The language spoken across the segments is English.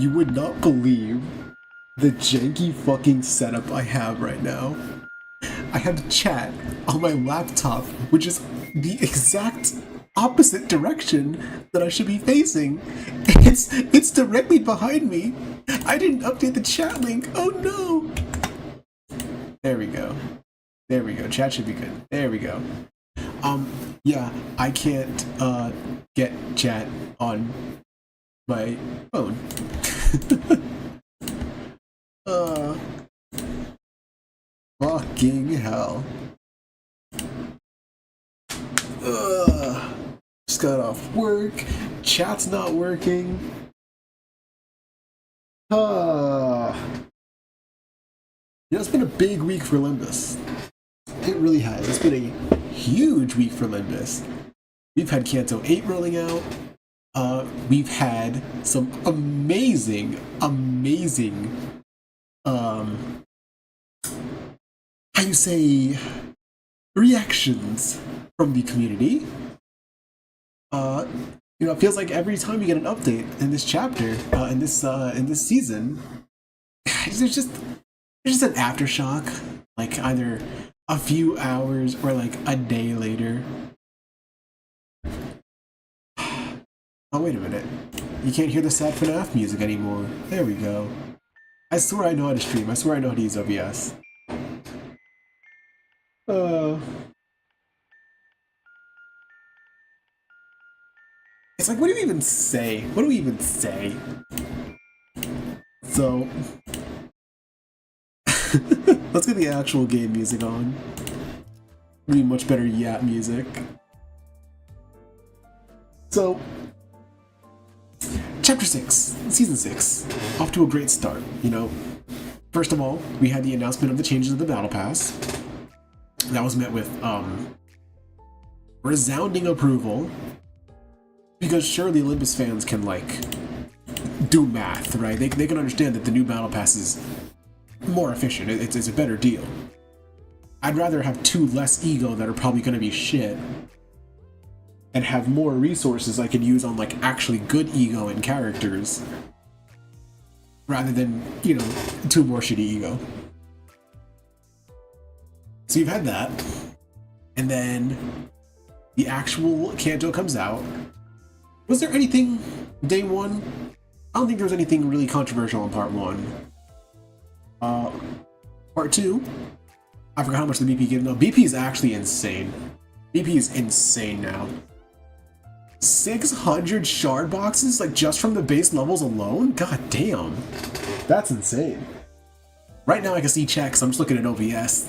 You would not believe the janky fucking setup I have right now. I have chat on my laptop, which is the exact opposite direction that I should be facing. It's directly behind me. I didn't update the chat link. Oh no. There we go. There we go. Chat should be good. There we go. Yeah, I can't get chat on my phone. Fucking hell. Just got off work. Chat's not working. It's been a big week for Limbus. It really has. It's been a huge week for Limbus. We've had Kanto 8 rolling out. We've had some amazing how you say, reactions from the community. It feels like every time you get an update in this chapter, in this season, there's just an aftershock, like either a few hours or like a day later. Oh, wait a minute. You can't hear the sad FNAF music anymore. There we go. I swear I know how to stream. I swear I know how to use OBS. It's like, what do you even say? What do we even say? So, let's get the actual game music on. Be much better yap music. So, Chapter 6, Season 6, off to a great start, First of all, we had the announcement of the changes of the Battle Pass. That was met with, resounding approval. Because surely Olympus fans can, do math, right? They can understand that the new Battle Pass is more efficient. It's a better deal. I'd rather have 2 less ego that are probably going to be shit and have more resources I can use on, actually good ego and characters rather than, 2 more shitty ego. So you've had that. And then the actual Kanto comes out. Was there anything day 1? I don't think there was anything really controversial in part 1. Part 2, I forgot how much the BP gave. No, BP is actually insane. BP is insane now. 600 shard boxes, just from the base levels alone? God damn. That's insane. Right now I can see checks, I'm just looking at OBS.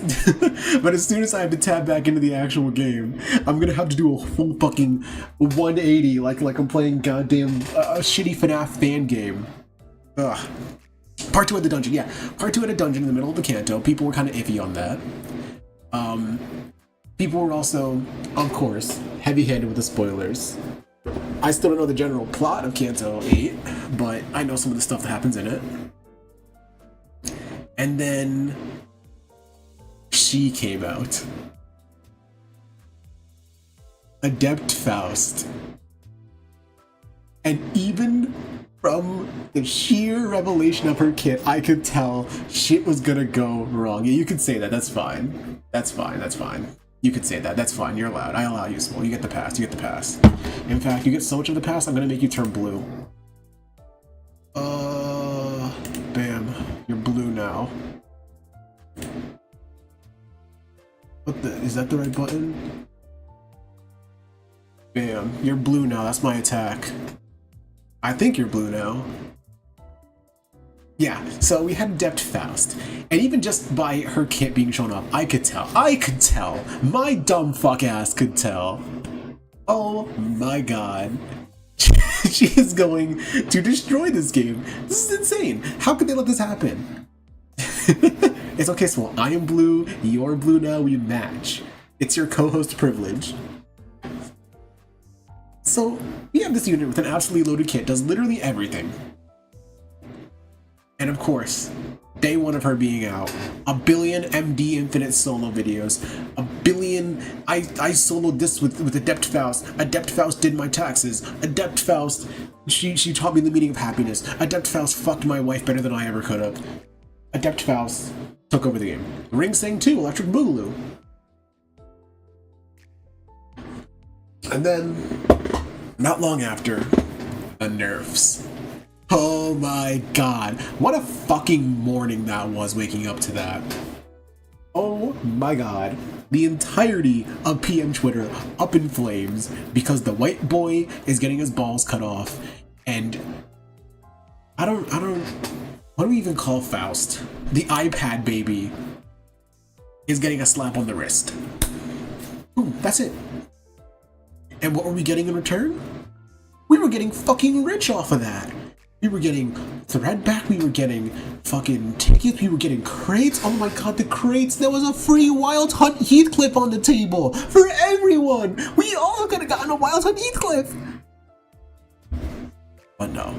But as soon as I have to tab back into the actual game, I'm gonna have to do a full fucking 180 like I'm playing goddamn a shitty FNAF fan game. Ugh. Part 2 at the dungeon, yeah. Part 2 at a dungeon in the middle of the Kanto. People were kind of iffy on that. People were also, of course, heavy-handed with the spoilers. I still don't know the general plot of Kanto 8, but I know some of the stuff that happens in it. And then she came out. Adept Faust. And even from the sheer revelation of her kit, I could tell shit was gonna go wrong. Yeah, you could say that. That's fine. That's fine. That's fine. You could say that. That's fine. You're allowed. I allow you, Small. You get the pass. You get the pass. In fact, you get so much of the pass, I'm gonna make you turn blue. Bam. You're blue now. What the? Is that the right button? Bam. You're blue now. That's my attack. I think you're blue now. Yeah, so we had Adept Faust, and even just by her kit being shown up, I could tell, my dumb fuck ass could tell. Oh my god. She is going to destroy this game. This is insane. How could they let this happen? It's okay, Swole. I am blue, you're blue now, we match. It's your co-host privilege. So, we have this unit with an absolutely loaded kit, does literally everything. And of course, day one of her being out. A billion MD Infinite solo videos. A billion I soloed this with Adept Faust. Adept Faust did my taxes. Adept Faust, she taught me the meaning of happiness. Adept Faust fucked my wife better than I ever could have. Adept Faust took over the game. Ring Sang 2, Electric Boogaloo. And then, not long after, the nerfs. Oh my god. What a fucking morning that was, waking up to that. Oh my god. The entirety of PM Twitter up in flames because the white boy is getting his balls cut off. And I don't, what do we even call Faust? The iPad baby is getting a slap on the wrist. Boom, that's it. And what were we getting in return? We were getting fucking rich off of that. We were getting thread back, we were getting fucking tickets, we were getting crates. Oh my god, the crates! There was a free Wild Hunt Heathcliff on the table for everyone! We all could have gotten a Wild Hunt Heathcliff! But no.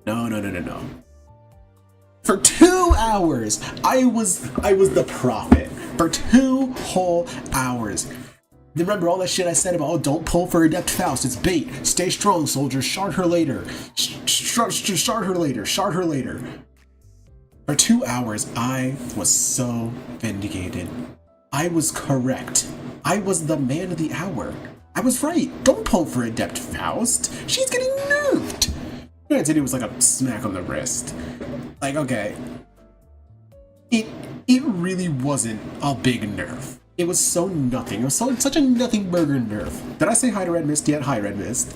No. For 2 hours, I was the prophet. For 2 whole hours. Remember all that shit I said about, oh, don't pull for Adept Faust, it's bait. Stay strong, soldiers. Shard her later. Shard her later. Shard her later. For 2 hours, I was so vindicated. I was correct. I was the man of the hour. I was right. Don't pull for Adept Faust. She's getting nerfed. Granted, it was like a smack on the wrist. Like, okay. It really wasn't a big nerf. It was so nothing. It was such a nothing burger nerf. Did I say hi to Red Mist yet? Hi, Red Mist.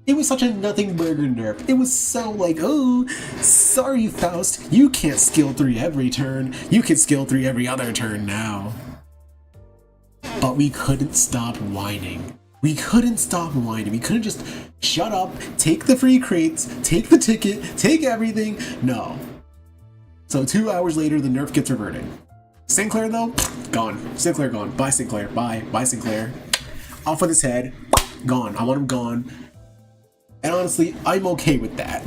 It was such a nothing burger nerf. It was so like, oh, sorry, Faust. You can't skill 3 every turn. You can skill 3 every other turn now. But we couldn't stop whining. We couldn't stop whining. We couldn't just shut up, take the free crates, take the ticket, take everything. No. So 2 hours later, the nerf gets reverted. Sinclair though, gone. Sinclair gone. Bye Sinclair. Bye. Bye Sinclair. Off with his head. Gone. I want him gone. And honestly, I'm okay with that.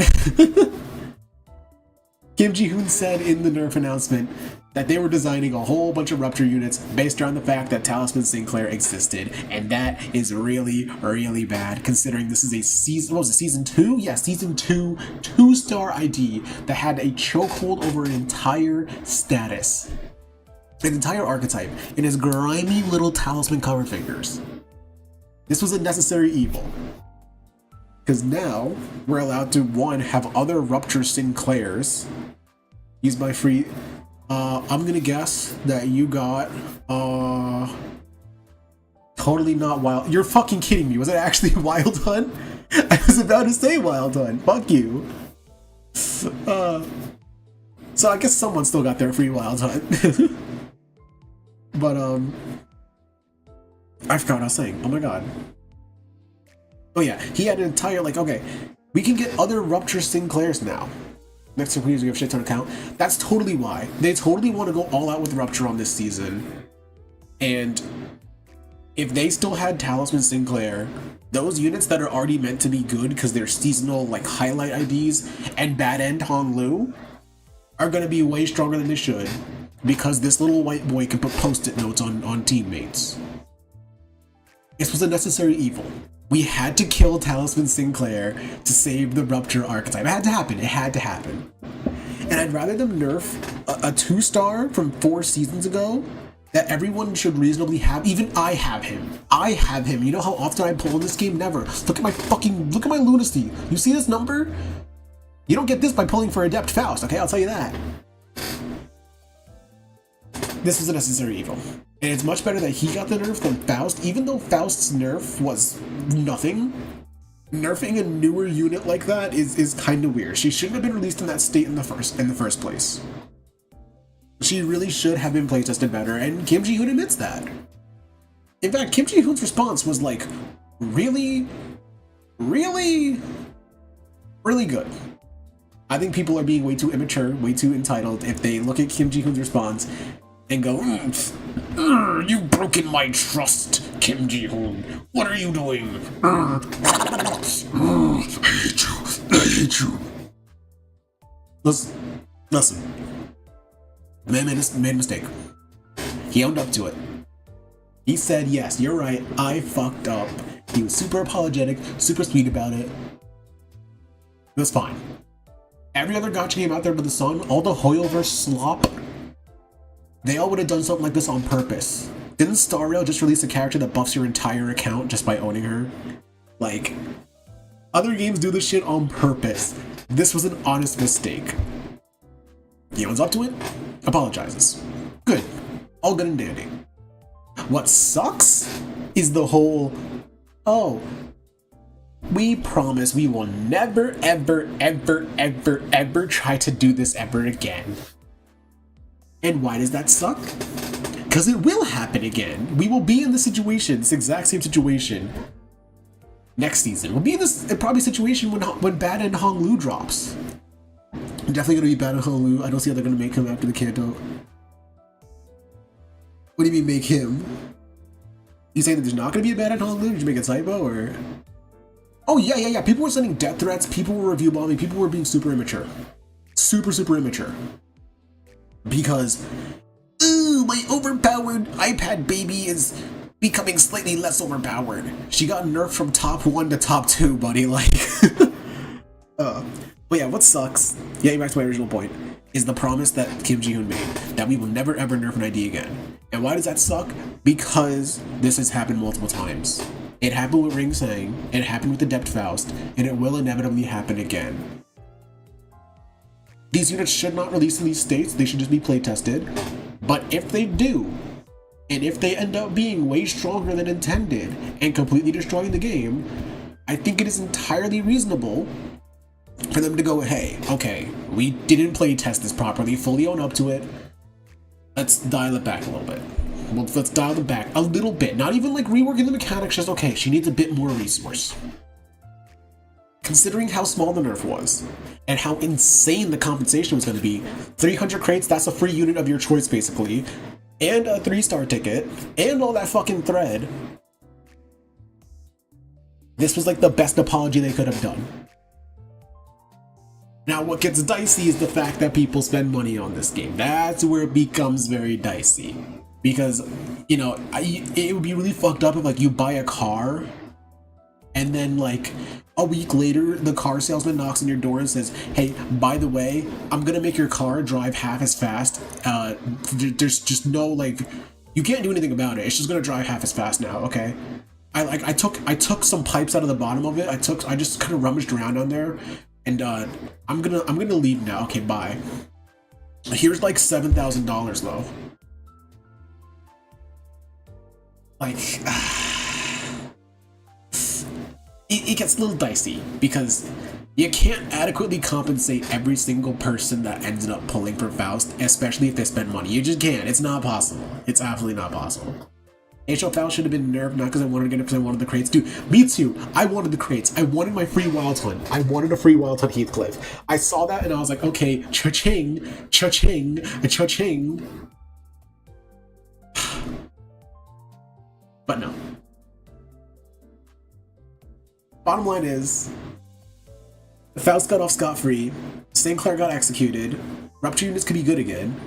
Kim Ji-hoon said in the Nerf announcement that they were designing a whole bunch of Rupture units based around the fact that Talisman Sinclair existed. And that is really, really bad considering this is a season, what was it, season 2? Yeah, season 2, 2-star ID that had a chokehold over an entire status. An entire archetype in his grimy little talisman cover fingers. This was a necessary evil. Because now, we're allowed to, one, have other Rupture Sinclairs. Use my free... I'm gonna guess that you got... Totally not Wild... You're fucking kidding me. Was it actually Wild Hunt? I was about to say Wild Hunt. Fuck you. So I guess someone still got their free Wild Hunt. But, I forgot what I was saying. Oh my god. Oh yeah, he had an entire, like, okay, we can get other Rupture Sinclairs now. Next to using a shit ton of count. That's totally why. They totally want to go all out with Rupture on this season. And if they still had Talisman Sinclair, those units that are already meant to be good because they're seasonal, like, highlight IDs, and Bad End Hong Lu are going to be way stronger than they should. Because this little white boy can put post-it notes on teammates. This was a necessary evil. We had to kill Talisman Sinclair to save the Rupture archetype. It had to happen. It had to happen. And I'd rather them nerf a 2-star from 4 seasons ago that everyone should reasonably have. Even I have him. I have him. You know how often I pull in this game? Never. Look at my lunacy. You see this number? You don't get this by pulling for Adept Faust, okay? I'll tell you that. This was a necessary evil. And it's much better that he got the nerf than Faust, even though Faust's nerf was nothing. Nerfing a newer unit like that is kind of weird. She shouldn't have been released in that state in the first place. She really should have been playtested better, and Kim Ji-hoon admits that. In fact, Kim Ji-hoon's response was like, really, really, really good. I think people are being way too immature, way too entitled if they look at Kim Ji-hoon's response and go, you've broken my trust, Kim Ji-hoon. What are you doing? I hate you. I hate you. Listen. The man made a mistake. He owned up to it. He said, yes, you're right, I fucked up. He was super apologetic, super sweet about it. It was fine. Every other gacha game out there but the Sun, all the Hoyoverse slop, they all would have done something like this on purpose. Didn't Star Rail just release a character that buffs your entire account just by owning her? Like, other games do this shit on purpose. This was an honest mistake. He owns up to it, apologizes. Good. All good and dandy. What sucks is the whole, oh, we promise we will never, ever, ever, ever, ever try to do this ever again. And why does that suck? Because it will happen again. We will be in the situation, this exact same situation, next season. We'll be in this probably situation when Bad and Hong Lu drops. Definitely gonna be Bad and Hong Lu. I don't see how they're gonna make him after the Kanto. What do you mean make him? You saying that there's not gonna be a Bad and Hong Lu? Did you make a typo or? Oh yeah. People were sending death threats. People were review bombing. People were being super immature. Super immature. Because, ooh, my overpowered iPad baby is becoming slightly less overpowered. She got nerfed from top 1 to top 2, buddy. Like, but yeah, what sucks? Getting back to my original point is the promise that Kim Ji-hoon made that we will never ever nerf an ID again. And why does that suck? Because this has happened multiple times. It happened with Ring Sang, it happened with Adept Faust, and it will inevitably happen again. These units should not release in these states, they should just be play tested. But if they do, and if they end up being way stronger than intended and completely destroying the game, I think it is entirely reasonable for them to go, hey, okay, we didn't play test this properly, fully own up to it, let's dial it back a little bit. Well, let's dial it back a little bit, not even like reworking the mechanics, just okay, she needs a bit more resource. Considering how small the nerf was, and how insane the compensation was going to be, 300 crates, that's a free unit of your choice basically, and a 3-star ticket, and all that fucking thread. This was like the best apology they could have done. Now what gets dicey is the fact that people spend money on this game. That's where it becomes very dicey. Because, you know, it would be really fucked up if like you buy a car and then like a week later the car salesman knocks on your door and says, hey, by the way, I'm gonna make your car drive half as fast. There's just no, like, you can't do anything about it. It's just gonna drive half as fast now, okay? I took some pipes out of the bottom of it. I just kind of rummaged around on there, and I'm gonna leave now. Okay, bye. Here's like $7,000 though. Like, it gets a little dicey because you can't adequately compensate every single person that ended up pulling for Faust, especially if they spend money. You just can't. It's not possible. It's absolutely not possible. HO Faust should have been nerfed, not because I wanted to get it, because I wanted the crates. Dude, me too. I wanted the crates. I wanted my free Wild Hunt. I wanted a free Wild Hunt Heathcliff. I saw that and I was like, okay, cha-ching, cha-ching, cha-ching. But no. Bottom line is, Faust got off scot-free, Sinclair got executed, Rupture units could be good again.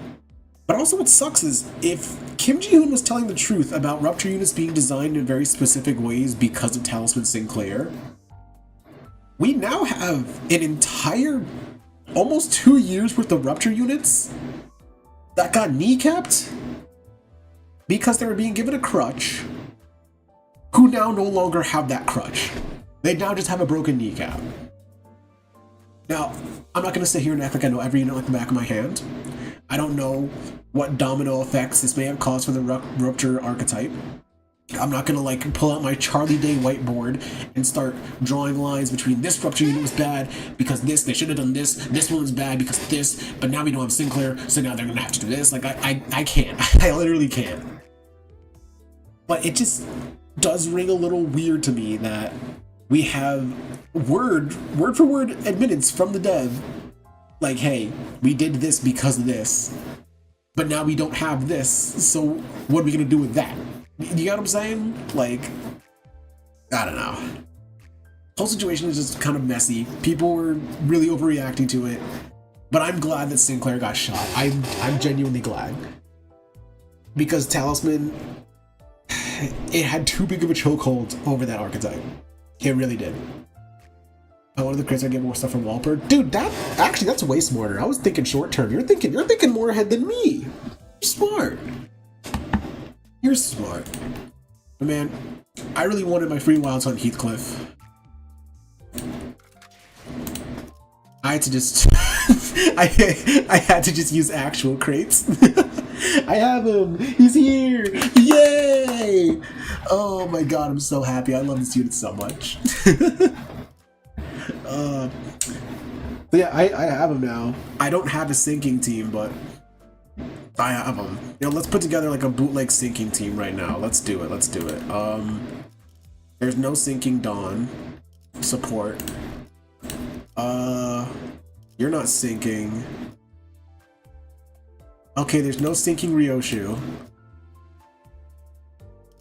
But also what sucks is, if Kim Ji-hoon was telling the truth about Rupture units being designed in very specific ways because of Talisman Sinclair, we now have an entire, almost 2 years worth of Rupture units that got kneecapped because they were being given a crutch, who now no longer have that crutch. They now just have a broken kneecap. Now, I'm not going to sit here and act like I know every unit like the back of my hand. I don't know what domino effects this may have caused for the Rupture archetype. I'm not going to like pull out my Charlie Day whiteboard and start drawing lines between this Rupture unit was bad because this, they should have done this one was bad because this, but now we don't have Sinclair, so now they're going to have to do this. Like, I can't. I literally can't. But it just does ring a little weird to me that we have word for word admittance from the dev, like, hey, we did this because of this, but now we don't have this, so what are we gonna do with that? You got what I'm saying? Like, I don't know. Whole situation is just kind of messy. People were really overreacting to it. But I'm glad that Sinclair got shot. I'm genuinely glad. Because Talisman, it had too big of a chokehold over that archetype. It really did. One of the crits I get more stuff from Walper. Dude, that's way smarter. I was thinking short term. You're thinking more ahead than me. You're smart. You're smart. But man, I really wanted my free wilds on Heathcliff. I had to just I had to just use actual crates. I have him! He's here! Yay! Oh my god, I'm so happy. I love this unit so much. So yeah, I have him now. I don't have a sinking team, but I have him. You know, let's put together like a bootleg sinking team right now. Let's do it. Let's do it. There's no sinking Dawn support. You're not sinking. Okay, there's no sinking Ryoshu.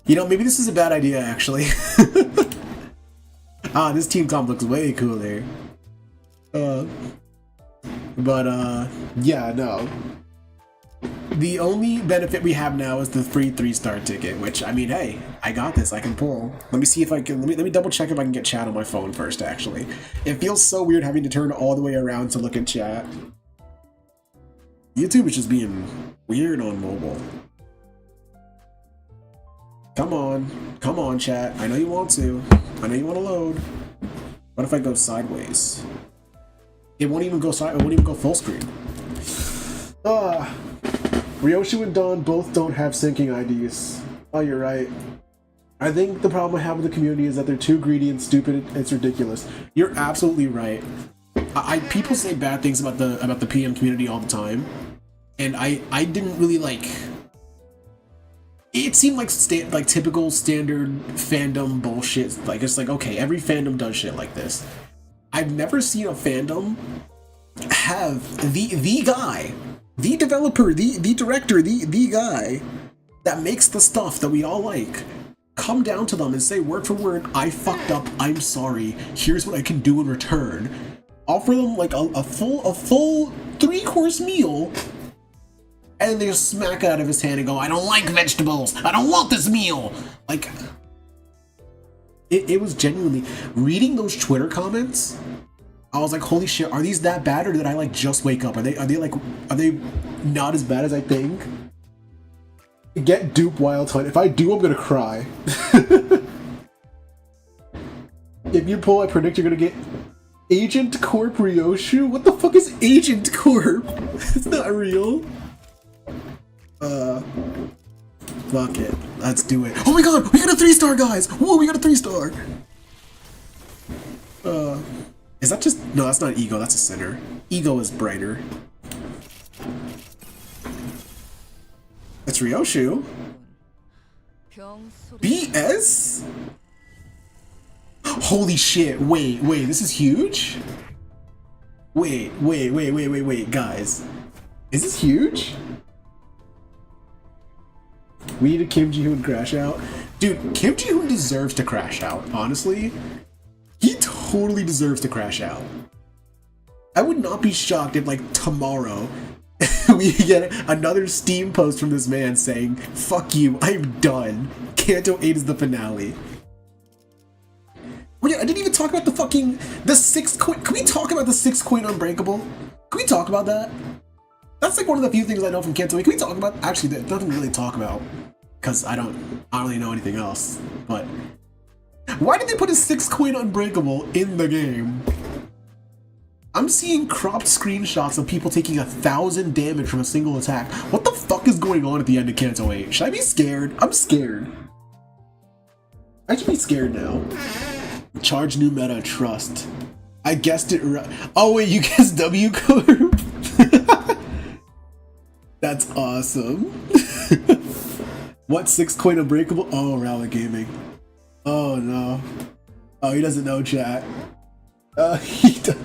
You know, maybe this is a bad idea, actually. This team comp looks way cooler. Yeah, no. The only benefit we have now is the free 3-star ticket, which, I mean, hey, I got this, I can pull. Let me see if I can, let me double check if I can get chat on my phone first, actually. It feels so weird having to turn all the way around to look at chat. YouTube is just being weird on mobile. Come on, chat. I know you want to. I know you want to load. What if I go sideways? It won't even go side. It won't even go full screen. Ryoshu and Dawn both don't have sinking IDs. Oh, you're right. I think the problem I have with the community is that they're too greedy and stupid. It's ridiculous. You're absolutely right. People say bad things about the PM community all the time, and I didn't really like. It seemed like typical standard fandom bullshit. Like, it's like, okay, every fandom does shit like this. I've never seen a fandom have the guy, the developer, the director, the guy that makes the stuff that we all like come down to them and say word for word, I fucked up, I'm sorry, here's what I can do in return. Offer them like a full 3-course meal, and they just smack it out of his hand and go, I don't like vegetables, I don't want this meal. Like, it was genuinely, reading those Twitter comments, I was like, holy shit, are these that bad, or did I like just wake up? Are they not as bad as I think? Get dupe Wild Hunt. If I do, I'm gonna cry. If you pull, I predict you're gonna get Agent Corp Ryoshu? What the fuck is Agent Corp? It's not real. Fuck it. Let's do it. Oh my god, we got a 3-star, guys! Whoa, we got a 3-star! Is that just... No, that's not Ego, that's a Sinner. Ego is brighter. That's Ryoshu. BS? Holy shit, wait, this is huge? Wait, guys. Is this huge? We need a Kim Ji-hoon crash out. Dude, Kim Ji-hoon deserves to crash out, honestly. He totally deserves to crash out. I would not be shocked if, like, tomorrow we get another Steam post from this man saying, fuck you, I'm done. Kanto 8 is the finale. Oh yeah, I didn't even talk about the 6th coin. Can we talk about the 6th coin Unbreakable? Can we talk about that? That's like one of the few things I know from Kanto 8. Can we talk about? Actually, there's nothing to really talk about, because I don't really know anything else. But why did they put a 6th coin Unbreakable in the game? I'm seeing cropped screenshots of people taking 1,000 damage from a single attack. What the fuck is going on at the end of Kanto 8? Should I be scared? I'm scared. I should be scared now. Charge new meta, trust. I guessed it right. Oh wait, you guessed W Corp? That's awesome. What 6th coin Unbreakable? Oh, Rally Gaming. Oh no. Oh, he doesn't know chat. He does.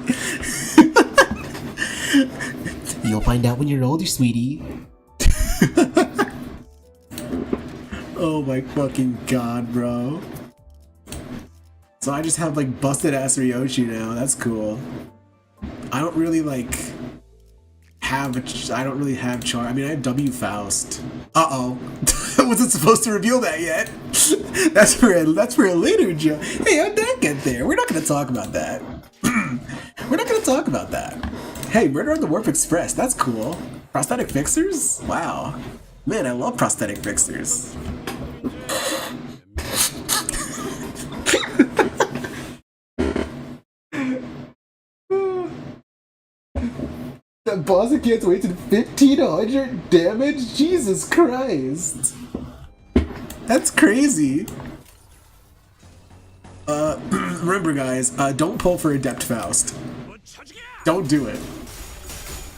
You'll find out when you're older, sweetie. Oh my fucking god, bro. So I just have like busted ass Ryoshu now. That's cool. I don't really like. I don't really have char. I mean, I have W Faust. Uh-oh. I wasn't supposed to reveal that yet. That's for a later joke. Hey, how'd that get there? We're not gonna talk about that. We're not gonna talk about that. Hey, Murder on the Warp Express. That's cool. Prosthetic fixers? Wow. Man, I love prosthetic fixers. That boss can't wait to 1500 damage? Jesus Christ. That's crazy. Remember guys, don't pull for Adept Faust. Don't do it.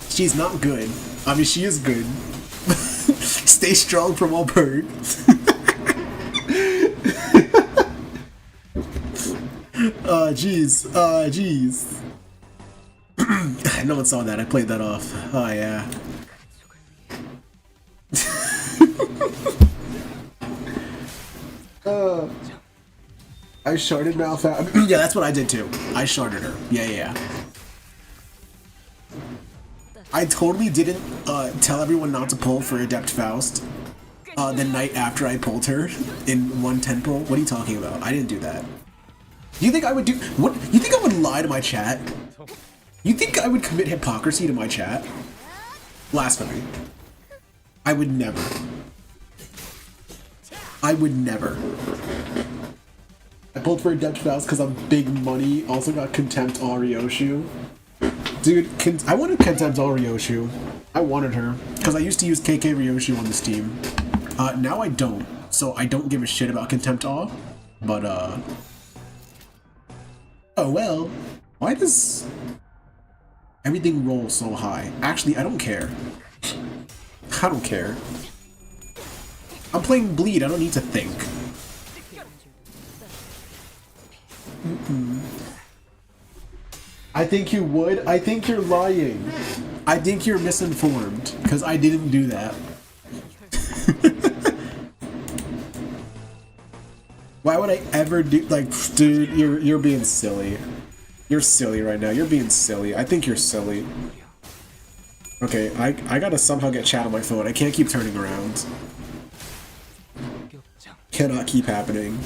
She's not good. I mean, she is good. Stay strong from all birds. Jeez. Jeez. No one saw that. I played that off. Oh, yeah. I sharded Malfa. Yeah, that's what I did too. I sharded her. Yeah. I totally didn't tell everyone not to pull for Adept Faust the night after I pulled her in 110 pull. What are you talking about? I didn't do that. Do you think I would do what? You think I would lie to my chat? You think I would commit hypocrisy to my chat? Blasphemy. I would never. I would never. I pulled for Adept Faust because I'm big money. Also got Contempt Arioshu. Dude, I wanted Contempt Arioshu. I wanted her because I used to use KK Ryoshu on this team. Now I don't. So I don't give a shit about Contempt Awe. But oh well. Why does everything roll so high? Actually, I don't care. I don't care. I'm playing Bleed. I don't need to think. I think you would. I think you're lying. I think you're misinformed because I didn't do that. Why would I ever do like, dude? You're being silly. You're silly right now. You're being silly. I think you're silly. Okay, I gotta somehow get chat on my phone. I can't keep turning around. Cannot keep happening.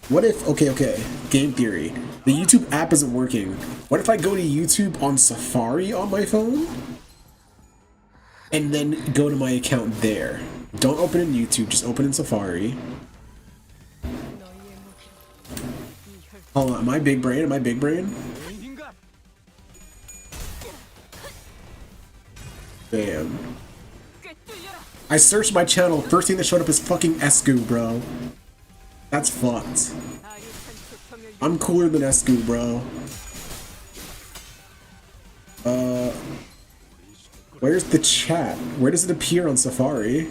What if, okay, game theory. The YouTube app isn't working. What if I go to YouTube on Safari on my phone? And then go to my account there. Don't open in YouTube, just open in Safari. Hold on, am I big brain? Am I big brain? Bam. I searched my channel, first thing that showed up is fucking Escu, bro. That's fucked. I'm cooler than Escu, bro. Where's the chat? Where does it appear on Safari?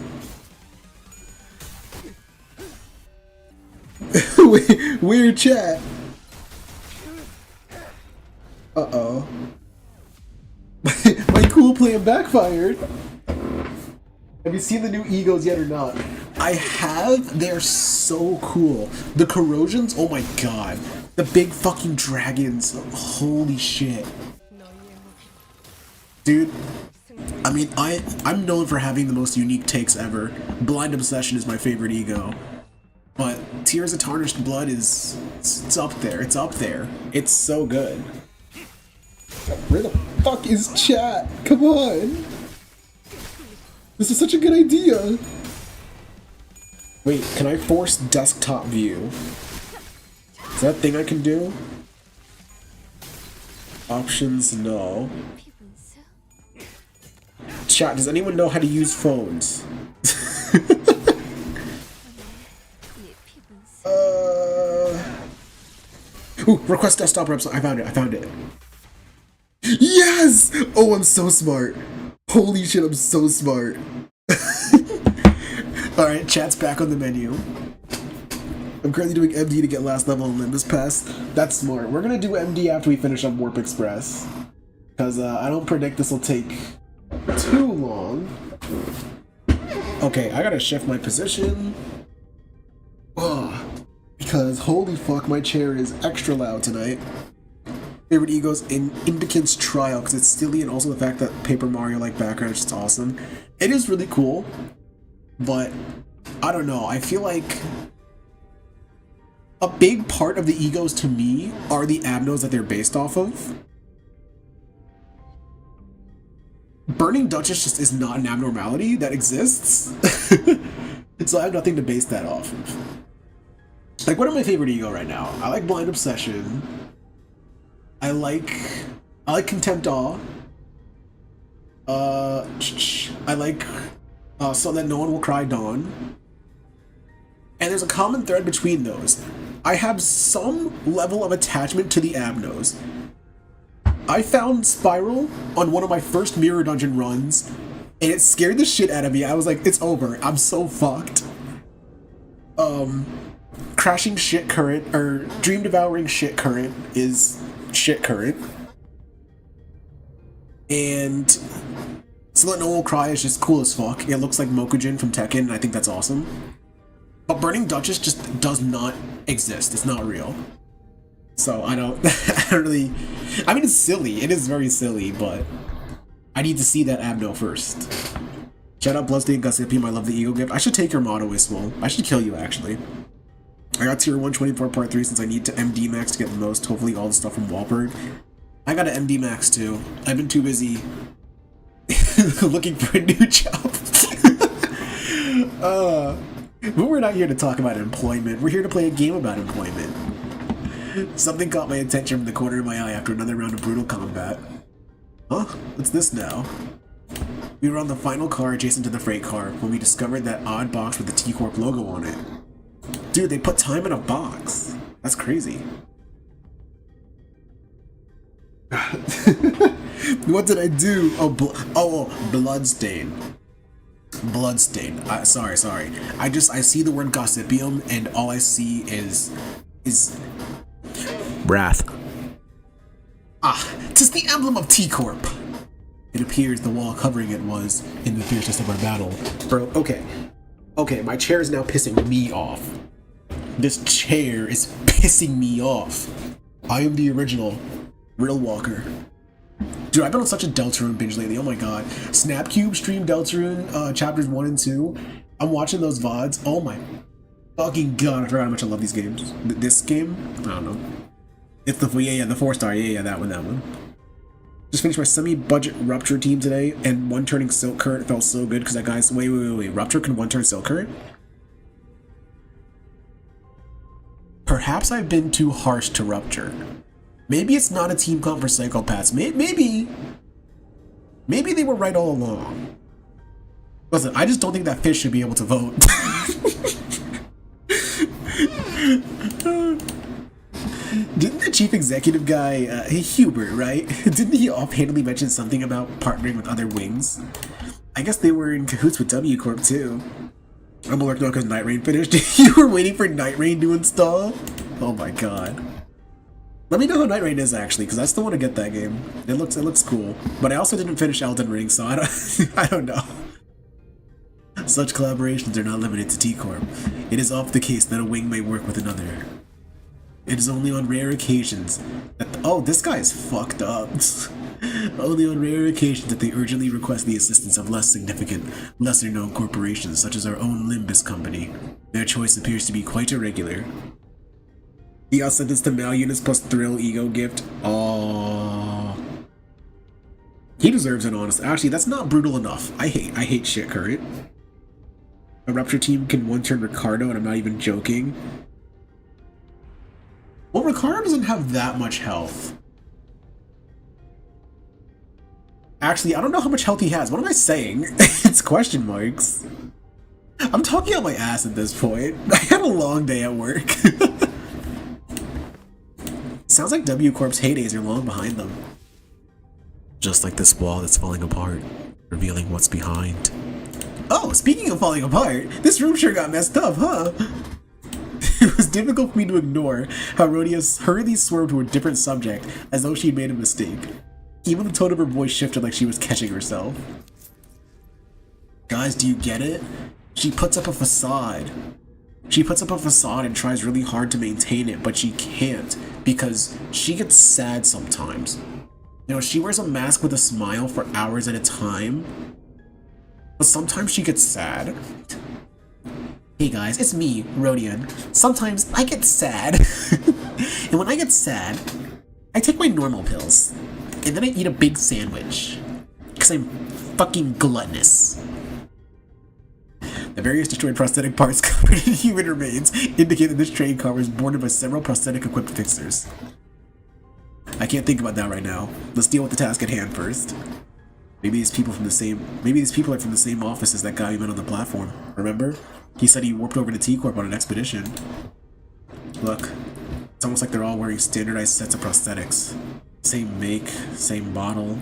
Weird chat. Uh-oh. My cool plan backfired. Have you seen the new egos yet or not? I have. They're so cool. The corrosions, oh my god. The big fucking dragons. Holy shit. Dude, I mean, I'm known for having the most unique takes ever. Blind Obsession is my favorite ego. But Tears of Tarnished Blood is... It's up there. It's up there. It's so good. Where the fuck is chat? Come on! This is such a good idea! Wait, can I force desktop view? Is that a thing I can do? Options, no. Chat, does anyone know how to use phones? Ooh, request desktop reps. I found it. Yes! Oh, I'm so smart. Holy shit, I'm so smart. Alright, chat's back on the menu. I'm currently doing MD to get last level on Limbus Pass. That's smart. We're gonna do MD after we finish up Warp Express. Because I don't predict this will take too long. Okay, I gotta shift my position. Ugh. because holy fuck, my chair is extra loud tonight. Favorite egos in Indicant's Trial, because it's silly, and also the fact that Paper Mario like background is just awesome. It is really cool, but I don't know, I feel like a big part of the egos to me are the abnos that they're based off of. Burning Duchess just is not an abnormality that exists. So I have nothing to base that off of. Like, what are my favorite ego right now? I like Blind Obsession. I like Contempt Awe. I like So That No One Will Cry Dawn. And there's a common thread between those. I have some level of attachment to the abnos. I found Spiral on one of my first Mirror Dungeon runs, and it scared the shit out of me. I was like, it's over. I'm so fucked. Crashing Shit Current, or Dream Devouring Shit Current is Shit Current. And So That No One Will Cry is just cool as fuck. It looks like Mokujin from Tekken, and I think that's awesome. But Burning Duchess just does not exist. It's not real. So I don't really... I mean, it's silly. It is very silly, but I need to see that abno first. Shout out Bloodstained Gossipy, I love the ego gift. I should take your motto, Iswell. I should kill you, actually. I got tier 124 part 3 since I need to MD max to get the most, hopefully all the stuff from Wahlberg. I got an MD max too. I've been too busy looking for a new job. But we're not here to talk about employment. We're here to play a game about employment. Something caught my attention from the corner of my eye after another round of brutal combat. Huh? What's this now? We were on the final car adjacent to the freight car when we discovered that odd box with the T-Corp logo on it. Dude, they put time in a box. That's crazy. What did I do? Oh, Bloodstain. Bloodstain. Sorry. I see the word Gossipium, and all I see is wrath. Ah, 'tis the emblem of T-Corp. It appears the wall covering it was in the fiercest of our battle. Bro, okay, my chair is now pissing me off. This chair is pissing me off. I am the original Real Walker. Dude, I've been on such a Deltarune binge lately, oh my god. Snapcube stream Deltarune chapters 1 and 2. I'm watching those VODs. Oh my fucking god, I forgot how much I love these games. This game? I don't know. It's the 4-star, yeah, that one. Just finished my semi-budget Rupture team today, and one-turning Silk Current felt so good because that guy's... Wait, Rupture can one-turn Silk Current? Perhaps I've been too harsh to Rupture. Maybe it's not a team comp for psychopaths. Maybe they were right all along. Listen, I just don't think that fish should be able to vote. Didn't the chief executive guy, Hubert, right? Didn't he offhandedly mention something about partnering with other wings? I guess they were in cahoots with W Corp too. I'm lurking out because Night Rain finished. You were waiting for Night Rain to install? Oh my god. Let me know how Night Rain is actually, because I still want to get that game. It looks cool. But I also didn't finish Elden Ring, so I don't know. Such collaborations are not limited to T-Corp. It is often the case that a wing may work with another. It is only on rare occasions that oh, this guy is fucked up. Only on rare occasions that they urgently request the assistance of less significant, lesser-known corporations such as our own Limbus company. Their choice appears to be quite irregular. He got sentenced to Mal units plus Thrill ego gift. Oh, he deserves it, honestly. Actually, that's not brutal enough. I hate shit current. A Rupture team can one-turn Ricardo, and I'm not even joking. Well, Ricardo doesn't have that much health. Actually, I don't know how much health he has. What am I saying? It's question marks. I'm talking out my ass at this point. I had a long day at work. Sounds like W Corp's heydays are long behind them. Just like this wall that's falling apart, revealing what's behind. Oh, speaking of falling apart, this room sure got messed up, huh? It was difficult for me to ignore how Rhodia hurriedly swerved to a different subject, as though she'd made a mistake. Even the tone of her voice shifted like she was catching herself. Guys, do you get it? She puts up a facade. She puts up a facade and tries really hard to maintain it, but she can't because she gets sad sometimes. You know, she wears a mask with a smile for hours at a time, but sometimes she gets sad. Hey guys, it's me, Rodian. Sometimes I get sad. And when I get sad, I take my normal pills. And then I eat a big sandwich. Because I'm fucking gluttonous. The various destroyed prosthetic parts covered in human remains indicate that this train car was boarded by several prosthetic-equipped fixers. I can't think about that right now. Let's deal with the task at hand first. Maybe these people are from the same office as that guy we met on the platform. Remember? He said he warped over to T-Corp on an expedition. Look, it's almost like they're all wearing standardized sets of prosthetics. Same make, same bottle,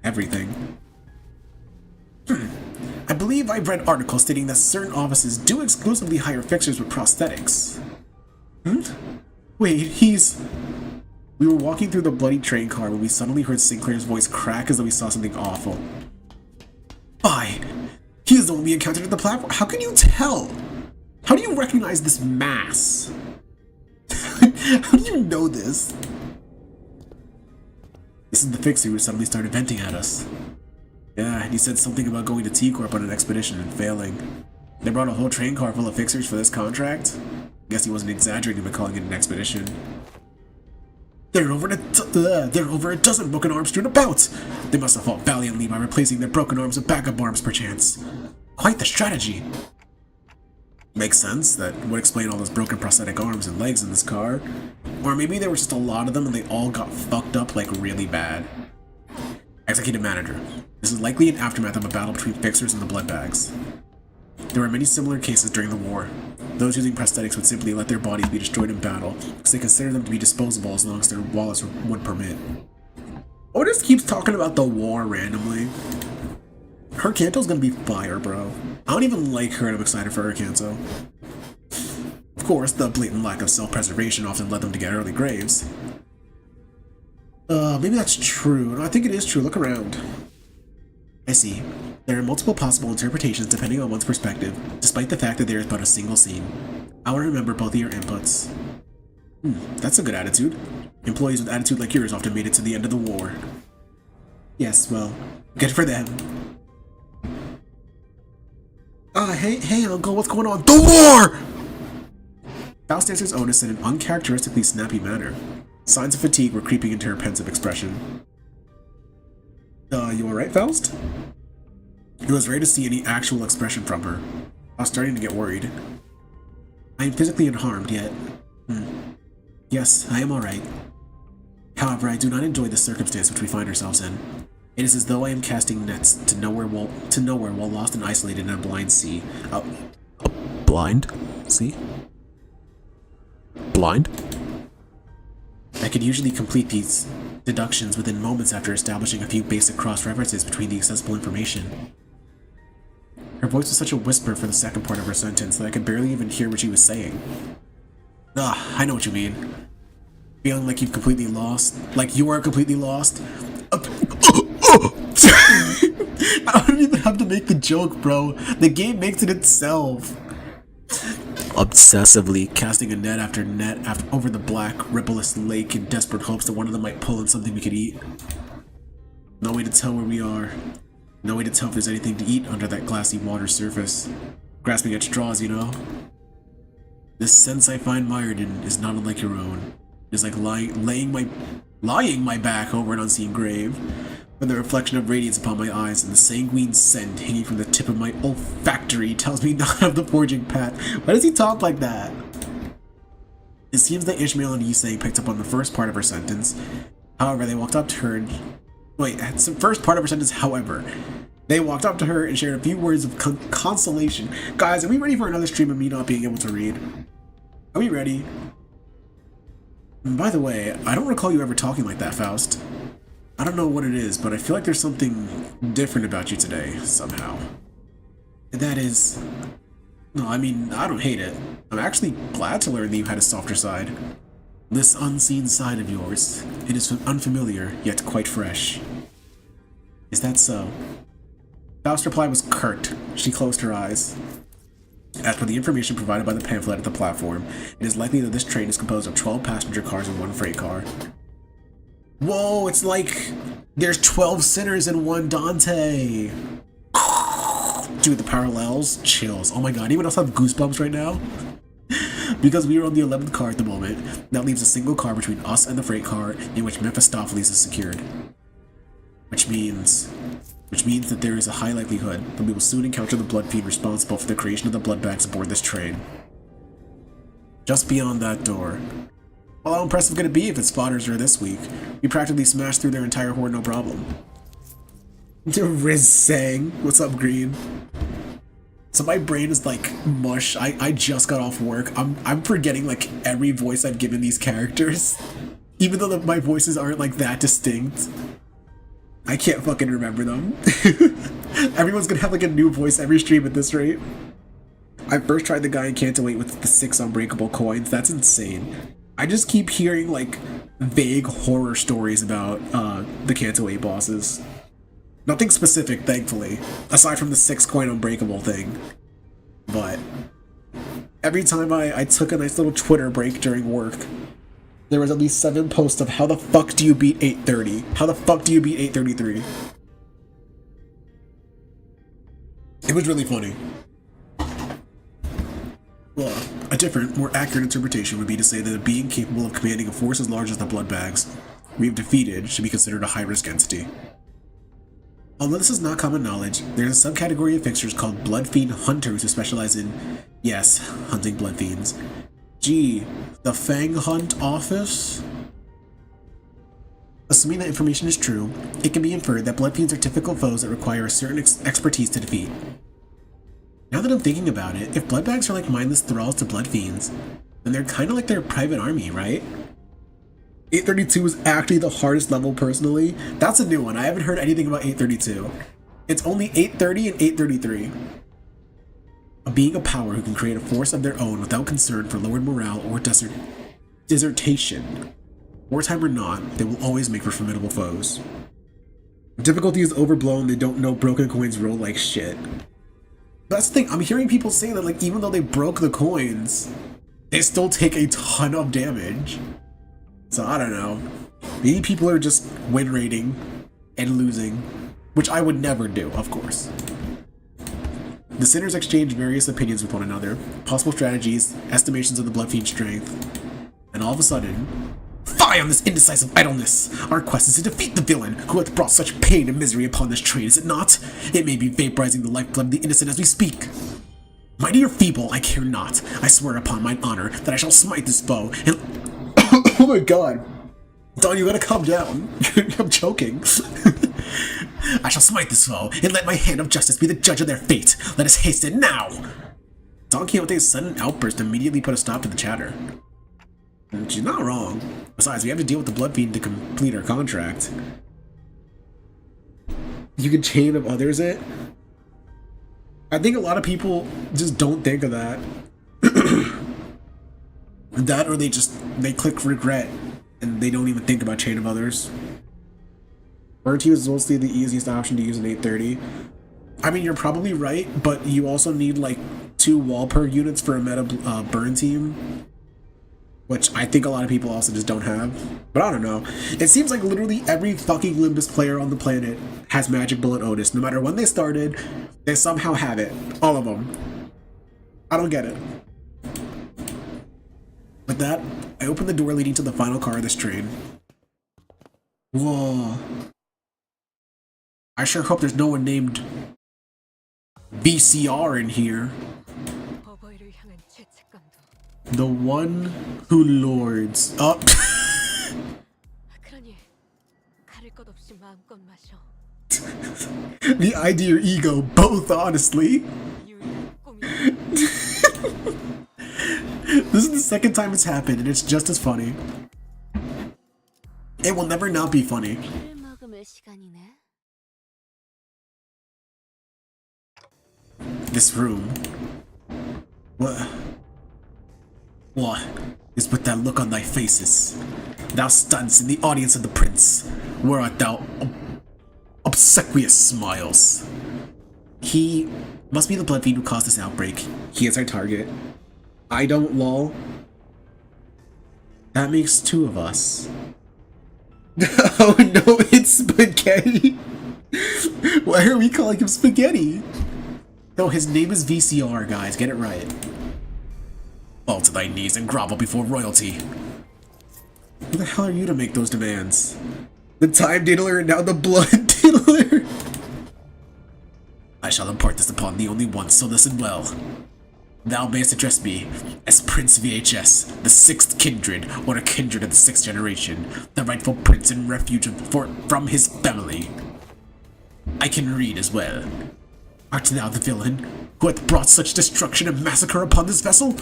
everything. I believe I've read articles stating that certain offices do exclusively hire fixers with prosthetics. Wait, We were walking through the bloody train car when we suddenly heard Sinclair's voice crack as though we saw something awful. He's the one we encountered at the platform. How can you tell? How do you recognize this mass? How do you know this? This is the fixer who suddenly started venting at us. Yeah, and he said something about going to T-Corp on an expedition and failing. They brought a whole train car full of fixers for this contract? Guess he wasn't exaggerating by calling it an expedition. There are over a dozen broken arms strewn about! They must have fought valiantly by replacing their broken arms with backup arms, perchance. Quite the strategy! Makes sense. That would explain all those broken prosthetic arms and legs in this car. Or maybe there were just a lot of them and they all got fucked up like really bad. Executive Manager. This is likely an aftermath of a battle between fixers and the blood bags. There were many similar cases during the war. Those using prosthetics would simply let their bodies be destroyed in battle, because they consider them to be disposable as long as their wallets would permit. Otis keeps talking about the war randomly. Her Kanto's gonna be fire, bro. I don't even like her and I'm excited for her Kanto. Of course, the blatant lack of self-preservation often led them to get early graves. Maybe that's true. No, I think it is true. Look around. I see. There are multiple possible interpretations depending on one's perspective, despite the fact that there is but a single scene. I will remember both of your inputs. That's a good attitude. Employees with attitude like yours often made it to the end of the war. Yes, well, good for them. Hey, Uncle, what's going on? The war! Faust answers Otis in an uncharacteristically snappy manner. Signs of fatigue were creeping into her pensive expression. You alright, Faust? It was rare to see any actual expression from her. I was starting to get worried. I am physically unharmed, yet... Yes, I am alright. However, I do not enjoy the circumstance which we find ourselves in. It is as though I am casting nets to nowhere while lost and isolated in a blind sea. Blind? Sea? Blind? I could usually complete these deductions within moments after establishing a few basic cross-references between the accessible information. Her voice was such a whisper for the second part of her sentence that I could barely even hear what she was saying. I know what you mean. Feeling like you've completely lost. Like you are completely lost. I don't even have to make the joke, bro. The game makes it itself. Obsessively casting a net after net over the black, rippleless lake in desperate hopes that one of them might pull in something we could eat. No way to tell where we are. No way to tell if there's anything to eat under that glassy water surface. Grasping at straws, you know? This sense I find mired in is not unlike your own. It is like lying my back over an unseen grave, with the reflection of radiance upon my eyes and the sanguine scent hanging from the tip of my olfactory tells me not of the forging path. Why does he talk like that? It seems that Ishmael and Yusei picked up on the first part of her sentence. However, they walked up to her and... Wait, that's the first part of her sentence, however. They walked up to her and shared a few words of consolation. Guys, are we ready for another stream of me not being able to read? Are we ready? And by the way, I don't recall you ever talking like that, Faust. I don't know what it is, but I feel like there's something different about you today, somehow. And that is... No, I mean, I don't hate it. I'm actually glad to learn that you had a softer side. This unseen side of yours. It is unfamiliar, yet quite fresh. Is that so? Faust's reply was curt. She closed her eyes. As per the information provided by the pamphlet at the platform, it is likely that this train is composed of 12 passenger cars and 1 freight car. Whoa, it's like there's 12 sinners in one Dante. Dude, the parallels, chills. Oh my god, anyone else have goosebumps right now? Because we are on the 11th car at the moment, that leaves a single car between us and the freight car in which Mephistopheles is secured. Which means that there is a high likelihood that we will soon encounter the blood fiend responsible for the creation of the blood bags aboard this train. Just beyond that door. Well, how impressive could it be if its spotters are this weak? We practically smashed through their entire horde no problem. Riz sang, what's up, Green? So my brain is like mush. I just got off work. I'm forgetting like every voice I've given these characters. Even though my voices aren't like that distinct. I can't fucking remember them. Everyone's gonna have like a new voice every stream at this rate. I first tried the guy in Canto-8 with the 6 unbreakable coins. That's insane. I just keep hearing like vague horror stories about the Canto-8 bosses. Nothing specific, thankfully, aside from the 6 coin unbreakable thing. But every time I took a nice little Twitter break during work, there was at least 7 posts of how the fuck do you beat 830? How the fuck do you beat 833? It was really funny. Well, a different, more accurate interpretation would be to say that a being capable of commanding a force as large as the blood bags we have defeated should be considered a high-risk entity. Although this is not common knowledge, there is a subcategory of fixtures called blood fiend hunters who specialize in, yes, hunting blood fiends. Gee, the Fang Hunt office? Assuming that information is true, it can be inferred that blood fiends are difficult foes that require a certain expertise to defeat. Now that I'm thinking about it, if blood bags are like mindless thralls to blood fiends, then they're kind of like their private army, right? 832 is actually the hardest level personally. That's a new one. I haven't heard anything about 832. It's only 830 and 833. A being of power who can create a force of their own without concern for lowered morale or desertation. Wartime or not, they will always make for formidable foes. Difficulty is overblown, they don't know broken coins roll like shit. That's the thing, I'm hearing people say that like even though they broke the coins, they still take a ton of damage. So I don't know. Maybe people are just win rating and losing, which I would never do, of course. The sinners exchange various opinions with one another, possible strategies, estimations of the blood fiend's strength, and all of a sudden, fie on this indecisive idleness! Our quest is to defeat the villain who hath brought such pain and misery upon this train, is it not? It may be vaporizing the lifeblood of the innocent as we speak. Mighty or feeble, I care not. I swear upon mine honor that I shall smite this foe and oh my god. Don, you gotta calm down. I'm choking. I shall smite this foe, and let my hand of justice be the judge of their fate. Let us hasten now! Don Quixote's sudden outburst immediately put a stop to the chatter. And she's not wrong. Besides, we have to deal with the blood fiend to complete our contract. You can chain of others it? I think a lot of people just don't think of that. That or they click regret and they don't even think about chain of others. Bird team is mostly the easiest option to use in 830. I mean, you're probably right, but you also need like 2 wall per units for a meta burn team, which I think a lot of people also just don't have. But I don't know. It seems like literally every fucking Limbus player on the planet has Magic Bullet Otis. No matter when they started, they somehow have it. All of them. I don't get it. With that, I open the door leading to the final car of this train. Whoa. I sure hope there's no one named VCR in here. The one who lords up. The idea or ego, both, honestly. This is the second time it's happened, and it's just as funny. It will never not be funny. This room. What is with that look on thy faces? Thou standst in the audience of the prince. Where art thou obsequious smiles? He Must be the blood fiend who caused this outbreak. He is our target. I don't, lol. That makes 2 of us. Oh no, it's Spaghetti! Why are we calling him Spaghetti? No, his name is VCR, guys, get it right. Fall to thy knees and grovel before royalty. Who the hell are you to make those demands? The time diddler and now the blood diddler? I shall impart this upon thee only once, so listen well. Thou mayest address me as Prince VHS, the 6th kindred, or a kindred of the 6th generation, the rightful prince and refuge from his family. I can read as well. Art thou the villain who hath brought such destruction and massacre upon this vessel?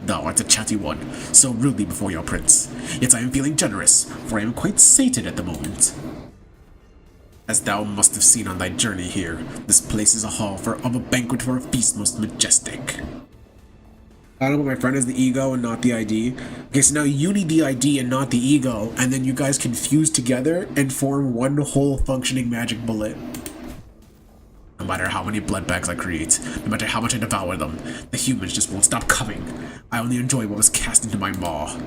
Thou art a chatty one, so rudely before your prince. Yet I am feeling generous, for I am quite sated at the moment. As thou must have seen on thy journey here, this place is a hall of a banquet for a feast most majestic. I don't know, my friend is the ego and not the ID. Okay, so now you need the ID and not the ego, and then you guys can fuse together and form one whole functioning magic bullet. No matter how many blood bags I create, no matter how much I devour them, the humans just won't stop coming. I only enjoy what was cast into my maw.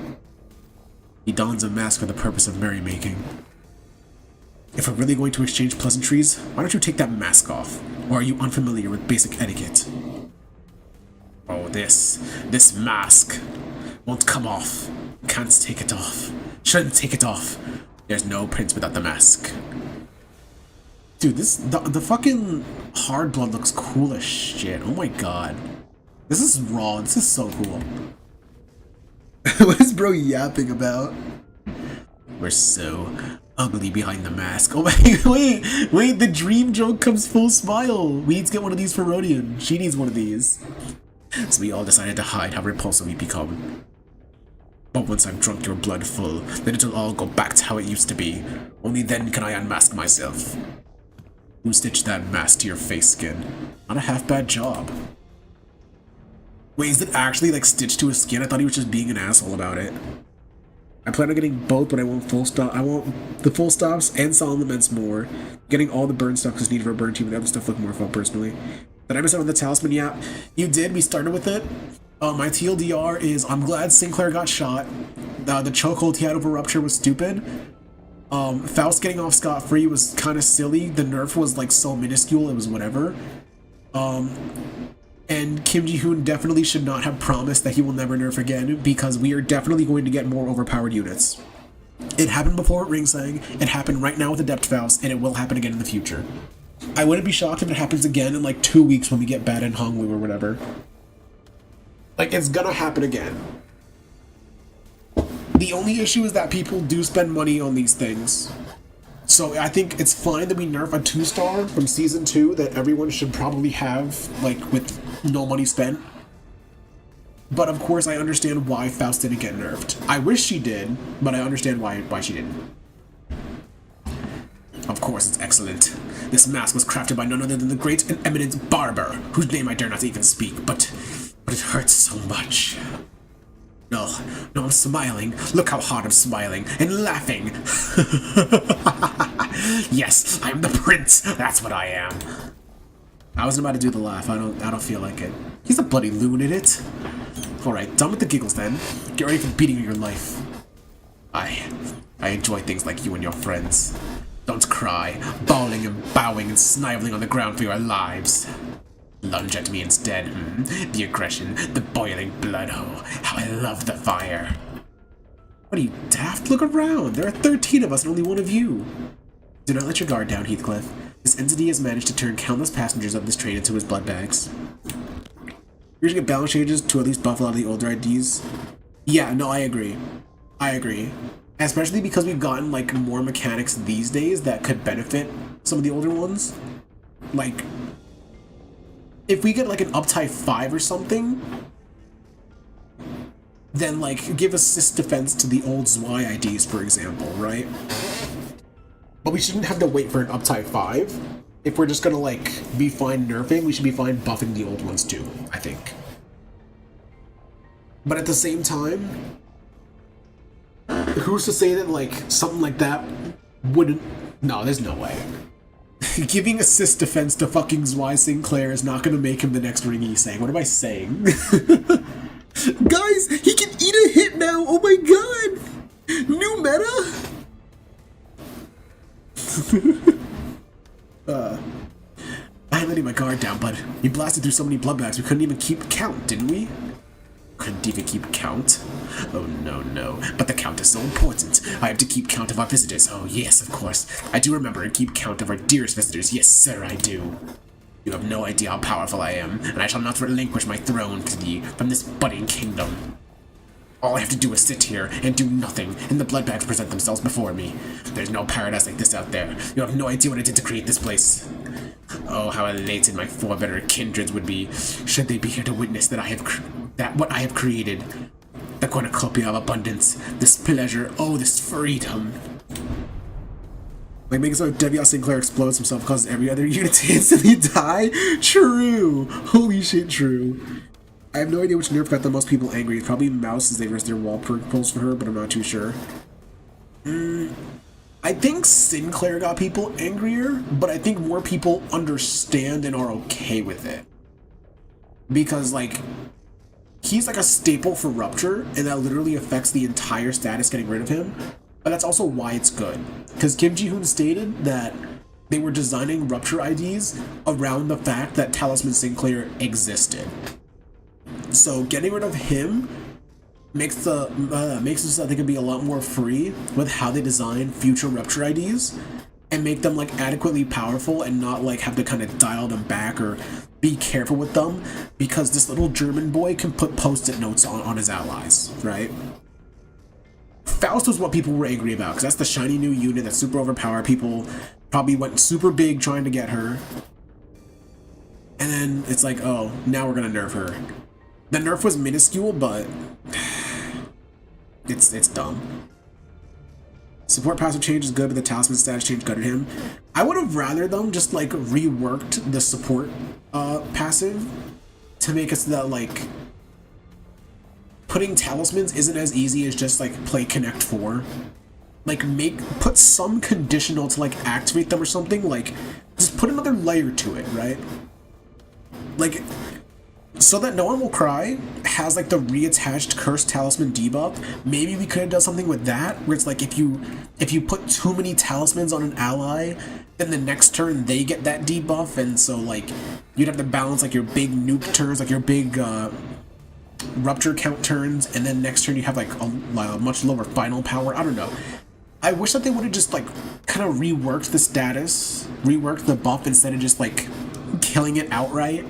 He dons a mask for the purpose of merrymaking. If we're really going to exchange pleasantries, why don't you take that mask off? Or are you unfamiliar with basic etiquette? Oh, this mask won't come off. Can't take it off. Shouldn't take it off. There's no prince without the mask. Dude, the fucking hard blood looks cool as shit. Oh my god. This is raw. This is so cool. What is bro yapping about? We're so ugly behind the mask. Oh wait, the dream joke comes full smile. We need to get one of these for Rodian. She needs one of these. So we all decided to hide how repulsive we become. But once I've drunk your blood full, then it'll all go back to how it used to be. Only then can I unmask myself. Who stitched that mask to your face skin? Not a half bad job. Wait, is it actually like stitched to his skin? I thought he was just being an asshole about it. I plan on getting both, but I want full stop. I want the full stops and solid laments more. Getting all the burn stuff is needed for a burn team, and other stuff look more fun personally. Did I miss out on the talisman? Yeah, you did. We started with it. My TLDR is I'm glad Sinclair got shot. The chokehold he had over Rupture was stupid. Faust getting off scot-free was kind of silly. The nerf was like so minuscule, it was whatever. And Kim Ji-hoon definitely should not have promised that he will never nerf again, because we are definitely going to get more overpowered units. It happened before at Ringsang, it happened right now with Adept Faust, and it will happen again in the future. I wouldn't be shocked if it happens again in like 2 weeks when we get bad in Hongwu or whatever. Like, it's gonna happen again. The only issue is that people do spend money on these things. So I think it's fine that we nerf a 2-star from Season 2 that everyone should probably have, like, with no money spent. But of course I understand why Faust didn't get nerfed. I wish she did, but I understand why she didn't. Of course it's excellent. This mask was crafted by none other than the great and eminent Barber, whose name I dare not even speak, but it hurts so much. No, I'm smiling. Look how hard I'm smiling and laughing. Yes, I'm the prince. That's what I am. I wasn't about to do the laugh. I don't feel like it. He's a bloody loon in it. All right, done with the giggles then. Get ready for beating your life. I enjoy things like you and your friends. Don't cry, bawling and bowing and sniveling on the ground for your lives. Lunge at me instead. The aggression, the boiling blood. Oh, how I love the fire. What are you, daft? Look around. There are 13 of us and only one of you. Do not let your guard down, Heathcliff. This entity has managed to turn countless passengers of this train into his blood bags. You're gonna get balance changes to at least buff a lot of the older IDs. Yeah, no, I agree. Especially because we've gotten, like, more mechanics these days that could benefit some of the older ones. Like, if we get, like, an uptie 5 or something, then, like, give assist defense to the old Zwei IDs, for example, right? But we shouldn't have to wait for an uptie 5. If we're just gonna, like, be fine nerfing, we should be fine buffing the old ones too, I think. But at the same time, who's to say that, like, something like that wouldn't... No, there's no way. Giving assist defense to fucking Y Sinclair is not gonna make him the next Ringy Sang. What am I saying? Guys, he can eat a hit now! Oh my god! New meta? I letting my guard down, but we blasted through so many blood bags we couldn't even keep count, didn't we? Couldn't even keep count? Oh no. But the count is so important. I have to keep count of our visitors. Oh yes, of course. I do remember and keep count of our dearest visitors. Yes, sir, I do. You have no idea how powerful I am, and I shall not relinquish my throne from this budding kingdom. All I have to do is sit here and do nothing, and the blood bags present themselves before me. There's no paradise like this out there. You have no idea what I did to create this place. Oh, how elated my forebetter kindreds would be, should they be here to witness that what I have created. The cornucopia of abundance, this pleasure, oh, this freedom. Like, making so Devious Sinclair explodes himself causes every other unit to instantly die? True! Holy shit, true. I have no idea which nerf got the most people angry. Probably Mouse as they risk their wall perk pulls for her, but I'm not too sure. I think Sinclair got people angrier, but I think more people understand and are okay with it. Because, like, he's like a staple for Rupture, and that literally affects the entire status getting rid of him. But that's also why it's good. Because Kim Ji-hoon stated that they were designing Rupture IDs around the fact that Talisman Sinclair existed. So getting rid of him makes it so that they can be a lot more free with how they design future Rupture IDs and make them like adequately powerful and not like have to kind of dial them back or be careful with them, because this little German boy can put post-it notes on his allies, right? Faust was what people were angry about, because that's the shiny new unit that's super overpowered. People probably went super big trying to get her. And then it's like, oh, now we're gonna nerf her. The nerf was minuscule, but it's dumb. Support passive change is good, but the talisman status change gutted him. I would have rather them just like reworked the support passive to make it so that like putting talismans isn't as easy as just like play Connect 4. Like put some conditional to like activate them or something. Like just put another layer to it, right? Like, so that No One Will Cry has like the reattached Cursed Talisman debuff. Maybe we could have done something with that, where it's like if you put too many talismans on an ally, then the next turn they get that debuff, and so like you'd have to balance like your big nuke turns, like your big Rupture count turns, and then next turn you have like a much lower final power. I don't know. I wish that they would have just like kind of reworked the status, reworked the buff instead of just like killing it outright.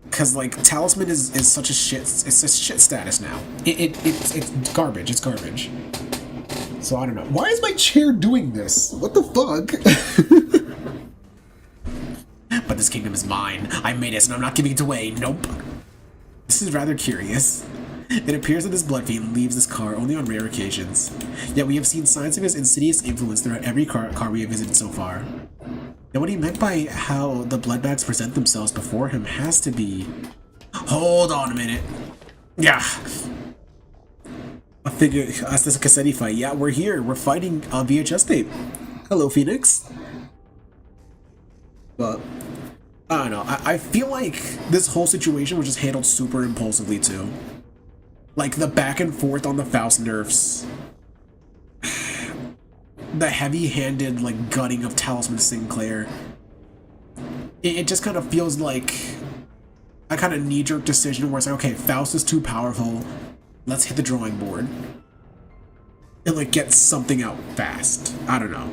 Because like Talisman is such a shit, it's a shit status now. It's garbage. It's garbage. So I don't know. Why is my chair doing this? What the fuck? But this kingdom is mine. I made it, and I'm not giving it away. Nope. This is rather curious. It appears that this blood fiend leaves this car only on rare occasions. Yet we have seen signs of his insidious influence throughout every car we have visited so far. And what he meant by how the bloodbags present themselves before him has to be... Hold on a minute. Yeah. I figure, that's this Cassetti fight. Yeah, we're here. We're fighting on VHS tape. Hello, Phoenix. But, I don't know. I feel like this whole situation was just handled super impulsively, too. Like, the back and forth on the Faust nerfs. The heavy-handed, like, gutting of Talisman Sinclair. It just kind of feels like a kind of knee-jerk decision where it's like, okay, Faust is too powerful, let's hit the drawing board. And, like, get something out fast. I don't know.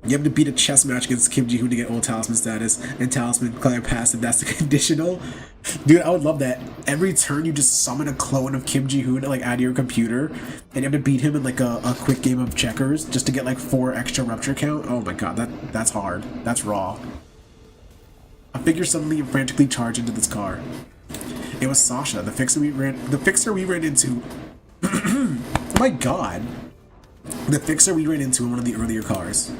You have to beat a chess match against Kim Ji-hoon to get old Talisman status, and Talisman Claire passive, that's the conditional. Dude, I would love that. Every turn you just summon a clone of Kim Ji-hoon like out of your computer, and you have to beat him in like a quick game of checkers just to get like 4 extra Rupture count. Oh my god, that's hard. That's raw. A figure suddenly and frantically charged into this car. It was Sasha, the fixer we ran into. Oh my god. The fixer we ran into in one of the earlier cars.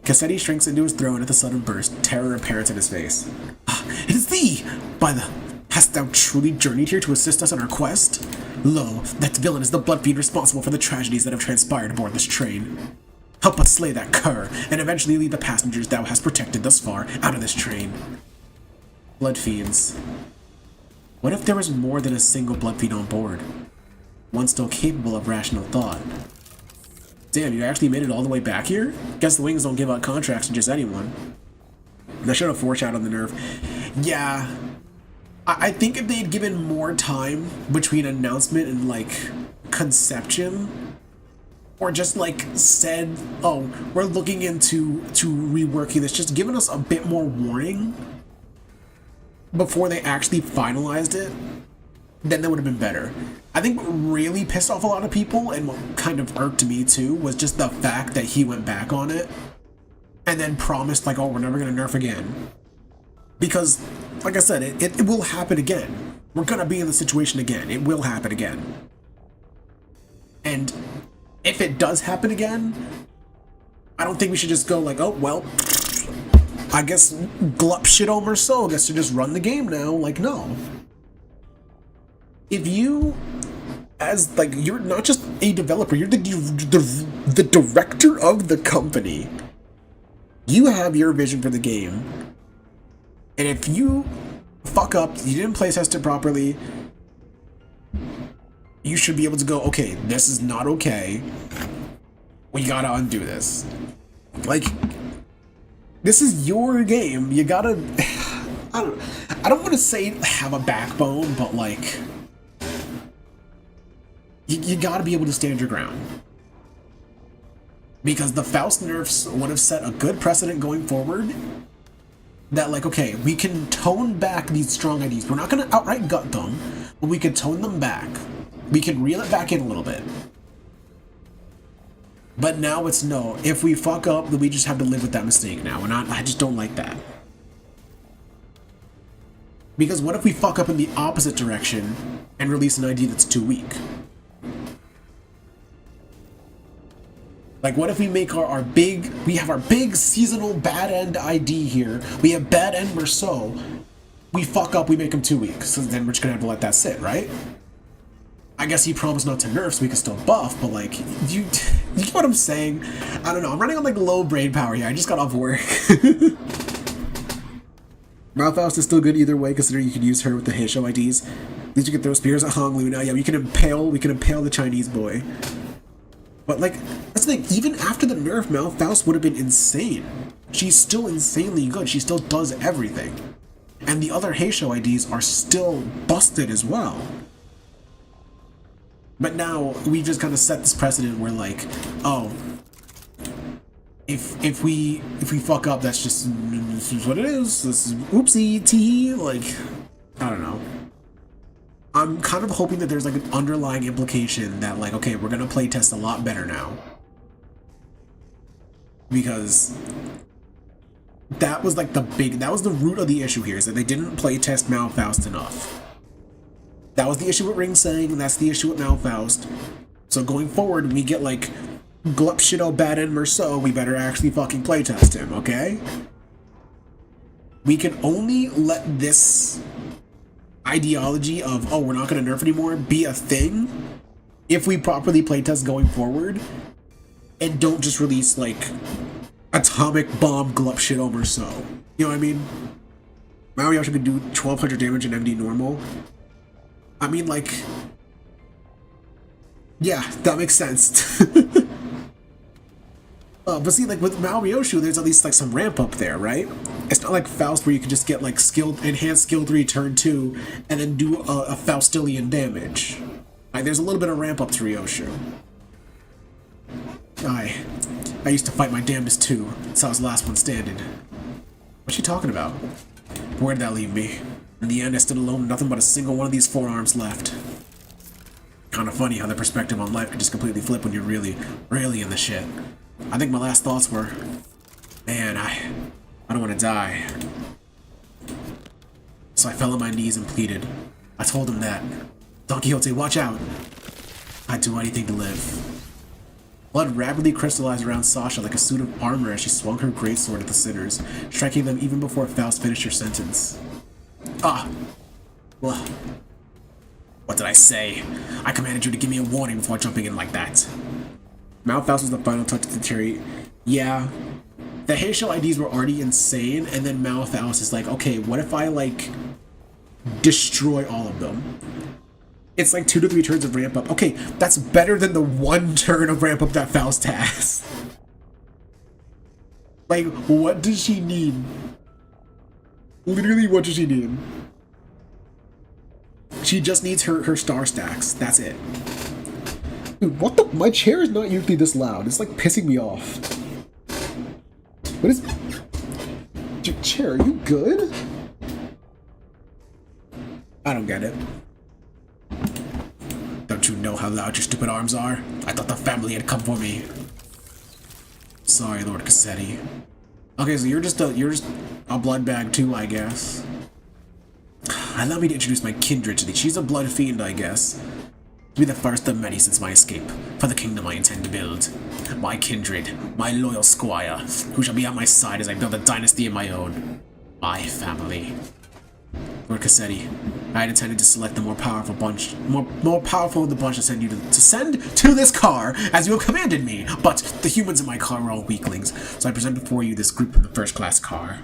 Cassetti shrinks into his throne at the sudden burst, terror apparent in his face. It is thee! By the... Hast thou truly journeyed here to assist us on our quest? Lo, that villain is the blood fiend responsible for the tragedies that have transpired aboard this train. Help us slay that cur, and eventually lead the passengers thou hast protected thus far out of this train. Blood fiends. What if there was more than a single blood fiend on board? One still capable of rational thought. Damn, you actually made it all the way back here? Guess the wings don't give out contracts to just anyone. They should have foreshadowed the Nerf. Yeah. I think if they'd given more time between announcement and, like, conception, or just, like, said, oh, we're looking into reworking this, just giving us a bit more warning before they actually finalized it, then that would have been better. I think what really pissed off a lot of people, and what kind of irked me too, was just the fact that he went back on it and then promised, like, oh, we're never gonna nerf again. Because, like I said, it will happen again. We're gonna be in the situation again. It will happen again. And if it does happen again, I don't think we should just go like, oh, well, I guess glup shit over so, I guess to just run the game now. Like, no. If you, as, like, you're not just a developer, you're the director of the company. You have your vision for the game. And if you fuck up, you didn't playtest it properly, you should be able to go, okay, this is not okay. We gotta undo this. Like, this is your game. You gotta, I don't want to say have a backbone, but like, you gotta be able to stand your ground. Because the Faust nerfs would have set a good precedent going forward that, like, okay, we can tone back these strong IDs. We're not gonna outright gut them, but we can tone them back. We can reel it back in a little bit. But now it's no. If we fuck up, then we just have to live with that mistake now. And I just don't like that. Because what if we fuck up in the opposite direction and release an ID that's too weak? Like, what if we make we have our big seasonal bad end ID here. We have bad end Merceau. We fuck up, we make him too weak. So then we're just gonna have to let that sit, right? I guess he promised not to nerf so we can still buff, but like, you get what I'm saying? I don't know, I'm running on like low brain power here. I just got off work. Malfaust is still good either way, considering you can use her with the HO IDs. At least you can throw spears at Hong Lu now. Yeah, we can impale the Chinese boy. But like, that's the thing, even after the nerf, Malfaust would have been insane. She's still insanely good. She still does everything. And the other HO IDs are still busted as well. But now we just kind of set this precedent where, like, oh, if we fuck up, that's just this is what it is. This is oopsie tee. Like, I don't know. I'm kind of hoping that there's like an underlying implication that, like, okay, we're gonna playtest a lot better now, because that was like that was the root of the issue here, is that they didn't playtest Malfaust enough. That was the issue with Ring Sang, and that's the issue with Malfaust. So going forward, when we get like Glup Shido Bad and Merceau, we better actually fucking playtest him, okay? We can only let this ideology of, oh, we're not gonna nerf anymore, be a thing if we properly playtest going forward, and don't just release like atomic bomb Glup Shido Merceau. You know what I mean? Mariosha could do 1200 damage in MD normal. I mean, like, yeah, that makes sense. But see, like, with Maorioshu, there's at least, like, some ramp up there, right? It's not like Faust where you can just get, like, enhanced skill 3 turn 2 and then do a Faustilian damage. Like, there's a little bit of ramp up to Ryoshu. I used to fight my damnedest too, so I was the last one standing. What's she talking about? Where'd that leave me? In the end, I stood alone with nothing but a single one of these forearms left. Kinda funny how the perspective on life can just completely flip when you're really, really in the shit. I think my last thoughts were, man, I don't want to die. So I fell on my knees and pleaded. I told him that, Don Quixote, watch out. I'd do anything to live. Blood rapidly crystallized around Sasha like a suit of armor as she swung her greatsword at the sinners, striking them even before Faust finished her sentence. Ah! Well, what did I say? I commanded you to give me a warning before jumping in like that. Malphas was the final touch to deteriorate. Yeah. The Haitian IDs were already insane, and then Malphas is like, okay, what if I, like, destroy all of them? It's like 2 to 3 turns of ramp up. Okay, that's better than the 1 turn of ramp up that Faust has. Like, what does she need? Literally, what does she need? She just needs her star stacks. That's it. Dude, what the? My chair is not usually this loud. It's like pissing me off. What is... Dude, chair, are you good? I don't get it. Don't you know how loud your stupid arms are? I thought the family had come for me. Sorry, Lord Cassetti. Okay, so you're just a blood bag too, I guess. Allow me to introduce my kindred to thee. She's a blood fiend, I guess. Be the first of many since my escape, for the kingdom I intend to build. My kindred, my loyal squire, who shall be at my side as I build a dynasty of my own. My family. Lord Cassetti, I had intended to select the more powerful of the bunch to send to this car, as you have commanded me, but the humans in my car are all weaklings, so I present before you this group from the first-class car.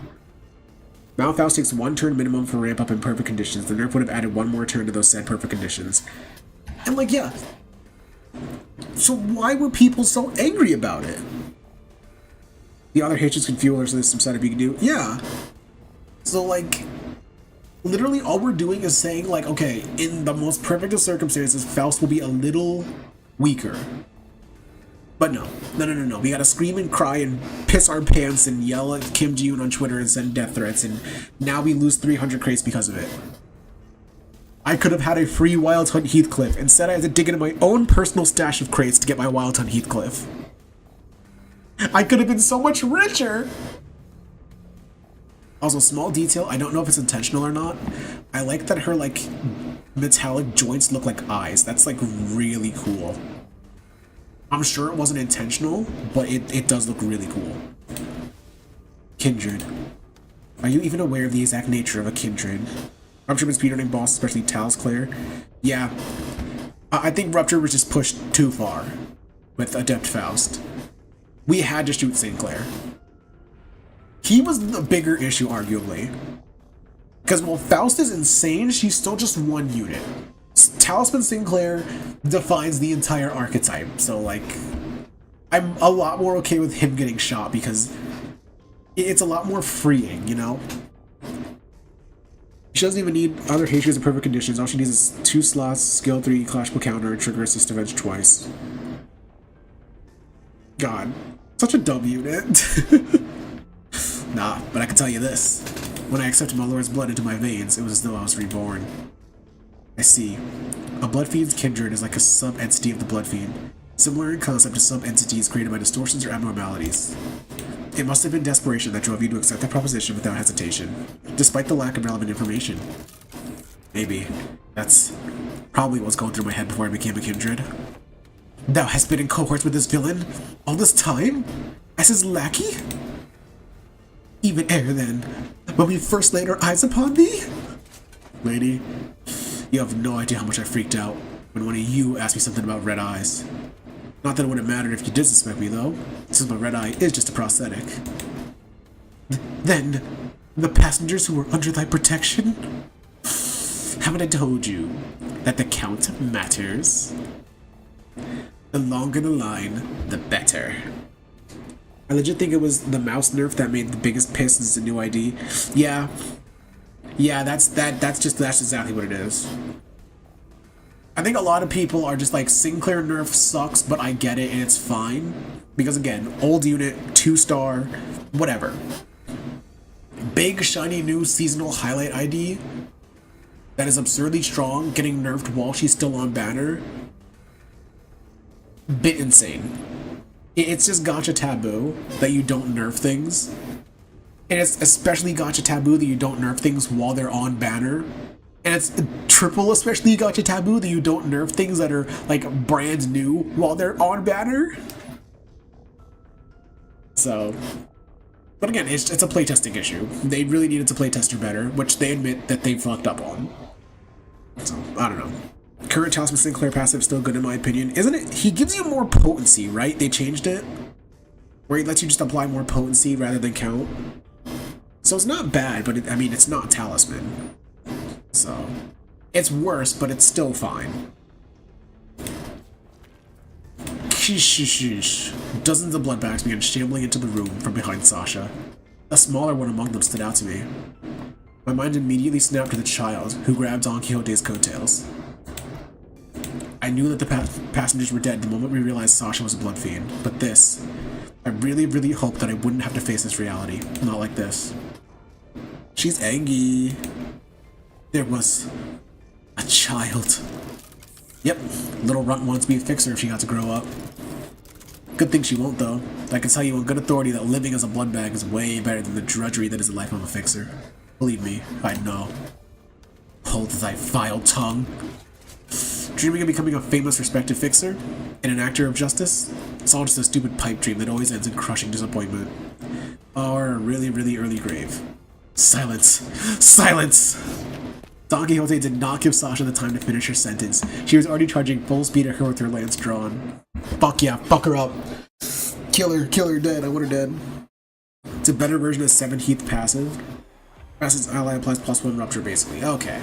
Malphas takes 1 turn minimum for ramp up in perfect conditions. The Nerf would have added 1 more turn to those said perfect conditions. And like, yeah. So why were people so angry about it? The other Haitians can fuel, or so there's some setup you can do. Yeah. So like, literally all we're doing is saying like, okay, in the most perfect of circumstances, Faust will be a little weaker. But no. We gotta scream and cry and piss our pants and yell at Kim Ji-yoon on Twitter and send death threats, and now we lose 300 crates because of it. I could have had a free Wild Hunt Heathcliff. Instead, I had to dig into my own personal stash of crates to get my Wild Hunt Heathcliff. I could have been so much richer! Also, small detail, I don't know if it's intentional or not. I like that her, like, metallic joints look like eyes. That's, like, really cool. I'm sure it wasn't intentional, but it does look really cool. Kindred. Are you even aware of the exact nature of a kindred? Rupture been speedrunning boss, especially Tal's Claire. Yeah. I think Rupture was just pushed too far with Adept Faust. We had to shoot Sinclair. He was the bigger issue, arguably. Because while Faust is insane, she's still just 1 unit. Talisman Sinclair defines the entire archetype, so like, I'm a lot more okay with him getting shot because it's a lot more freeing, you know? She doesn't even need other Haitians in perfect conditions. All she needs is 2 slots, skill 3, clashable counter, trigger assist events twice. God, such a dumb unit. Nah, but I can tell you this. When I accepted my Lord's blood into my veins, it was as though I was reborn. I see. A Blood Fiend's kindred is like a sub-entity of the Blood Fiend, similar in concept to sub-entities created by distortions or abnormalities. It must have been desperation that drove you to accept that proposition without hesitation, despite the lack of relevant information. Maybe. That's probably what was going through my head before I became a kindred. Thou hast been in cohorts with this villain all this time? As his lackey? Even ere then, when we first laid our eyes upon thee? Lady, you have no idea how much I freaked out when one of you asked me something about red eyes. Not that it wouldn't matter if you did suspect me, though, since my red eye is just a prosthetic. Then, the passengers who were under thy protection? Haven't I told you that the count matters? The longer the line, the better. I legit think it was the mouse nerf that made the biggest piss since the new ID. Yeah, that's exactly what it is. I think a lot of people are just like, Sinclair nerf sucks, but I get it and it's fine. Because again, old unit, 2-star, whatever. Big, shiny, new seasonal highlight ID that is absurdly strong, getting nerfed while she's still on banner. Bit insane. It's just gacha taboo that you don't nerf things. And it's especially gacha taboo that you don't nerf things while they're on banner. And it's triple especially gacha taboo that you don't nerf things that are like brand new while they're on banner. So, but again, it's a playtesting issue. They really needed to playtest her better, which they admit that they fucked up on. So, I don't know. Current Talisman Sinclair passive is still good in my opinion. Isn't it? He gives you more potency, right? They changed it. Where he lets you just apply more potency rather than count. So it's not bad, but I mean, it's not Talisman. So, it's worse, but it's still fine. Dozens of bloodbags began shambling into the room from behind Sasha. A smaller one among them stood out to me. My mind immediately snapped to the child, who grabbed Don Quixote's coattails. I knew that the passengers were dead the moment we realized Sasha was a blood fiend, but this... I really, really hoped that I wouldn't have to face this reality. Not like this. She's angry. There was... a child. Yep, little runt wants to be a fixer if she got to grow up. Good thing she won't, though. I can tell you on good authority that living as a blood bag is way better than the drudgery that is the life of a fixer. Believe me, I know. Hold thy vile tongue. Dreaming of becoming a famous, respected fixer? And an actor of justice? It's all just a stupid pipe dream that always ends in crushing disappointment. Or a really, really early grave. Silence! Silence! Don Quixote did not give Sasha the time to finish her sentence. She was already charging full speed at her with her lance drawn. Fuck yeah, fuck her up. Kill her dead, I want her dead. It's a better version of 17th passive. Passive's ally applies +1 rupture, basically. Okay.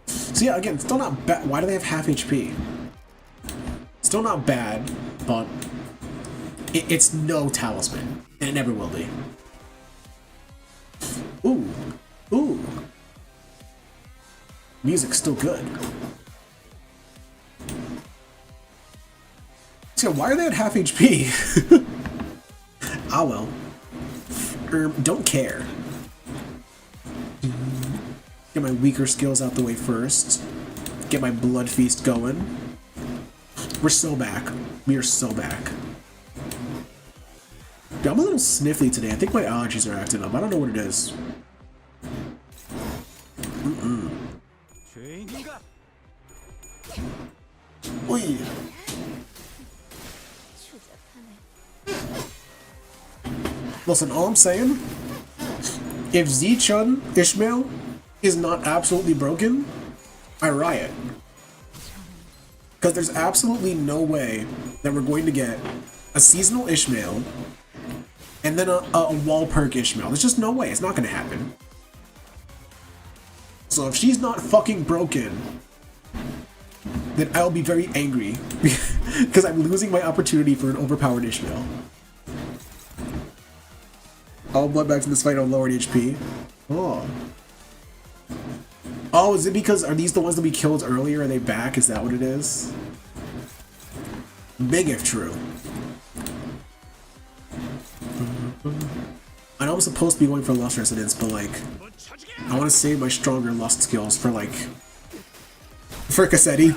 So yeah, again, still not bad. Why do they have half HP? Still not bad, but it's no Talisman. And it never will be. Ooh. Ooh. Music's still good. So why are they at half HP? Ah well. Don't care. Get my weaker skills out the way first. Get my blood feast going. We're so back. We are so back. Dude, I'm a little sniffly today. I think my allergies are acting up. I don't know what it is. Oi. Listen, all I'm saying, if Z-Chun Ishmael is not absolutely broken, I riot. Because there's absolutely no way that we're going to get a seasonal Ishmael and then a wall perk Ishmael. There's just no way. It's not going to happen. So if she's not fucking broken, then I'll be very angry because I'm losing my opportunity for an overpowered Ishmael. All bloodbags in this fight are lowered HP. Oh. Oh, is it because, are these the ones that we killed earlier? Are they back? Is that what it is? Big if true. I know I'm supposed to be going for Lust Resonance, but like, I want to save my stronger Lust skills for like, for Cassetti.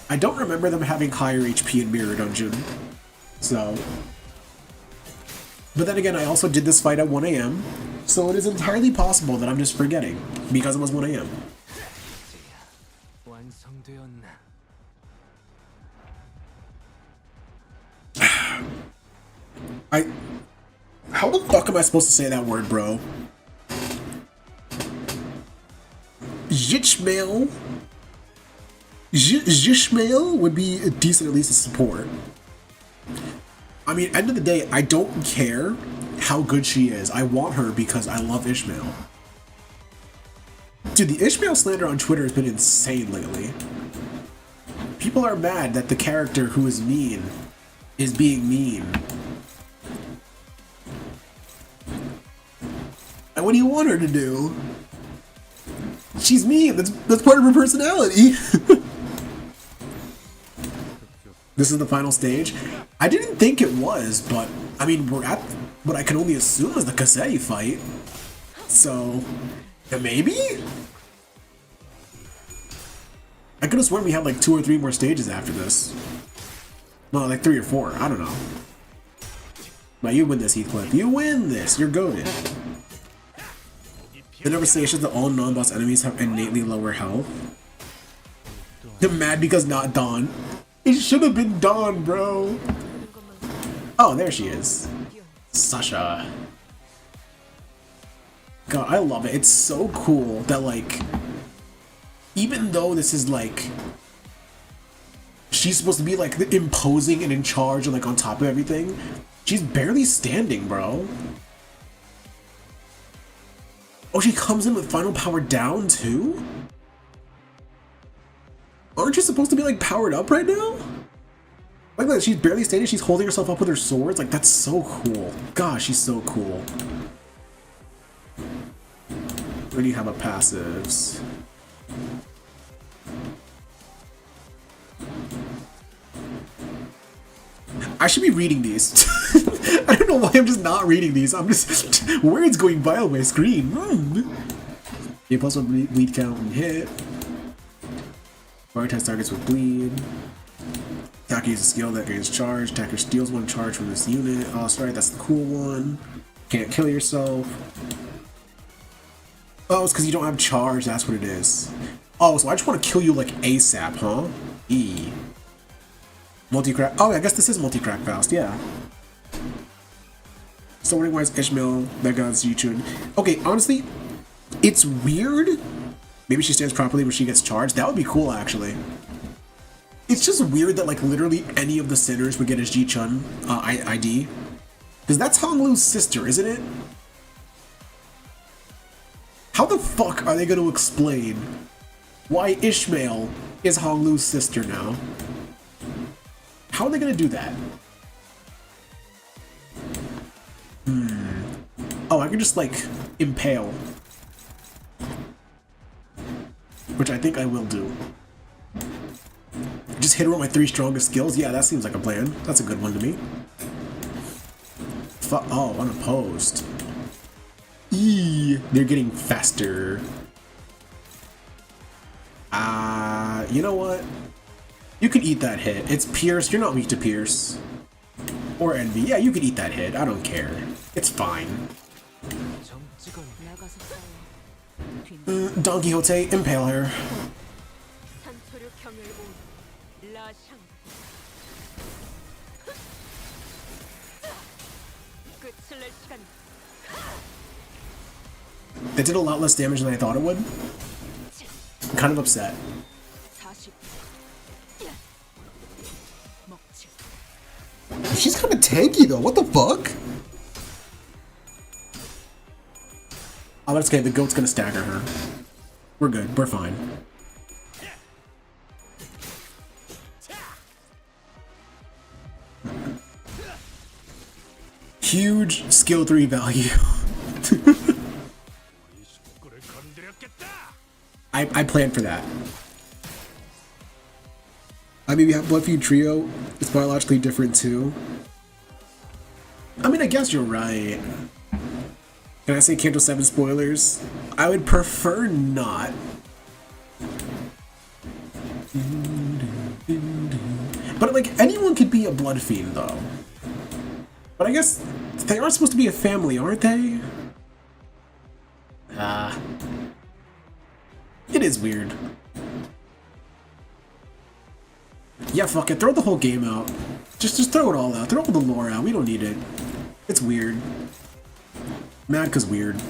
I don't remember them having higher HP in Mirror Dungeon, so. But then again, I also did this fight at 1 AM, so it is entirely possible that I'm just forgetting, because it was 1 AM. How the fuck am I supposed to say that word, bro? Zishmael? Zishmael would be decent, at least a support. I mean, end of the day, I don't care how good she is. I want her because I love Ishmael. Dude, the Ishmael slander on Twitter has been insane lately. People are mad that the character who is mean is being mean. And what do you want her to do? She's mean. That's part of her personality. This is the final stage. I didn't think it was, but I mean, we're at what I can only assume is the Cassetti fight. So, maybe? I could have sworn we had like 2 or 3 more stages after this. Well, like 3 or 4. I don't know. But you win this, Heathcliff. You win this. You're goated. The number stations that all non-boss enemies have innately lower health. They're mad because not Dawn. It should have been Dawn, bro. Oh, there she is. Sasha. God, I love it. It's so cool that, like, even though this is, like, she's supposed to be, like, imposing and in charge and, like, on top of everything, she's barely standing, bro. Oh, she comes in with final power down, too? Aren't you supposed to be, like, powered up right now? Like that, she's barely standing, she's holding herself up with her swords. Like, that's so cool. Gosh, she's so cool. Where do you have a passives? I should be reading these. I don't know why I'm just not reading these. I'm just words going by on my screen. A plus 1 bleed count and hit. Prioritize targets with bleed. Attacker uses a skill that gains charge. Attacker steals 1 charge from this unit. Oh, sorry, that's the cool one. Can't kill yourself. Oh, it's because you don't have charge. That's what it is. Oh, so I just want to kill you like ASAP, huh? E. Multi-crack. Oh, I guess this is multi-crack Faust, yeah. Sorting wise, Ishmael, Megas, Yichun. Okay, honestly, it's weird. Maybe she stands properly when she gets charged. That would be cool, actually. It's just weird that, like, literally any of the sinners would get his Ji-chun ID. Because that's Hong Lu's sister, isn't it? How the fuck are they going to explain why Ishmael is Hong Lu's sister now? How are they going to do that? Oh, I can just, like, impale. Which I think I will do. Just hit her with my 3 strongest skills? Yeah, that seems like a plan. That's a good one to me. Oh, unopposed. Eee, they're getting faster. You know what? You can eat that hit. It's Pierce. You're not weak to Pierce. Or Envy. Yeah, you can eat that hit. I don't care. It's fine. Don Quixote, impale her. It did a lot less damage than I thought it would. I'm kind of upset. She's kind of tanky though, what the fuck? Oh, that's okay, the goat's gonna stagger her. We're good, we're fine. Huge skill 3 value. I planned for that. I mean, we have Blood Feud Trio. It's biologically different too. I mean, I guess you're right. Can I say Kanto 7 spoilers? I would prefer not. But like, anyone could be a Blood Fiend though. But I guess they are supposed to be a family, aren't they? It is weird. Yeah, fuck it. Throw the whole game out. Just throw it all out. Throw all the lore out. We don't need it. It's weird. Mad 'cause weird.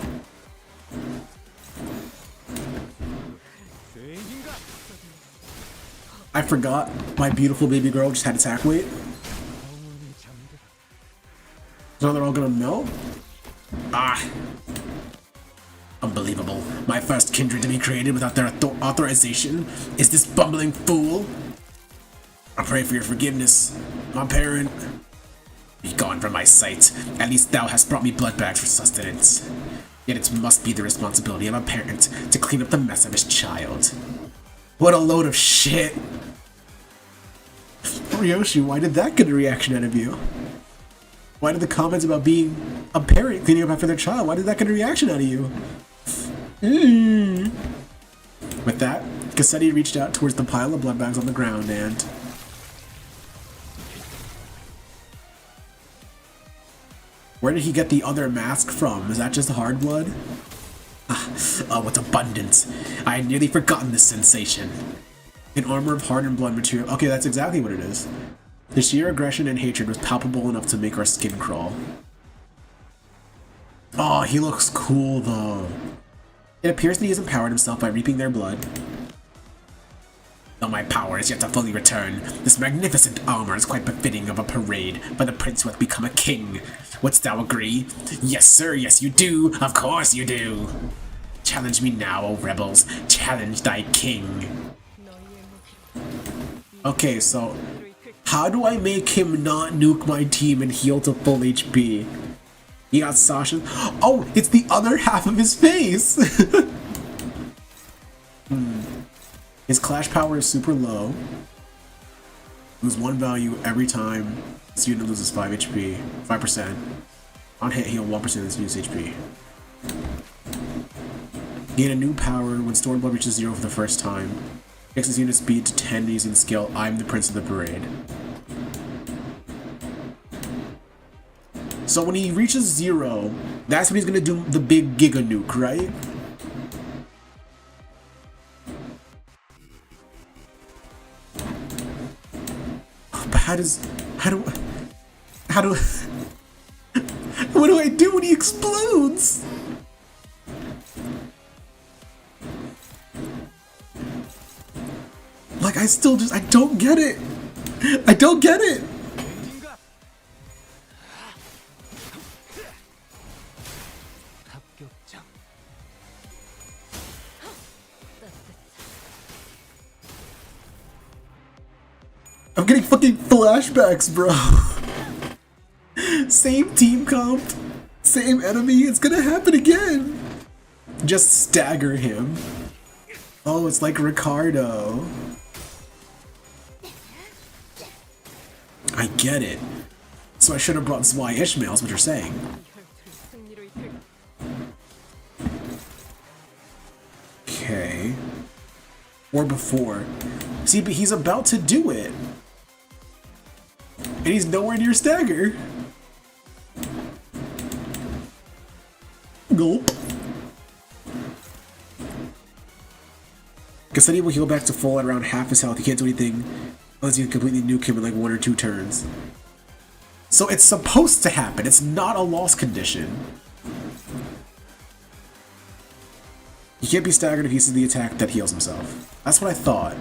I forgot my beautiful baby girl just had attack weight. So they're all gonna melt? Ah. Unbelievable. My first kindred to be created without their authorization is this bumbling fool. I pray for your forgiveness, my parent. Be gone from my sight. At least thou hast brought me blood bags for sustenance. Yet it must be the responsibility of a parent to clean up the mess of his child. What a load of shit. Ryoshi, why did that get a reaction out of you? Why did the comments about being a parent cleaning up after their child, why did that get a reaction out of you? With that, Cassetti reached out towards the pile of blood bags on the ground and... Where did he get the other mask from? Is that just hard blood? Oh, what abundance. I had nearly forgotten this sensation. An armor of hardened blood material. Okay, that's exactly what it is. The sheer aggression and hatred was palpable enough to make our skin crawl. Oh, he looks cool though. It appears that he has empowered himself by reaping their blood. Though my power is yet to fully return, this magnificent armor is quite befitting of a parade by the prince who hath become a king. Wouldst thou agree? Yes, sir, yes you do. Of course you do. Challenge me now, O rebels. Challenge thy king. Okay, so how do I make him not nuke my team and heal to full HP? He got Sasha. Oh, it's the other half of his face! His clash power is super low. Lose 1 value every time this unit loses 5 HP. 5%. On hit, heal 1% of this unit's HP. Gain a new power when stored blood reaches 0 for the first time. Takes his unit speed to 10 using the skill I'm the Prince of the Parade. So when he reaches 0, that's when he's gonna do the big Giga Nuke, right? But how do what do I do when he explodes? Like, I don't get it. I don't get it. I'm getting fucking flashbacks, bro. Same team comp, same enemy, it's gonna happen again. Just stagger him. Oh, it's like Ricardo. I get it. So I should have brought Zwei Ishmael, is what you're saying. Okay. Or before. See, but he's about to do it. And he's nowhere near stagger. Gulp. Cassini will heal back to full at around half his health. He can't do anything unless you can completely nuke him in like 1 or 2 turns. So it's supposed to happen. It's not a loss condition. He can't be staggered if he uses the attack that heals himself. That's what I thought.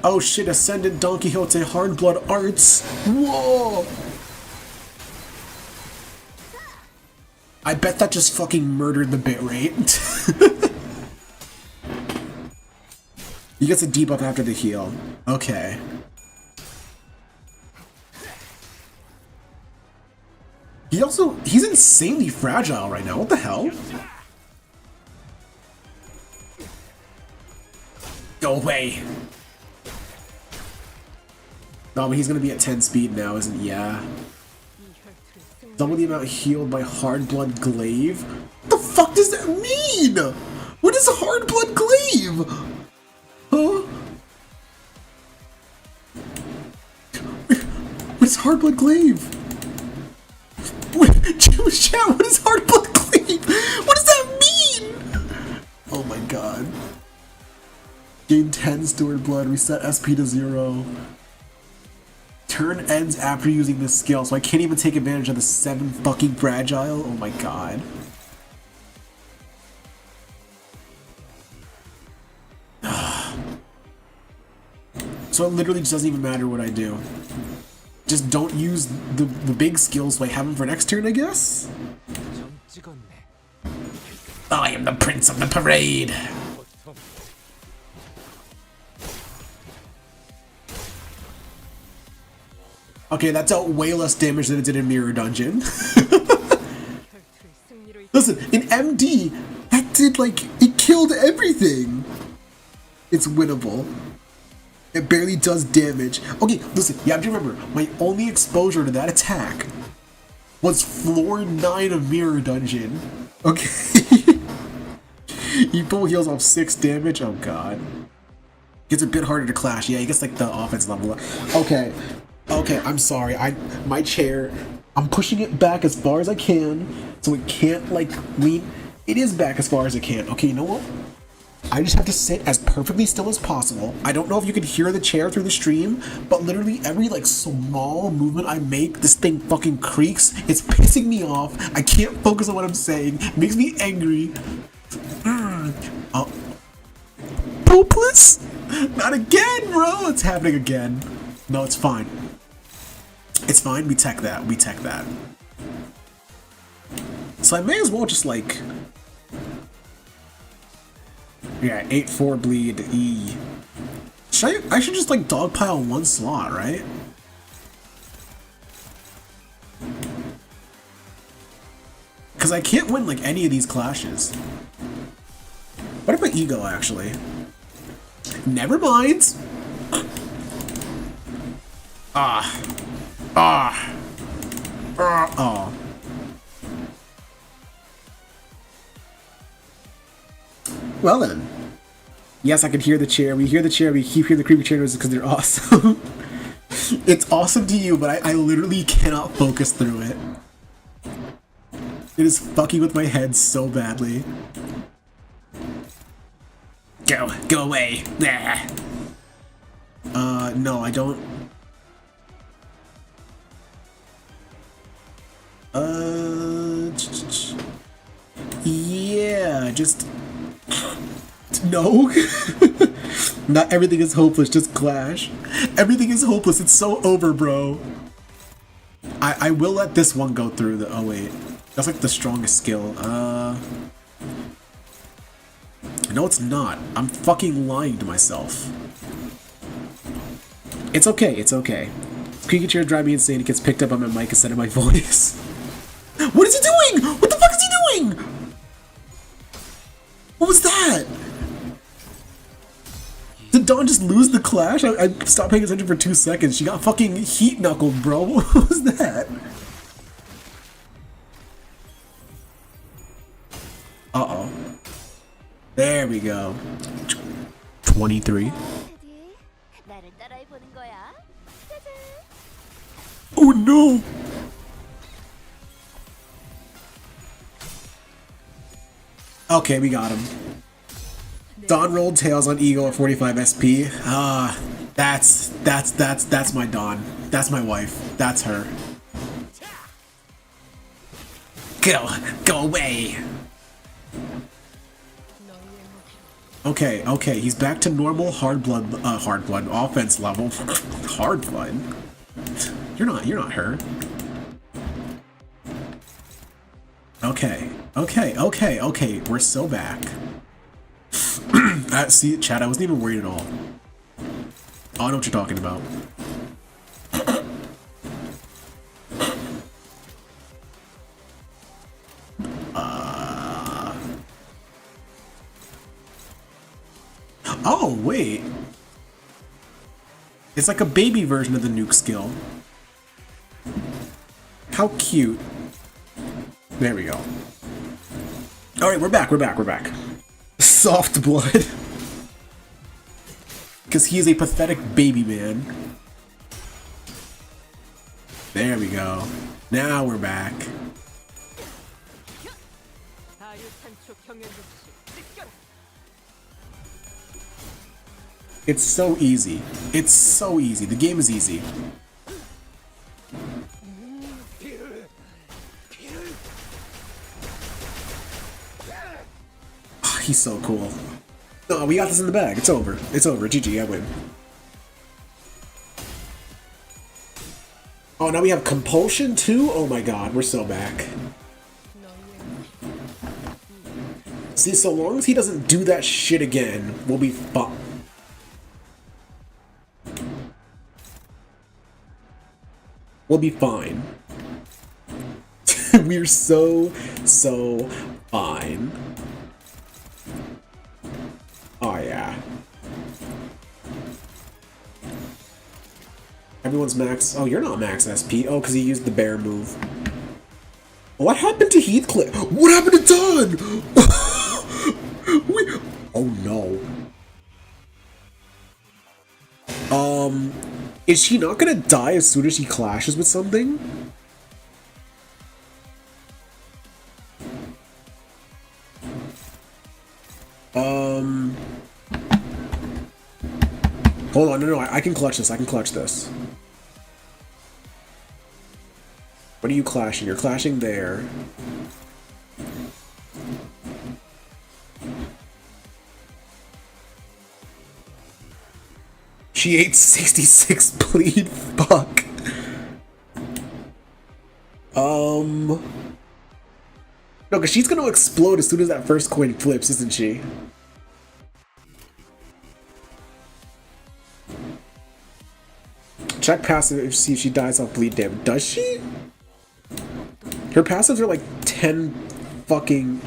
Oh shit, Ascendant Don Quixote Hardblood Arts! Whoa! I bet that just fucking murdered the bitrate. He gets a debuff after the heal. Okay. He's insanely fragile right now. What the hell? Go away. No, but he's gonna be at 10 speed now, isn't he? Yeah. Double the amount healed by Hardblood Glaive? What the fuck does that mean? What is Hardblood Glaive? Huh? What is Hardblood Glaive? Chat, what is Hardblood Glaive? What does that mean? Oh my god. Gain 10 Steward Blood, reset SP to 0. Turn ends after using this skill, so I can't even take advantage of the 7 fucking fragile. Oh my god. So it literally just doesn't even matter what I do. Just don't use the big skills so I have them for next turn, I guess? I am the Prince of the Parade! Okay, that dealt way less damage than it did in Mirror Dungeon. Listen, in MD, that did like, it killed everything. It's winnable. It barely does damage. Okay, listen, you have to remember, my only exposure to that attack was floor 9 of Mirror Dungeon. Okay. He full heals off 6 damage. Oh god. Gets a bit harder to clash. Yeah, he gets like the offense level. Okay. Okay, I'm sorry. My chair, I'm pushing it back as far as I can so it can't like lean. It is back as far as it can. Okay, you know what? I just have to sit as perfectly still as possible. I don't know if you can hear the chair through the stream, but literally every like small movement I make, this thing fucking creaks. It's pissing me off. I can't focus on what I'm saying. It makes me angry. Hopeless? Not again, bro. It's happening again. No, it's fine. It's fine. We tech that. We tech that. So I may as well just like... Yeah, 8-4 bleed E. I should just like dogpile one slot, right? Because I can't win like any of these clashes. What about ego actually? Never mind. Oh. Well then. Yes, I can hear the chair. We hear the chair. We keep hearing the creepy chair noises because they're awesome. It's awesome to you, but I literally cannot focus through it. It is fucking with my head so badly. Go away. No, I don't. Yeah, just... No. Not everything is hopeless, just clash. Everything is hopeless, it's so over, bro. I will let this one go through the... Oh, wait. That's like the strongest skill. No, it's not. I'm fucking lying to myself. It's okay, it's okay. Creaky chair drive me insane. It gets picked up on my mic instead of my voice. What is he doing? What the fuck is he doing? What was that? Did Dawn just lose the clash? I stopped paying attention for 2 seconds. She got fucking heat knuckled, bro. What was that? Uh-oh. There we go. 23. Oh no! Okay, we got him. Dawn rolled tails on Eagle at 45 SP. That's my Dawn. That's my wife. That's her. Go away. Okay, he's back to normal hard blood offense level. Hard blood. You're not her. Okay. We're so back. See, chat, I wasn't even worried at all. Oh, I know what you're talking about. Oh, wait. It's like a baby version of the nuke skill. How cute. There we go. Alright, we're back. Soft blood. Because he is a pathetic baby man. There we go. Now we're back. It's so easy. It's so easy. The game is easy. Oh, he's so cool. No, we got this in the bag. It's over. It's over. GG, I win. Oh, now we have compulsion too? Oh my god, we're so back. See, so long as he doesn't do that shit again, we'll be fine. We'll be fine. We're so fine. Oh yeah. Everyone's max. Oh, you're not max SP. Oh, because he used the bear move. What happened to Heathcliff? What happened to Dawn? Oh no. Is she not gonna die as soon as she clashes with something? I can clutch this. I can clutch this. What are you clashing? You're clashing there. She ate 66 bleed. Fuck. No, because she's gonna explode as soon as that first coin flips, isn't she? Check passive if see if she dies off bleed damage. Does she? Her passives are like 10 fucking...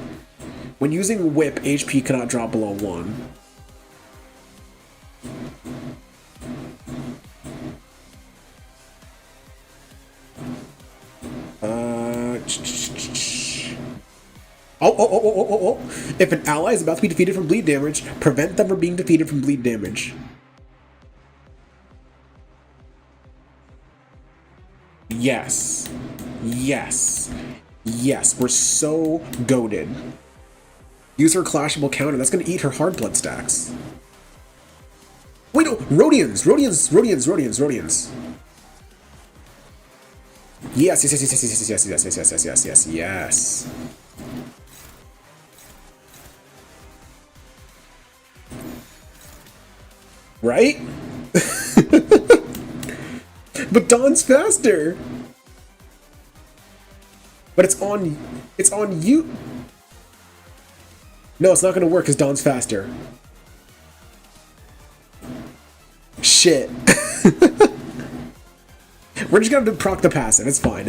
When using whip, HP cannot drop below 1. Oh. If an ally is about to be defeated from bleed damage, prevent them from being defeated from bleed damage. Yes. Yes. Yes. We're so goated. Use her clashable counter. That's going to eat her hard blood stacks. Wait, no. Rhodians. Yes. Right? But Dawn's faster. But it's on you. No, it's not gonna work because Dawn's faster. Shit. We're just gonna proc the passive. It's fine.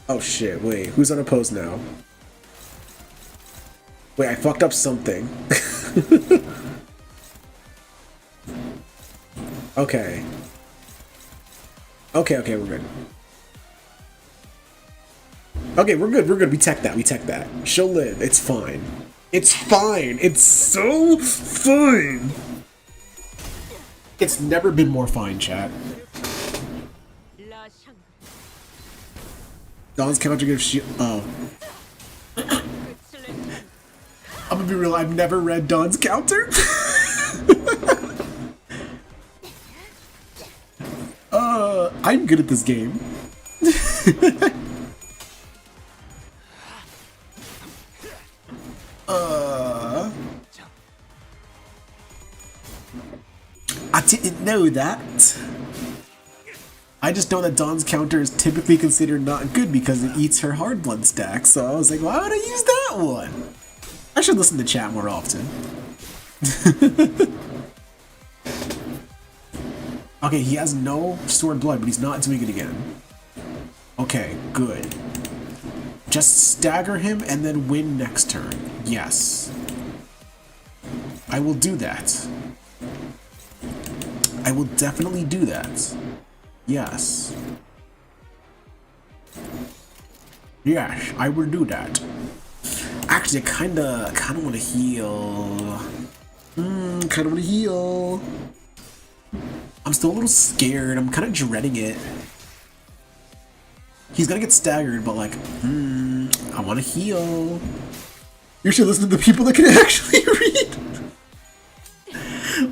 Oh shit, wait, who's unopposed now? Wait, I fucked up something. Okay, we're good. Okay, we're good. We tech that. She'll live. It's fine. It's so fine. It's never been more fine, chat. Dawn's counter gives shield. Oh. I'm gonna be real, I've never read Dawn's counter. I'm good at this game. I didn't know that. I just know that Dawn's counter is typically considered not good because it eats her hard blood stack, so I was like, why would I use that one? I should listen to chat more often. Okay, he has no stored blood, but he's not doing it again. Okay, good. Just stagger him and then win next turn. Yes. I will do that. I will definitely do that. Yes. Yes, I will do that. Actually, I kinda want to heal. I'm still a little scared. I'm kind of dreading it. He's gonna get staggered, but like, I want to heal. You should listen to the people that can actually read.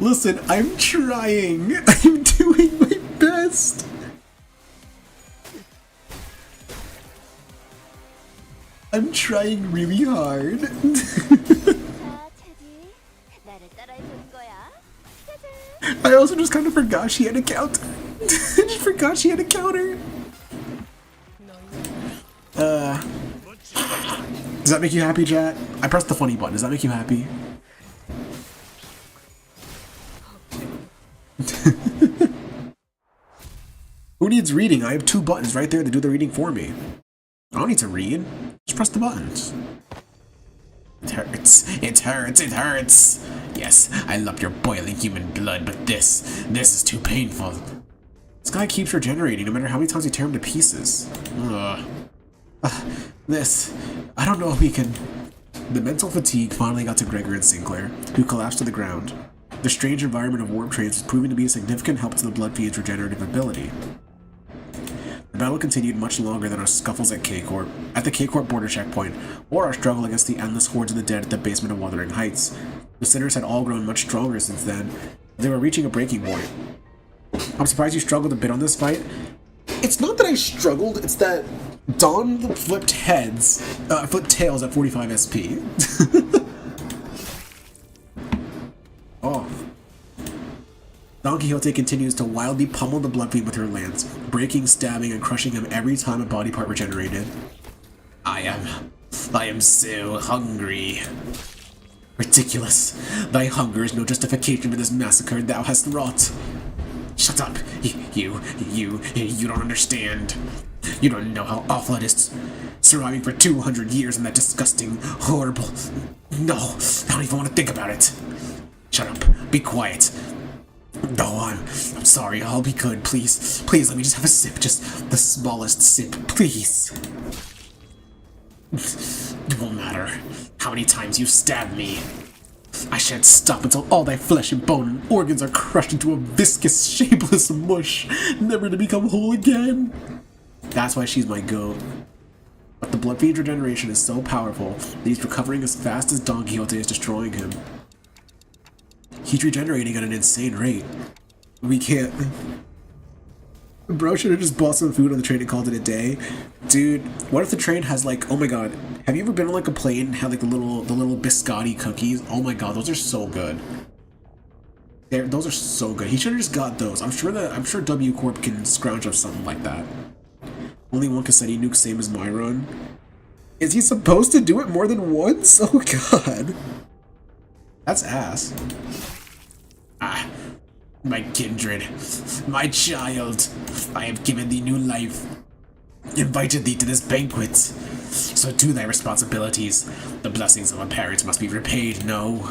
Listen, I'm trying. I'm doing my best. I'm trying really hard. I also just kind of forgot she had a counter. I just forgot she had a counter. Does that make you happy, chat? I pressed the funny button. Does that make you happy? Who needs reading? I have 2 buttons right there to do the reading for me. I don't need to read. Just press the buttons. It hurts. It hurts. Yes, I love your boiling human blood, but this is too painful. This guy keeps regenerating no matter how many times you tear him to pieces. I don't know if we can... The mental fatigue finally got to Gregor and Sinclair, who collapsed to the ground. The strange environment of warp trades was proving to be a significant help to the Blood Fiend's regenerative ability. The The battle continued much longer than our scuffles at the K-Corp border checkpoint, or our struggle against the endless hordes of the dead at the basement of Wuthering Heights. The sinners had all grown much stronger since then. They were reaching a breaking point. I'm surprised you struggled a bit on this fight. It's not that I struggled, it's that Dawn flipped tails at 45 SP. Oh. Don Quixote continues to wildly pummel the Blood Fiend with her lance, breaking, stabbing, and crushing him every time a body part regenerated. I am so hungry. Ridiculous. Thy hunger is no justification for this massacre thou hast wrought. Shut up. You don't understand. You don't know how awful it is surviving for 200 years in that disgusting, horrible... No, I don't even want to think about it. Shut up. Be quiet. No, I'm sorry. I'll be good. Please, let me just have a sip. Just the smallest sip, please. It won't matter how many times you stab me. I shan't stop until all thy flesh and bone and organs are crushed into a viscous, shapeless mush, never to become whole again. That's why she's my goat. But the Blood Fiend's regeneration is so powerful that he's recovering as fast as Don Quixote is destroying him. He's regenerating at an insane rate. We can't... Bro should have just bought some food on the train and called it a day. Dude, what if the train has like... Oh my god. Have you ever been on like a plane and had like the little biscotti cookies? Oh my god, those are so good. Those are so good. He should have just got those. I'm sure W Corp can scrounge up something like that. Only one Cassetti nuke, same as my run. Is he supposed to do it more than once? Oh god. That's ass. Ah, my kindred, my child, I have given thee new life, invited thee to this banquet. So do thy responsibilities. The blessings of a parent must be repaid, no?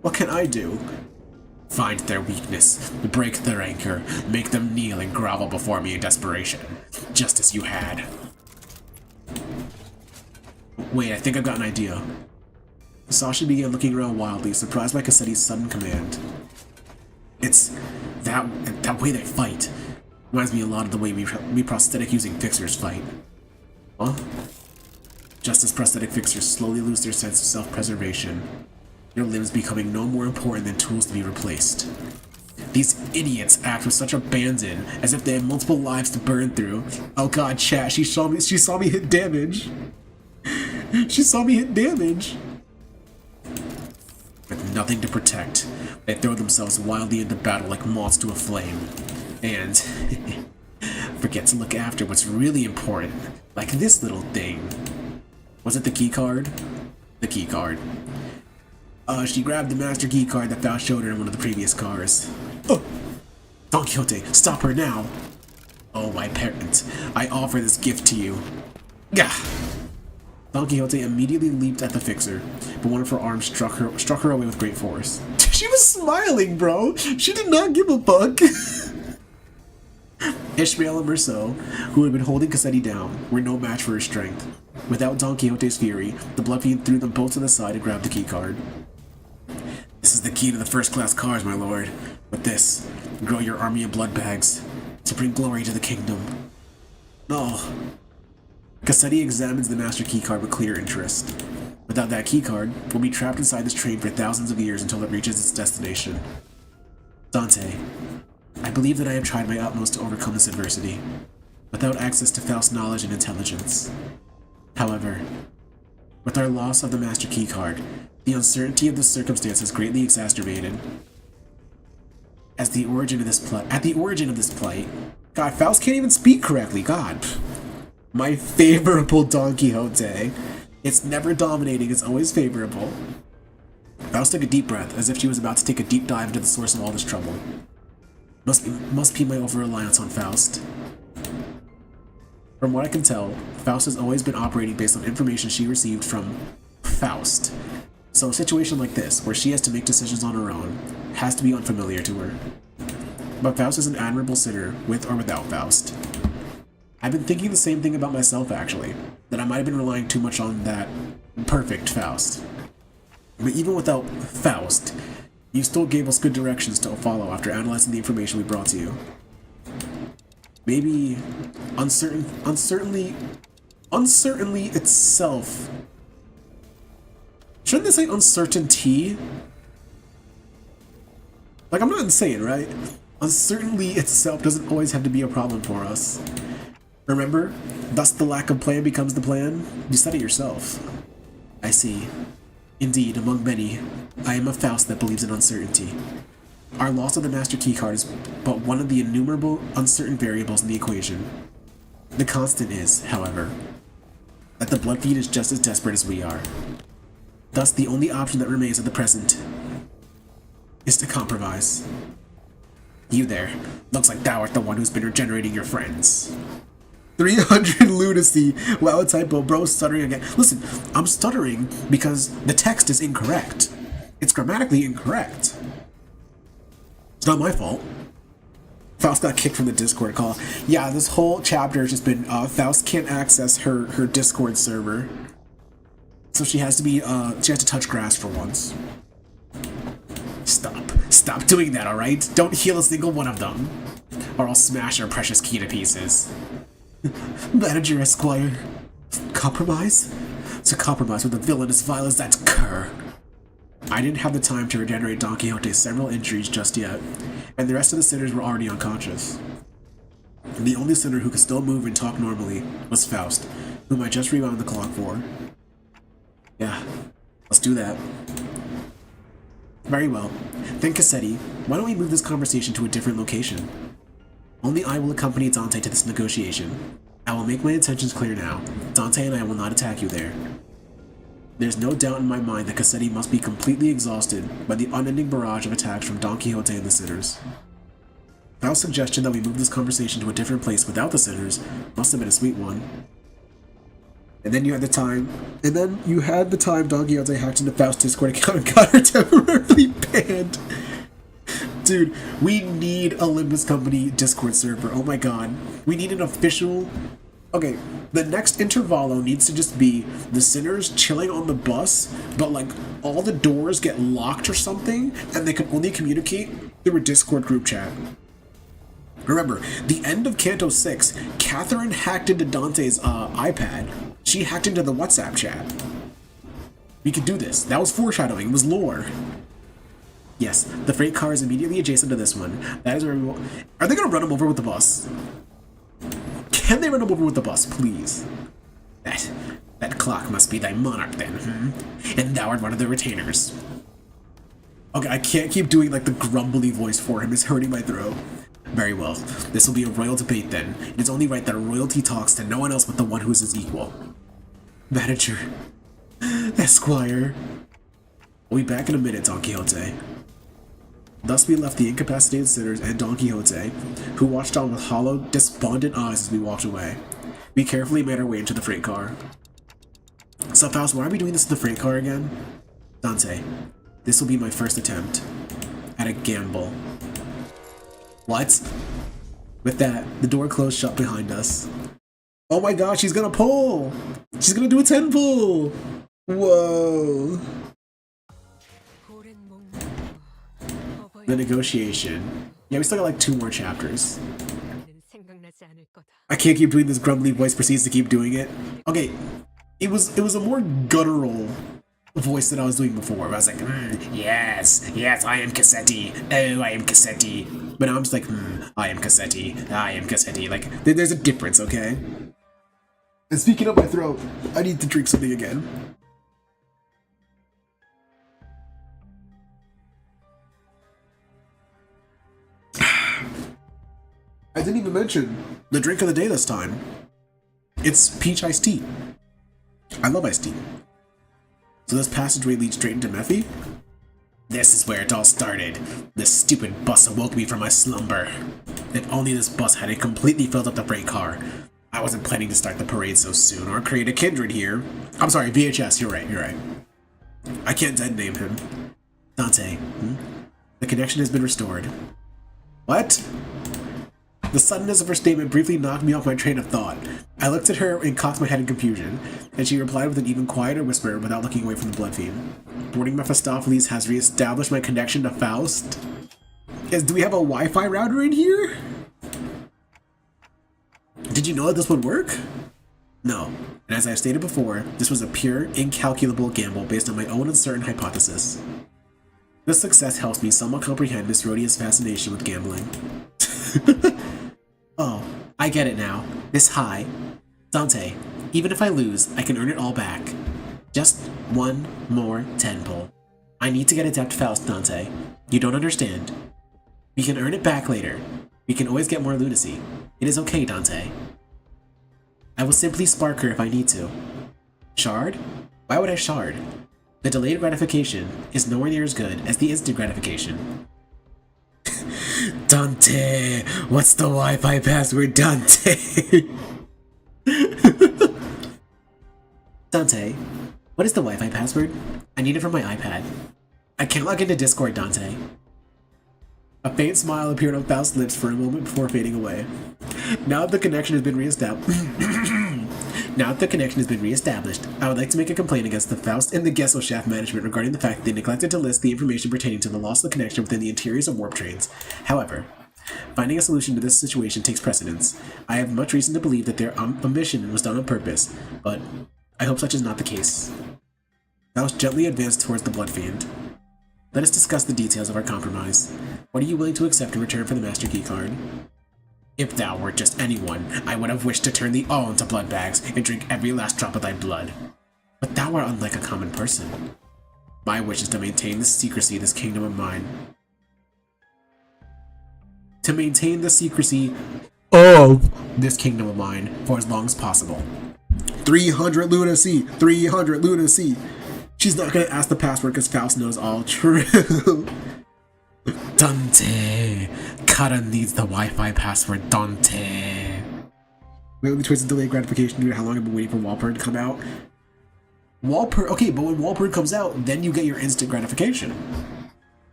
What can I do? Find their weakness, break their anchor, make them kneel and grovel before me in desperation, just as you had. Wait, I think I've got an idea. Sasha began looking around wildly, surprised by Cassetti's sudden command. It's that way they fight. Reminds me a lot of the way we prosthetic-using fixers fight. Huh? Just as prosthetic fixers slowly lose their sense of self-preservation, their limbs becoming no more important than tools to be replaced. These idiots act with such abandon, as if they have multiple lives to burn through. Oh god, chat, she saw me hit damage. She saw me hit damage. With nothing to protect, they throw themselves wildly into battle like moths to a flame. And forget to look after what's really important, like this little thing. Was it the key card? The key card. She grabbed the master key card that Faust showed her in one of the previous cars. Oh! Don Quixote, stop her now! Oh, my parent, I offer this gift to you. Gah! Don Quixote immediately leaped at the fixer, but one of her arms struck her away with great force. She was smiling, bro! She did not give a fuck! Ishmael and Merceau, who had been holding Cassetti down, were no match for her strength. Without Don Quixote's fury, the Blood Fiend threw them both to the side and grabbed the keycard. This is the key to the first-class cars, my lord. With this, grow your army of blood bags to bring glory to the kingdom. No. Cassetti examines the master keycard with clear interest. Without that keycard, we'll be trapped inside this train for thousands of years until it reaches its destination. Dante, I believe that I have tried my utmost to overcome this adversity, without access to Faust's knowledge and intelligence. However, with our loss of the master keycard, the uncertainty of the circumstances greatly exacerbated. At the origin of this plight, God, Faust can't even speak correctly, God. My favorable Don Quixote. It's never dominating, it's always favorable. Faust took a deep breath, as if she was about to take a deep dive into the source of all this trouble. Must be my over-reliance on Faust. From what I can tell, Faust has always been operating based on information she received from Faust. So a situation like this, where she has to make decisions on her own, has to be unfamiliar to her. But Faust is an admirable sinner, with or without Faust. I've been thinking the same thing about myself, actually, that I might have been relying too much on that perfect Faust. But even without Faust, you still gave us good directions to follow after analyzing the information we brought to you. Maybe uncertainly itself. Shouldn't they say uncertainty? Like, I'm not insane, right? Uncertainty itself doesn't always have to be a problem for us. Remember? Thus the lack of plan becomes the plan. You said it yourself. I see. Indeed, among many, I am a Faust that believes in uncertainty. Our loss of the Master Keycard is but one of the innumerable uncertain variables in the equation. The constant is, however, that the Blood Feed is just as desperate as we are. Thus, the only option that remains at the present is to compromise. You there. Looks like thou art the one who's been regenerating your friends. 300 lunacy. Wow, a typo. Bro, stuttering again. Listen, I'm stuttering because the text is incorrect. It's grammatically incorrect. It's not my fault. Faust got kicked from the Discord call. Yeah, this whole chapter has just been Faust can't access her Discord server. So she has to touch grass for once. Stop doing that, alright? Don't heal a single one of them, or I'll smash our precious key to pieces. Manager Esquire. Compromise? To compromise with a villain as vile as that cur. I didn't have the time to regenerate Don Quixote's several injuries just yet, and the rest of the sinners were already unconscious. The only sinner who could still move and talk normally was Faust, whom I just rewound the clock for. Yeah, let's do that. Very well. Then Cassetti, why don't we move this conversation to a different location? Only I will accompany Dante to this negotiation. I will make my intentions clear now. Dante and I will not attack you there. There's no doubt in my mind that Cassetti must be completely exhausted by the unending barrage of attacks from Don Quixote and the sinners. Faust's suggestion that we move this conversation to a different place without the sinners must have been a sweet one. And then you had the time Don Quixote hacked into Faust's Discord account and got her temporarily banned. Dude, we need a Olympus Company Discord server. Oh my god. We need an official... Okay, the next intervalo needs to just be the sinners chilling on the bus, but like all the doors get locked or something, and they can only communicate through a Discord group chat. Remember, the end of Canto 6, Catherine hacked into Dante's iPad. She hacked into the WhatsApp chat. We could do this. That was foreshadowing. It was lore. Yes, the freight car is immediately adjacent to this one. That is where we will... Are they going to run him over with the bus? Can they run him over with the bus, please? That clock must be thy monarch then, And thou art one of the retainers. Okay, I can't keep doing like the grumbly voice for him. It's hurting my throat. Very well. This will be a royal debate then. It is only right that royalty talks to no one else but the one who is his equal. Manager. Esquire. We'll be back in a minute, Don Quixote. Thus we left the incapacitated sinners and Don Quixote, who watched on with hollow, despondent eyes as we walked away. We carefully made our way into the freight car. So Faust, why are we doing this in the freight car again? Dante, this will be my first attempt at a gamble. What? With that, the door closed shut behind us. Oh my god, she's gonna pull! She's gonna do a 10 pull! Whoa! The negotiation. Yeah, we still got like 2 more chapters. I can't keep doing this grumbly voice, proceeds to keep doing it. Okay, it was a more guttural voice than I was doing before. I was like, yes, I am Cassetti. Oh, I am Cassetti. But now I'm just like, I am Cassetti. Like, there's a difference, okay? And speaking of my throat, I need to drink something again. I didn't even mention the drink of the day this time. It's peach iced tea. I love iced tea. So this passageway leads straight into Mephi? This is where it all started. This stupid bus awoke me from my slumber. If only this bus hadn't completely filled up the freight car. I wasn't planning to start the parade so soon or create a kindred here. I'm sorry, VHS, you're right. I can't dead name him. Dante, The connection has been restored. What? The suddenness of her statement briefly knocked me off my train of thought. I looked at her and cocked my head in confusion, and she replied with an even quieter whisper without looking away from the blood fiend. Boarding Mephistopheles has re-established my connection to Faust? Do we have a Wi-Fi router in here? Did you know that this would work? No. And as I stated before, this was a pure, incalculable gamble based on my own uncertain hypothesis. This success helps me somewhat comprehend Miss Rhodia's fascination with gambling. Oh, I get it now. This high. Dante, even if I lose, I can earn it all back. Just one more 10 pull. I need to get Adept Faust, Dante. You don't understand. We can earn it back later. We can always get more lunacy. It is okay, Dante. I will simply spark her if I need to. Shard? Why would I shard? The delayed gratification is nowhere near as good as the instant gratification. Dante! What's the Wi-Fi password, Dante? Dante, what is the Wi-Fi password? I need it for my iPad. I can't log into Discord, Dante. A faint smile appeared on Faust's lips for a moment before fading away. Now that the connection has been reestablished, I would like to make a complaint against the Faust and the Gesellschaft management regarding the fact that they neglected to list the information pertaining to the loss of the connection within the interiors of warp trains. However, finding a solution to this situation takes precedence. I have much reason to believe that their omission was done on purpose, but I hope such is not the case. Faust gently advanced towards the Blood Fiend. Let us discuss the details of our compromise. What are you willing to accept in return for the Master Key card? If thou wert just anyone, I would have wished to turn thee all into blood bags and drink every last drop of thy blood. But thou art unlike a common person. My wish is to maintain the secrecy of this kingdom of mine. To maintain the secrecy of this kingdom of mine for as long as possible. 300 lunacy! 300 lunacy! She's not gonna ask the password because Faust knows all true. Dante! Kara needs the Wi-Fi password, Dante! My only choice is delayed gratification due to how long I've been waiting for Walpurd to come out. Walpurd, okay, but when Walpurd comes out, then you get your instant gratification.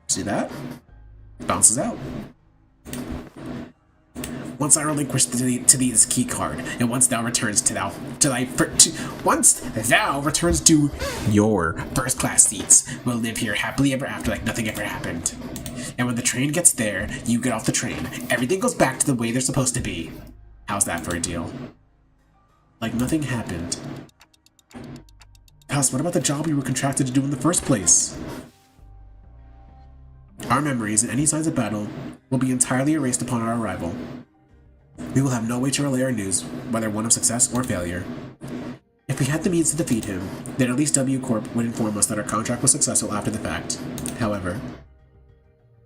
See that? Bounces out. Once I relinquish to thee this key card, and once thou returns to your first class seats, we'll live here happily ever after like nothing ever happened. And when the train gets there, you get off the train. Everything goes back to the way they're supposed to be. How's that for a deal? Like nothing happened. House, what about the job we were contracted to do in the first place? Our memories and any signs of battle will be entirely erased upon our arrival. We will have no way to relay our news, whether one of success or failure. If we had the means to defeat him, then at least W Corp would inform us that our contract was successful after the fact. However,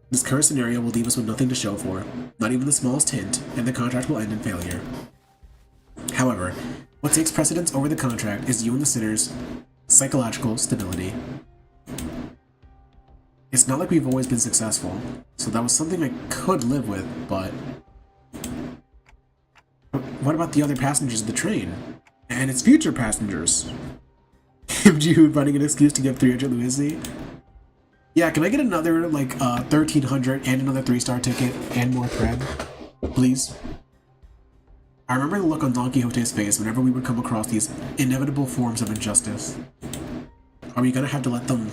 this current scenario will leave us with nothing to show for, not even the smallest hint, and the contract will end in failure. However, what takes precedence over the contract is you and the sinner's psychological stability. It's not like we've always been successful, so that was something I could live with, but what about the other passengers of the train? And its future passengers? Jude running an excuse to give 300 lunacy? Yeah, can I get another, 1300 and another 3-star ticket and more cred? Please? I remember the look on Don Quixote's face whenever we would come across these inevitable forms of injustice. Are we gonna have to let them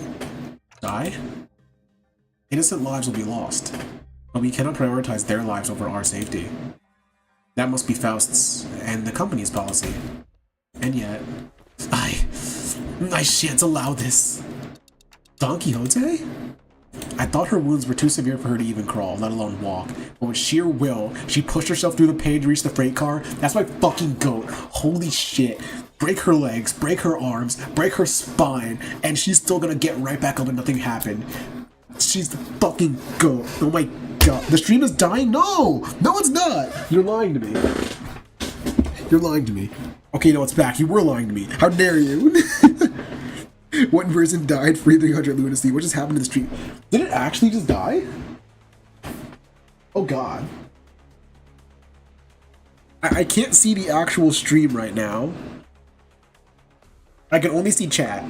die? Innocent lives will be lost, but we cannot prioritize their lives over our safety. That must be Faust's and the company's policy. And yet, I shan't allow this. Don Quixote? I thought her wounds were too severe for her to even crawl, let alone walk. But with sheer will, she pushed herself through the pain to reach the freight car. That's my fucking goat. Holy shit. Break her legs, break her arms, break her spine, and she's still gonna get right back up and nothing happened. She's the fucking goat. Oh my god. The stream is dying? No! No, it's not! You're lying to me. You're lying to me. Okay, no, it's back. You were lying to me. How dare you? One person died for 300 lunacy. What just happened to the stream? Did it actually just die? Oh god. I can't see the actual stream right now. I can only see chat.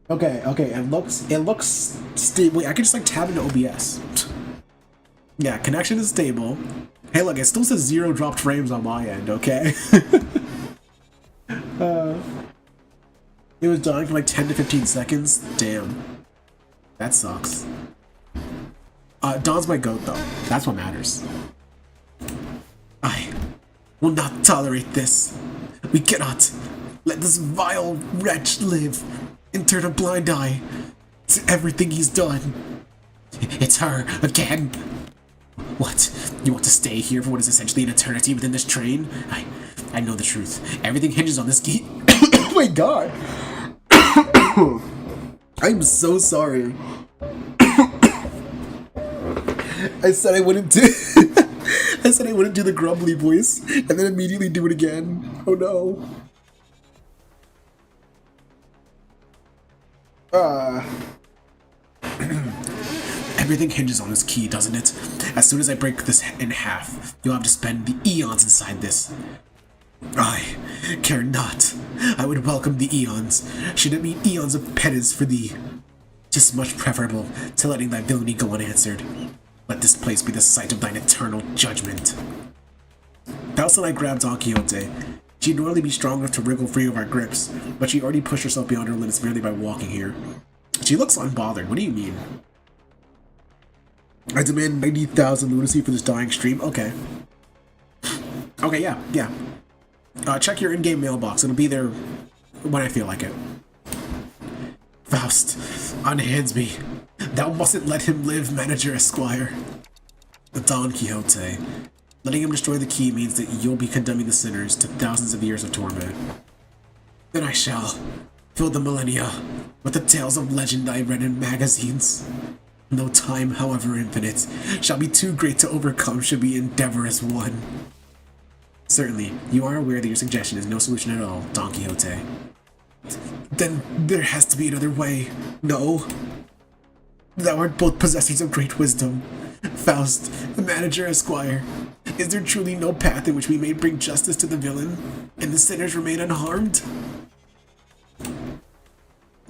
Okay, it looks stable. Wait, I can just tab into OBS. Yeah, connection is stable. Hey, look, it still says 0 dropped frames on my end, okay? It was dying for 10 to 15 seconds. Damn. That sucks. Don's my goat, though. That's what matters. will not tolerate this. We cannot let this vile wretch live and turn a blind eye to everything he's done. It's her again. What? You want to stay here for what is essentially an eternity within this train? I know the truth. Everything hinges on this key. Oh my god. I'm so sorry. I said I wouldn't do I said I wouldn't do the grumbly voice and then immediately do it again. Oh no. Everything hinges on this key, doesn't it? As soon as I break this in half, you'll have to spend the eons inside this. I care not. I would welcome the eons, should it mean eons of penance for thee. 'Tis much preferable to letting thy villainy go unanswered. Let this place be the site of thine eternal judgment. Faust and I grabbed Don Quixote. She'd normally be strong enough to wriggle free of our grips, but she already pushed herself beyond her limits merely by walking here. She looks unbothered. What do you mean? I demand 90,000 lunacy for this dying stream? Okay. Okay, yeah. Check your in-game mailbox. It'll be there when I feel like it. Faust, unhands me. Thou mustn't let him live, Manager Esquire. Don Quixote. Letting him destroy the key means that you'll be condemning the sinners to thousands of years of torment. Then I shall fill the millennia with the tales of legend I read in magazines. No time, however infinite, shall be too great to overcome should we endeavor as one. Certainly, you are aware that your suggestion is no solution at all, Don Quixote. Then there has to be another way. No. Thou art both possessors of great wisdom. Faust, Manager Esquire, is there truly no path in which we may bring justice to the villain, and the sinners remain unharmed?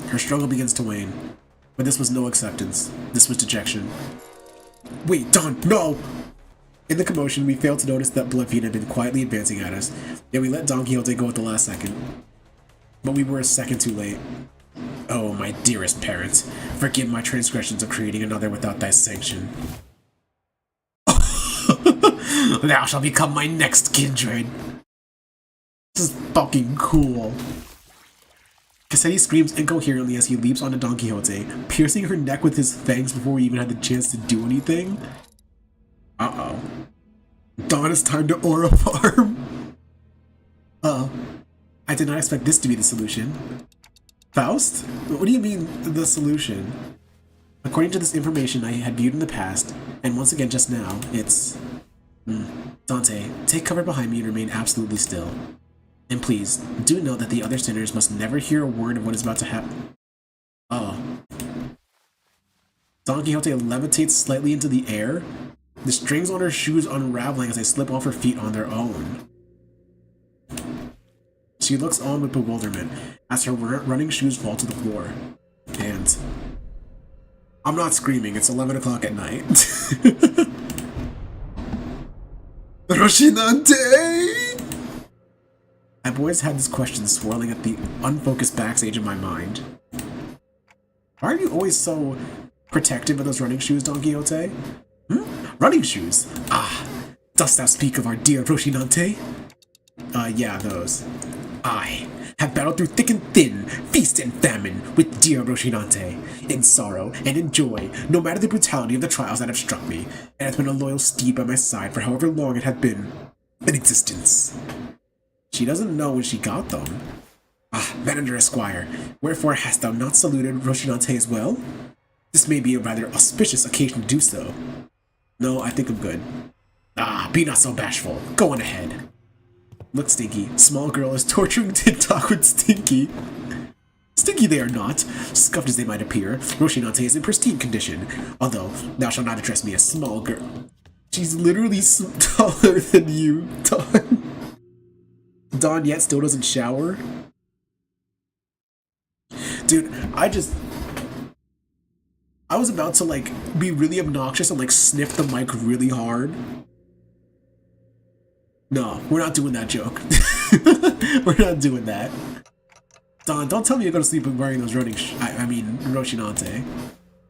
Her struggle begins to wane, but this was no acceptance. This was dejection. Wait, Don, no! In the commotion, we failed to notice that Bluffine had been quietly advancing at us, yet we let Don Quixote go at the last second. But we were a second too late. Oh, my dearest parents, forgive my transgressions of creating another without thy sanction. Thou shalt become my next kindred. This is fucking cool. Cassetti screams incoherently as he leaps onto Don Quixote, piercing her neck with his fangs before we even had the chance to do anything. Uh-oh. Don, it's time to aura farm. I did not expect this to be the solution. Faust? What do you mean, the solution? According to this information I had viewed in the past, and once again just now, it's... Dante, take cover behind me and remain absolutely still. And please, do note that the other sinners must never hear a word of what is about to happen. Oh. Don Quixote levitates slightly into the air, the strings on her shoes unraveling as they slip off her feet on their own. She looks on with bewilderment as her running shoes fall to the floor. And... I'm not screaming, it's 11 o'clock at night. Roshinante! I've always had this question swirling at the unfocused backstage of my mind. Why are you always so protective of those running shoes, Don Quixote? Running shoes? Ah, dost thou speak of our dear Roshinante? Yeah, those. I have battled through thick and thin, feast and famine, with dear Roshinante, in sorrow and in joy, no matter the brutality of the trials that have struck me, and has been a loyal steed by my side for however long it had been in existence. She doesn't know when she got them. Ah, Manager Esquire, wherefore hast thou not saluted Roshinante as well? This may be a rather auspicious occasion to do so. No, I think I'm good. Ah, be not so bashful. Go on ahead. Look, Stinky. Small girl is torturing TikTok with Stinky. Stinky they are not. Scuffed as they might appear, Roshinante is in pristine condition. Although, thou shalt not address me as small girl. She's literally taller than you, Don. Don yet still doesn't shower? Dude, I was about to, like, be really obnoxious and, like, sniff the mic really hard. No, we're not doing that joke. We're not doing that. Don, don't tell me you're gonna sleep wearing those Roshinante.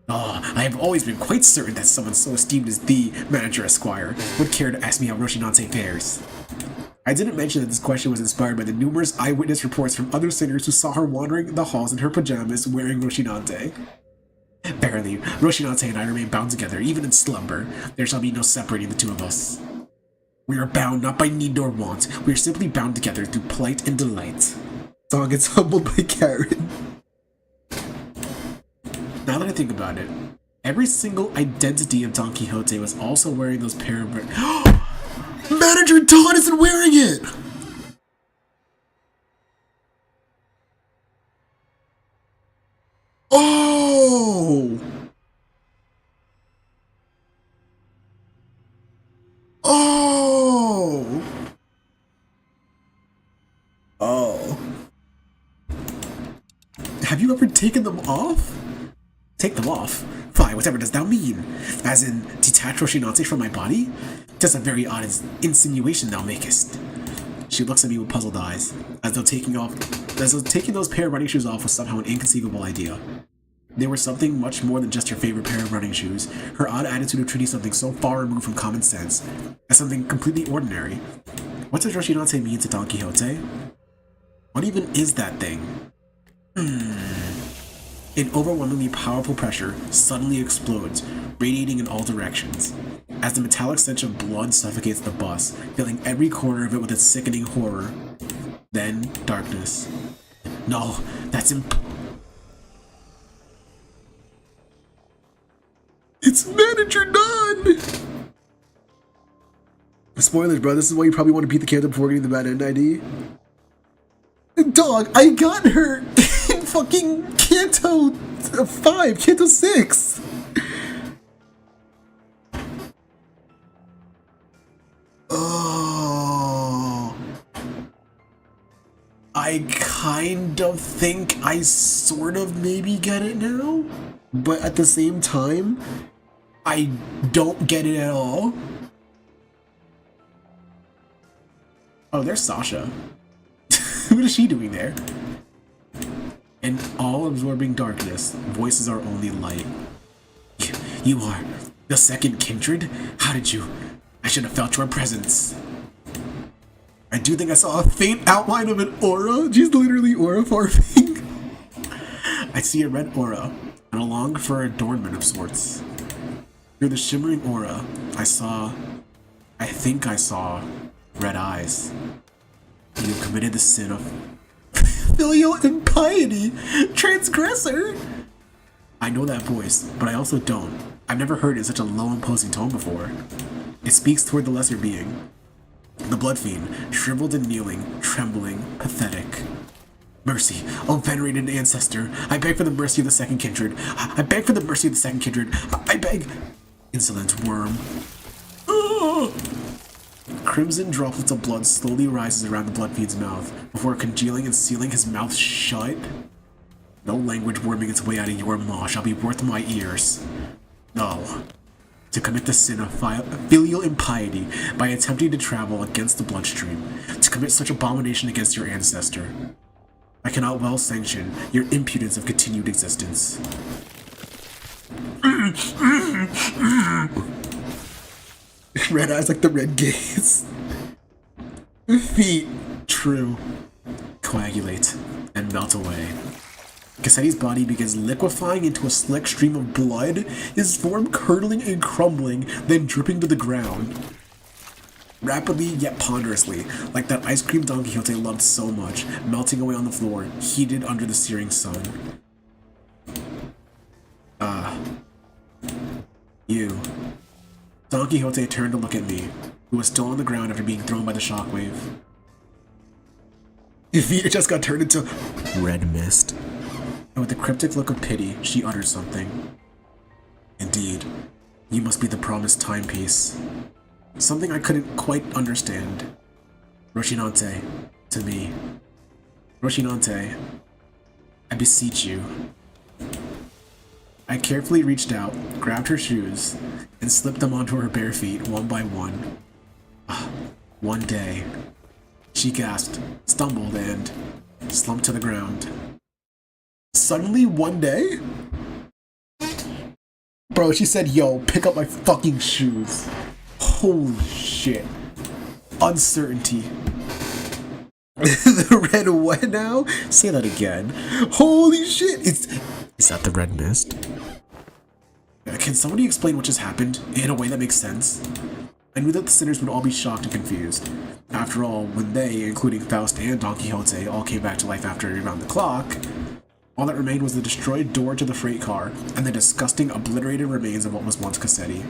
Oh, I have always been quite certain that someone so esteemed as the Manager Esquire would care to ask me how Roshinante fares. I didn't mention that this question was inspired by the numerous eyewitness reports from other singers who saw her wandering the halls in her pajamas wearing Roshinante. Barely, Roshinante and I remain bound together, even in slumber. There shall be no separating the two of us. We are bound not by need nor want. We are simply bound together through plight and delight. Song gets humbled by Karen. Now that I think about it, every single identity of Don Quixote was also wearing those pair of... Manager Don isn't wearing it! Oh! Oh! Oh. Have you ever taken them off? Take them off? Fine, whatever does thou mean? As in, detach Roshinante from my body? 'Tis a very odd insinuation thou makest. She looks at me with puzzled eyes, as though taking those pair of running shoes off was somehow an inconceivable idea. They were something much more than just her favorite pair of running shoes. Her odd attitude of treating something so far removed from common sense as something completely ordinary. What does Roshinante mean to Don Quixote? What even is that thing? An overwhelmingly powerful pressure suddenly explodes, radiating in all directions. As the metallic stench of blood suffocates the bus, filling every corner of it with its sickening horror. Then, darkness. No, that's It's Manager Don! Spoilers, bro. This is why you probably want to beat the canto before getting the bad end ID. Dog, I got her in fucking Canto 5, Canto 6! Oh. I kind of think I sort of maybe get it now, but at the same time, I don't get it at all. Oh, there's Sasha. What is she doing there? In all-absorbing darkness, voices are only light. You are the second kindred? How did you? I should have felt your presence. I do think I saw a faint outline of an aura. She's literally aura farming. I see a red aura, and a longed for adornment of sorts. Through the shimmering aura, I think I saw red eyes. You committed the sin of filial impiety, transgressor. I know that voice, but I also don't. I've never heard it in such a low, imposing tone before. It speaks toward the lesser being. The blood fiend, shriveled and kneeling, trembling, pathetic. Mercy, O venerated ancestor, I beg for the mercy of the second kindred. I beg for the mercy of the second kindred. I beg. Insolent worm. Ugh. Crimson droplets of blood slowly rises around the blood fiend's mouth, before congealing and sealing his mouth shut. No language worming its way out of your maw shall be worth my ears. No. To commit the sin of filial impiety by attempting to travel against the bloodstream, to commit such abomination against your ancestor. I cannot well sanction your impudence of continued existence. Red eyes like the red gaze. Feet, true, coagulate and melt away. Cassetti's body begins liquefying into a slick stream of blood, his form curdling and crumbling, then dripping to the ground. Rapidly yet ponderously, like that ice cream Don Quixote loved so much, melting away on the floor, heated under the searing sun. You. Don Quixote turned to look at me, who was still on the ground after being thrown by the shockwave. Evita just got turned into red mist. And with a cryptic look of pity, she uttered something. Indeed, you must be the promised timepiece. Something I couldn't quite understand. Roshinante, to me. Roshinante, I beseech you. I carefully reached out, grabbed her shoes, and slipped them onto her bare feet one by one. One day. She gasped, stumbled, and slumped to the ground. Suddenly, one day? Bro, she said, yo, pick up my fucking shoes. Holy shit. Uncertainty. The red what now? Say that again. Holy shit! Is that the red mist? Can somebody explain what just happened in a way that makes sense? I knew that the sinners would all be shocked and confused. After all, when they, including Faust and Don Quixote, all came back to life after around the clock, all that remained was the destroyed door to the freight car and the disgusting, obliterated remains of what was once Cassetti.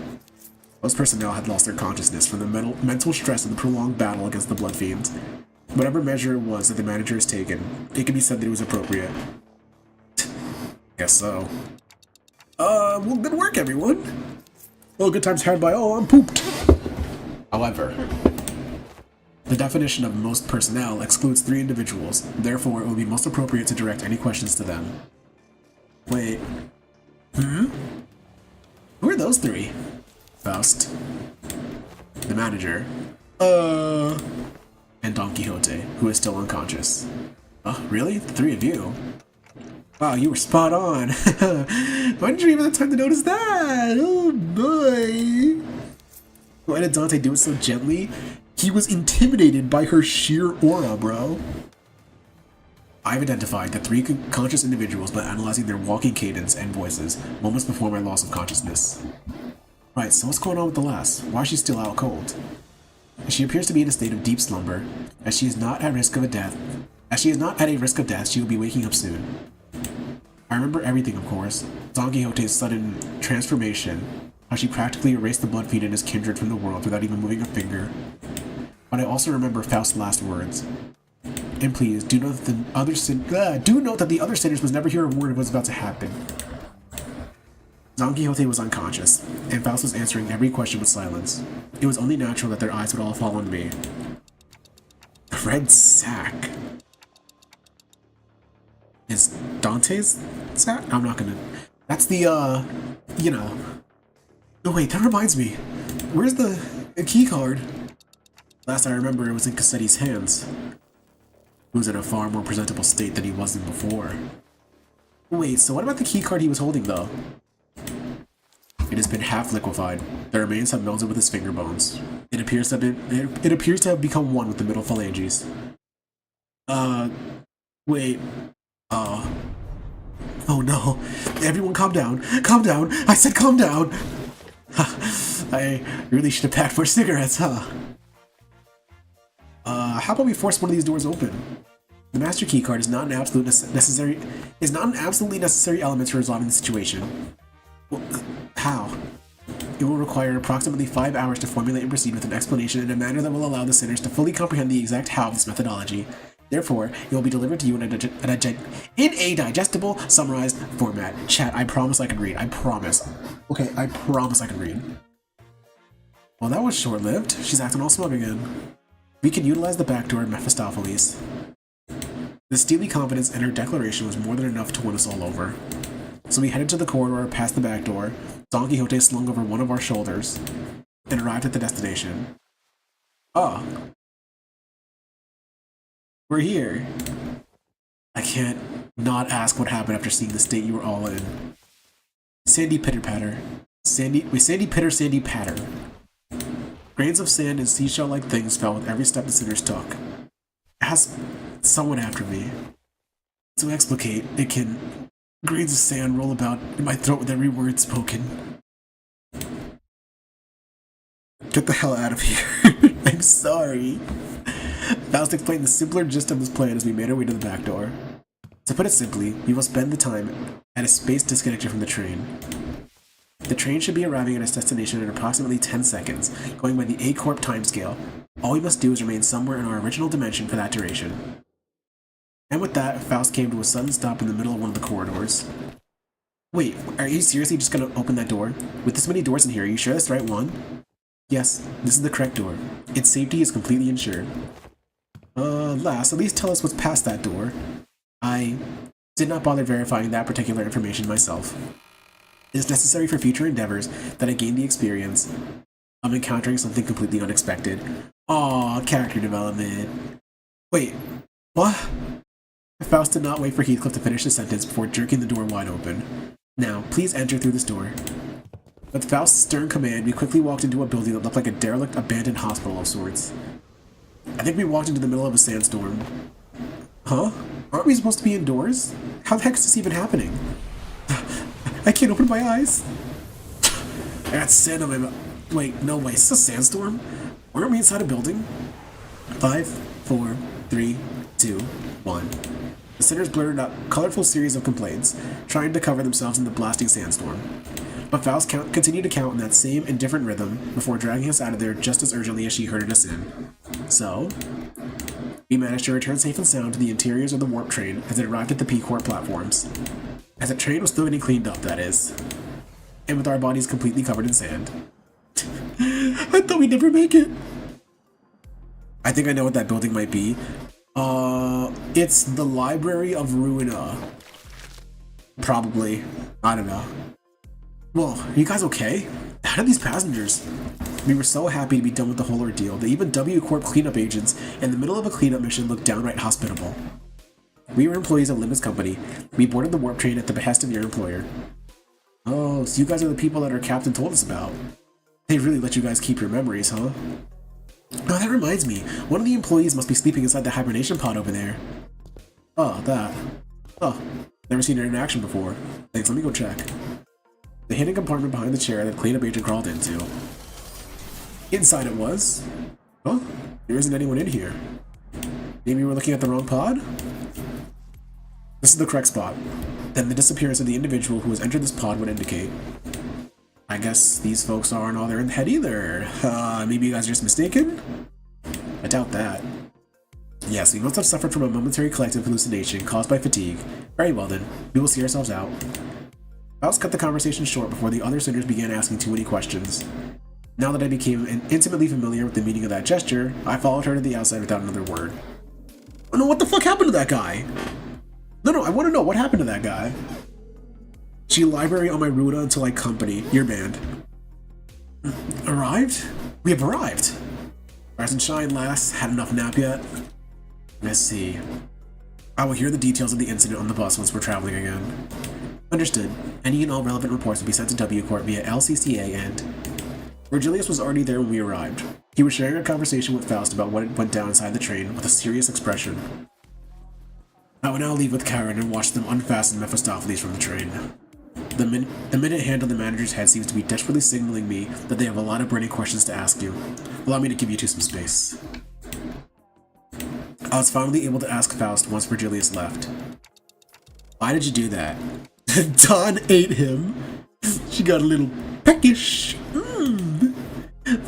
Most personnel had lost their consciousness from the mental stress of the prolonged battle against the Blood Fiends. Whatever measure it was that the manager has taken, it can be said that it was appropriate. Guess so. Well, good work, everyone. Well, good times had by all, I'm pooped. However, the definition of most personnel excludes 3 individuals, therefore it would be most appropriate to direct any questions to them. Wait. Who are those 3? Faust. The manager. And Don Quixote, who is still unconscious. Oh, really? The 3 of you? Wow, you were spot on. Why didn't you even have time to notice that? Oh boy. Why did Dante do it so gently? He was intimidated by her sheer aura, bro. I've identified the 3 conscious individuals by analyzing their walking cadence and voices moments before my loss of consciousness. Right, so what's going on with the lass? Why is she still out cold? She appears to be in a state of deep slumber, as she is not at risk of death. As she is not at a risk of death, she will be waking up soon. I remember everything, of course. Don Quixote's sudden transformation, how she practically erased the Blood Fiend and his kindred from the world without even moving a finger. But I also remember Faust's last words. And please, do note that the other sinners must never hear a word of what's about to happen. Don Quixote was unconscious, and Faust was answering every question with silence. It was only natural that their eyes would all fall on me. The red sack. Is Dante's sack? I'm not gonna... That's the, you know... Oh wait, that reminds me. Where's the key card? Last I remember, it was in Cassetti's hands. He was in a far more presentable state than he was in before. Wait, so what about the key card he was holding, though? It has been half liquefied. The remains have melted with his finger bones. It appears to have become one with the middle phalanges. Wait. Oh no. Everyone calm down. Calm down. I said calm down. I really should have packed more cigarettes, huh? How about we force one of these doors open? The master keycard is not an absolutely necessary element to resolving the situation. Well, how? It will require approximately 5 hours to formulate and proceed with an explanation in a manner that will allow the sinners to fully comprehend the exact how of this methodology. Therefore, it will be delivered to you in a digestible, summarized format. Chat, I promise I can read. I promise. Okay, I promise I can read. Well, that was short-lived. She's acting all smug again. We can utilize the back door of Mephistopheles. The steely confidence in her declaration was more than enough to win us all over. So we headed to the corridor past the back door, Don Quixote slung over one of our shoulders, and arrived at the destination. Ah. We're here. I can't not ask what happened after seeing the state you were all in. Sandy pitter-patter. Sandy pitter, sandy patter. Grains of sand and seashell-like things fell with every step the sinners took. Ask someone after me. To explicate, it can... Grains of sand roll about in my throat with every word spoken. Get the hell out of here. I'm sorry. Faust explained the simpler gist of his plan as we made our way to the back door. To put it simply, we will spend the time at a space disconnected from the train. The train should be arriving at its destination in approximately 10 seconds, going by the A-Corp timescale. All we must do is remain somewhere in our original dimension for that duration. And with that, Faust came to a sudden stop in the middle of one of the corridors. Wait, are you seriously just gonna open that door? With this many doors in here, are you sure that's the right one? Yes, this is the correct door. Its safety is completely ensured. Lass, at least tell us what's past that door. I did not bother verifying that particular information myself. It is necessary for future endeavors that I gain the experience of encountering something completely unexpected. Aww, character development. Wait, what? Faust did not wait for Heathcliff to finish the sentence before jerking the door wide open. Now, please enter through this door. With Faust's stern command, we quickly walked into a building that looked like a derelict, abandoned hospital of sorts. I think we walked into the middle of a sandstorm. Huh? Aren't we supposed to be indoors? How the heck is this even happening? I can't open my eyes. I got sand on my mouth. Wait, no way. Is this a sandstorm? Aren't we inside a building? 5, 4, 3, 2, 1. The sinners blurted out a colorful series of complaints, trying to cover themselves in the blasting sandstorm. But Faust continued to count in that same indifferent rhythm before dragging us out of there just as urgently as she herded us in. So, we managed to return safe and sound to the interiors of the warp train as it arrived at the P-Corp platforms. As the train was still getting cleaned up, that is. And with our bodies completely covered in sand. I thought we'd never make it. I think I know what that building might be. It's the Library of Ruina. Probably. I don't know. Well, are you guys okay? How did these passengers? We were so happy to be done with the whole ordeal that even W Corp cleanup agents in the middle of a cleanup mission looked downright hospitable. We were employees of Limbus Company. We boarded the warp train at the behest of your employer. Oh, so you guys are the people that our captain told us about. They really let you guys keep your memories, huh? Oh, that reminds me. One of the employees must be sleeping inside the hibernation pod over there. Oh, that. Oh, never seen it in action before. Thanks, let me go check. The hidden compartment behind the chair that the cleanup agent crawled into. Inside it was. Oh, there isn't anyone in here. Maybe we're looking at the wrong pod? This is the correct spot. Then the disappearance of the individual who has entered this pod would indicate. I guess these folks aren't all there in the head either. Maybe you guys are just mistaken? I doubt that. Yes, we must have suffered from a momentary collective hallucination caused by fatigue. Very well then, we will see ourselves out. Faust cut the conversation short before the other sinners began asking too many questions. Now that I became intimately familiar with the meaning of that gesture, I followed her to the outside without another word. Oh no, what the fuck happened to that guy? No, I want to know what happened to that guy. She library on my Ruta until I company. Your band. Arrived? We have arrived. Rise and shine, lass. Had enough nap yet? Let's see. I will hear the details of the incident on the bus once we're traveling again. Understood. Any and all relevant reports will be sent to W Corp via LCCA and... Virgilius was already there when we arrived. He was sharing a conversation with Faust about what went down inside the train with a serious expression. I will now leave with Karen and watch them unfasten Mephistopheles from the train. The minute hand on the manager's head seems to be desperately signaling me that they have a lot of burning questions to ask you. Allow me to give you two some space. I was finally able to ask Faust once Virgilius left. Why did you do that? Dawn ate him. She got a little peckish.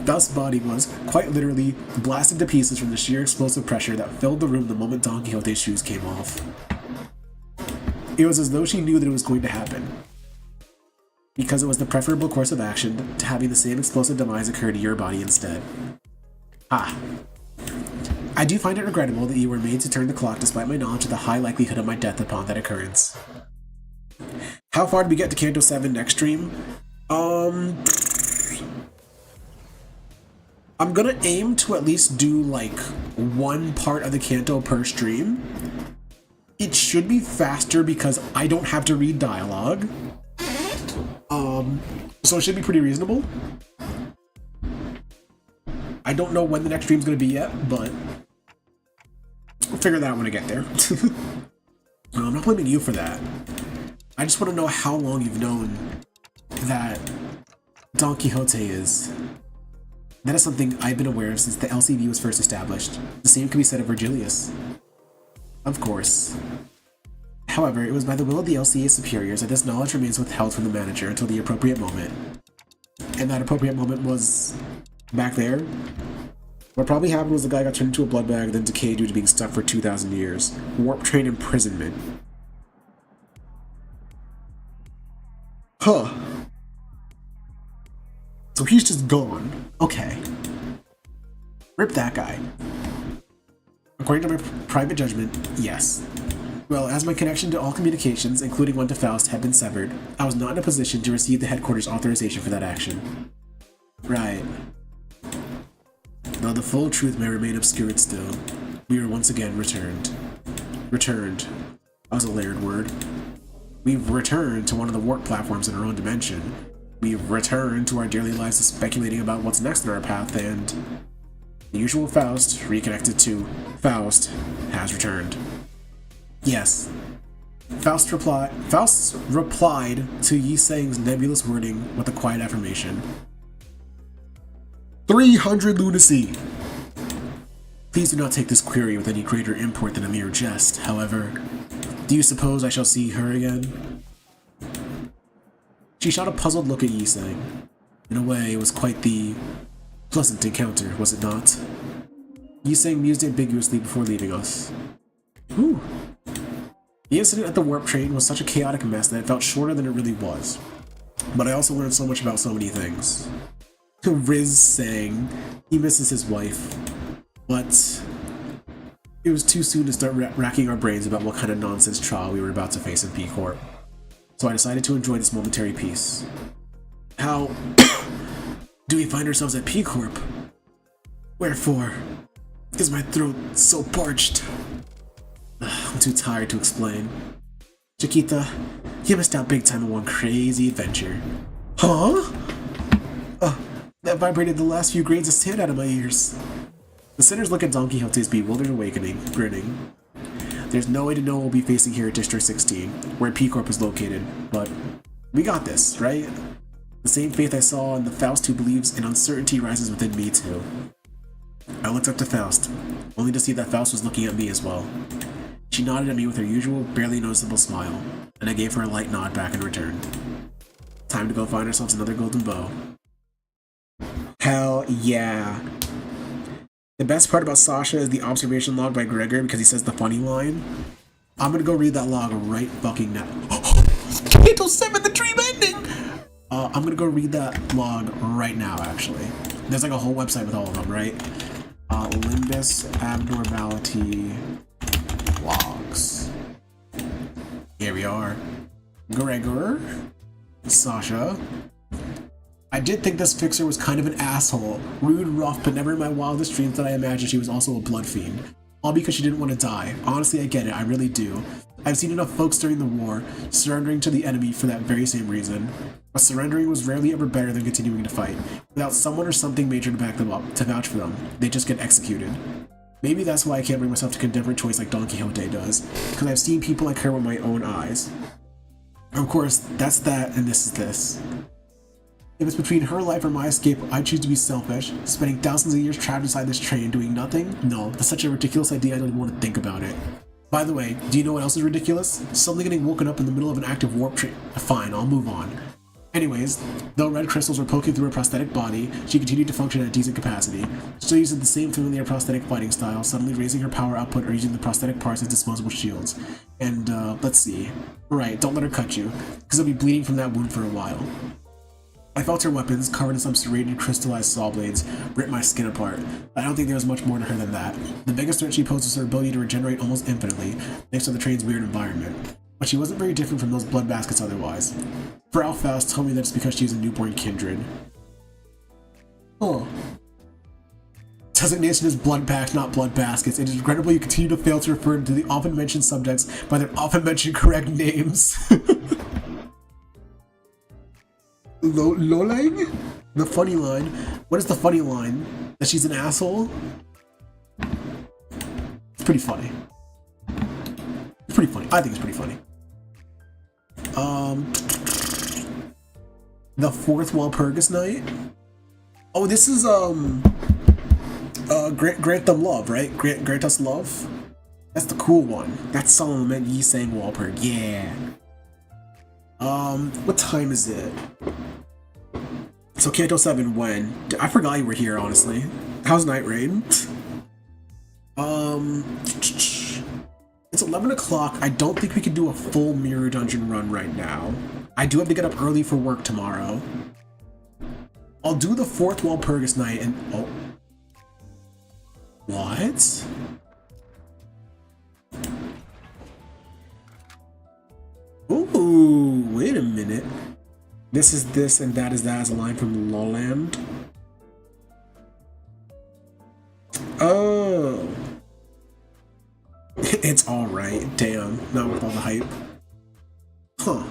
Faust's body was, quite literally, blasted to pieces from the sheer explosive pressure that filled the room the moment Don Quixote's shoes came off. It was as though she knew that it was going to happen. Because it was the preferable course of action to having the same explosive demise occur to your body instead. I do find it regrettable that you were made to turn the clock despite my knowledge of the high likelihood of my death upon that occurrence. How far did we get to Canto 7 next stream? I'm gonna aim to at least do like one part of the Canto per stream. It should be faster because I don't have to read dialogue. So it should be pretty reasonable. I don't know when the next stream's gonna be yet, but we'll figure that out when I get there. I'm not blaming you for that. I just want to know how long you've known that Don Quixote is. That is something I've been aware of since the LCV was first established. The same can be said of Virgilius. Of course. However, it was by the will of the LCA superiors that this knowledge remains withheld from the manager until the appropriate moment. And that appropriate moment was back there. What probably happened was the guy got turned into a blood bag, then decayed due to being stuck for 2,000 years. Warp train imprisonment. Huh. So he's just gone. Okay. Rip that guy. According to my private judgment, yes. Well, as my connection to all communications, including one to Faust, had been severed, I was not in a position to receive the headquarters authorization for that action. Right. Though the full truth may remain obscured still, we are once again returned. Returned. That was a layered word. We've returned to one of the warp platforms in our own dimension. We've returned to our daily lives of speculating about what's next in our path, and The usual Faust, reconnected to Faust, has returned. Yes. Faust replied to Yi Sang's nebulous wording with a quiet affirmation. 300 lunacy! Please do not take this query with any greater import than a mere jest, however. Do you suppose I shall see her again? She shot a puzzled look at Yi Sang. In a way, it was quite the pleasant encounter, was it not? Yi Sang mused ambiguously before leaving us. Whew. The incident at the warp train was such a chaotic mess that it felt shorter than it really was. But I also learned so much about so many things. Riz sang he misses his wife, but it was too soon to start racking our brains about what kind of nonsense trial we were about to face in P Corp. So I decided to enjoy this momentary peace. How do we find ourselves at P Corp? Wherefore is my throat so parched? I'm too tired to explain. Chiquita, you missed out big time on one crazy adventure. Huh? That vibrated the last few grains of sand out of my ears. The sinners look at Don Quixote's bewildered awakening, grinning. There's no way to know what we'll be facing here at District 16, where P Corp is located, but we got this, right? The same faith I saw in the Faust who believes in uncertainty rises within me too. I looked up to Faust, only to see that Faust was looking at me as well. She nodded at me with her usual, barely noticeable smile, and I gave her a light nod back in return. Time to go find ourselves another golden bow. Hell yeah. The best part about Sasha is the observation log by Gregor because he says the funny line. I'm gonna go read that log right fucking now. Kato 7, the dream ending! I'm gonna go read that log right now, actually. There's like a whole website with all of them, right? Limbus abnormality logs. Here we are. Gregor. Sasha. I did think this fixer was kind of an asshole. Rude, rough, but never in my wildest dreams did I imagine she was also a blood fiend. All because she didn't want to die. Honestly, I get it, I really do. I've seen enough folks during the war surrendering to the enemy for that very same reason. But surrendering was rarely ever better than continuing to fight. Without someone or something major to back them up, to vouch for them, they just get executed. Maybe that's why I can't bring myself to condemn her choice like Don Quixote does, because I've seen people like her with my own eyes. Of course, that's that and this is this. If it's between her life or my escape, I choose to be selfish. Spending thousands of years trapped inside this train doing nothing? No, that's such a ridiculous idea I don't even want to think about it. By the way, do you know what else is ridiculous? Suddenly getting woken up in the middle of an active warp train. Fine, I'll move on. Anyways, though red crystals were poking through her prosthetic body, she continued to function at a decent capacity, still using the same familiar prosthetic fighting style, suddenly raising her power output or using the prosthetic parts as disposable shields. And, let's see. Right, don't let her cut you, because I'll be bleeding from that wound for a while. I felt her weapons, covered in some serrated crystallized saw blades, rip my skin apart. I don't think there was much more to her than that. The biggest threat she posed was her ability to regenerate almost infinitely, thanks to the train's weird environment. But she wasn't very different from those blood baskets otherwise. Frau Faust told me that it's because she was a newborn kindred. Oh. Designation is blood pack, not blood baskets. It is regrettable you continue to fail to refer to the often mentioned subjects by their often mentioned correct names. Lolang? The funny line. What is the funny line? That she's an asshole? It's pretty funny. It's pretty funny. I think it's pretty funny. The fourth Walpurgis Night? Oh, this is, Grant Them Love, right? Grant Us Love? That's the cool one. That's Solomon Yi Sang Walpurg. Yeah. What time is it? So Kanto 7 when? I forgot you were here, honestly. How's Night Rain? It's 11 o'clock. I don't think we can do a full mirror dungeon run right now. I do have to get up early for work tomorrow. I'll do the fourth Walpurgis Night and... Oh. What? Ooh, wait a minute. This is this and that is that as a line from Lowland. Oh. It's alright. Damn. Not with all the hype. Huh.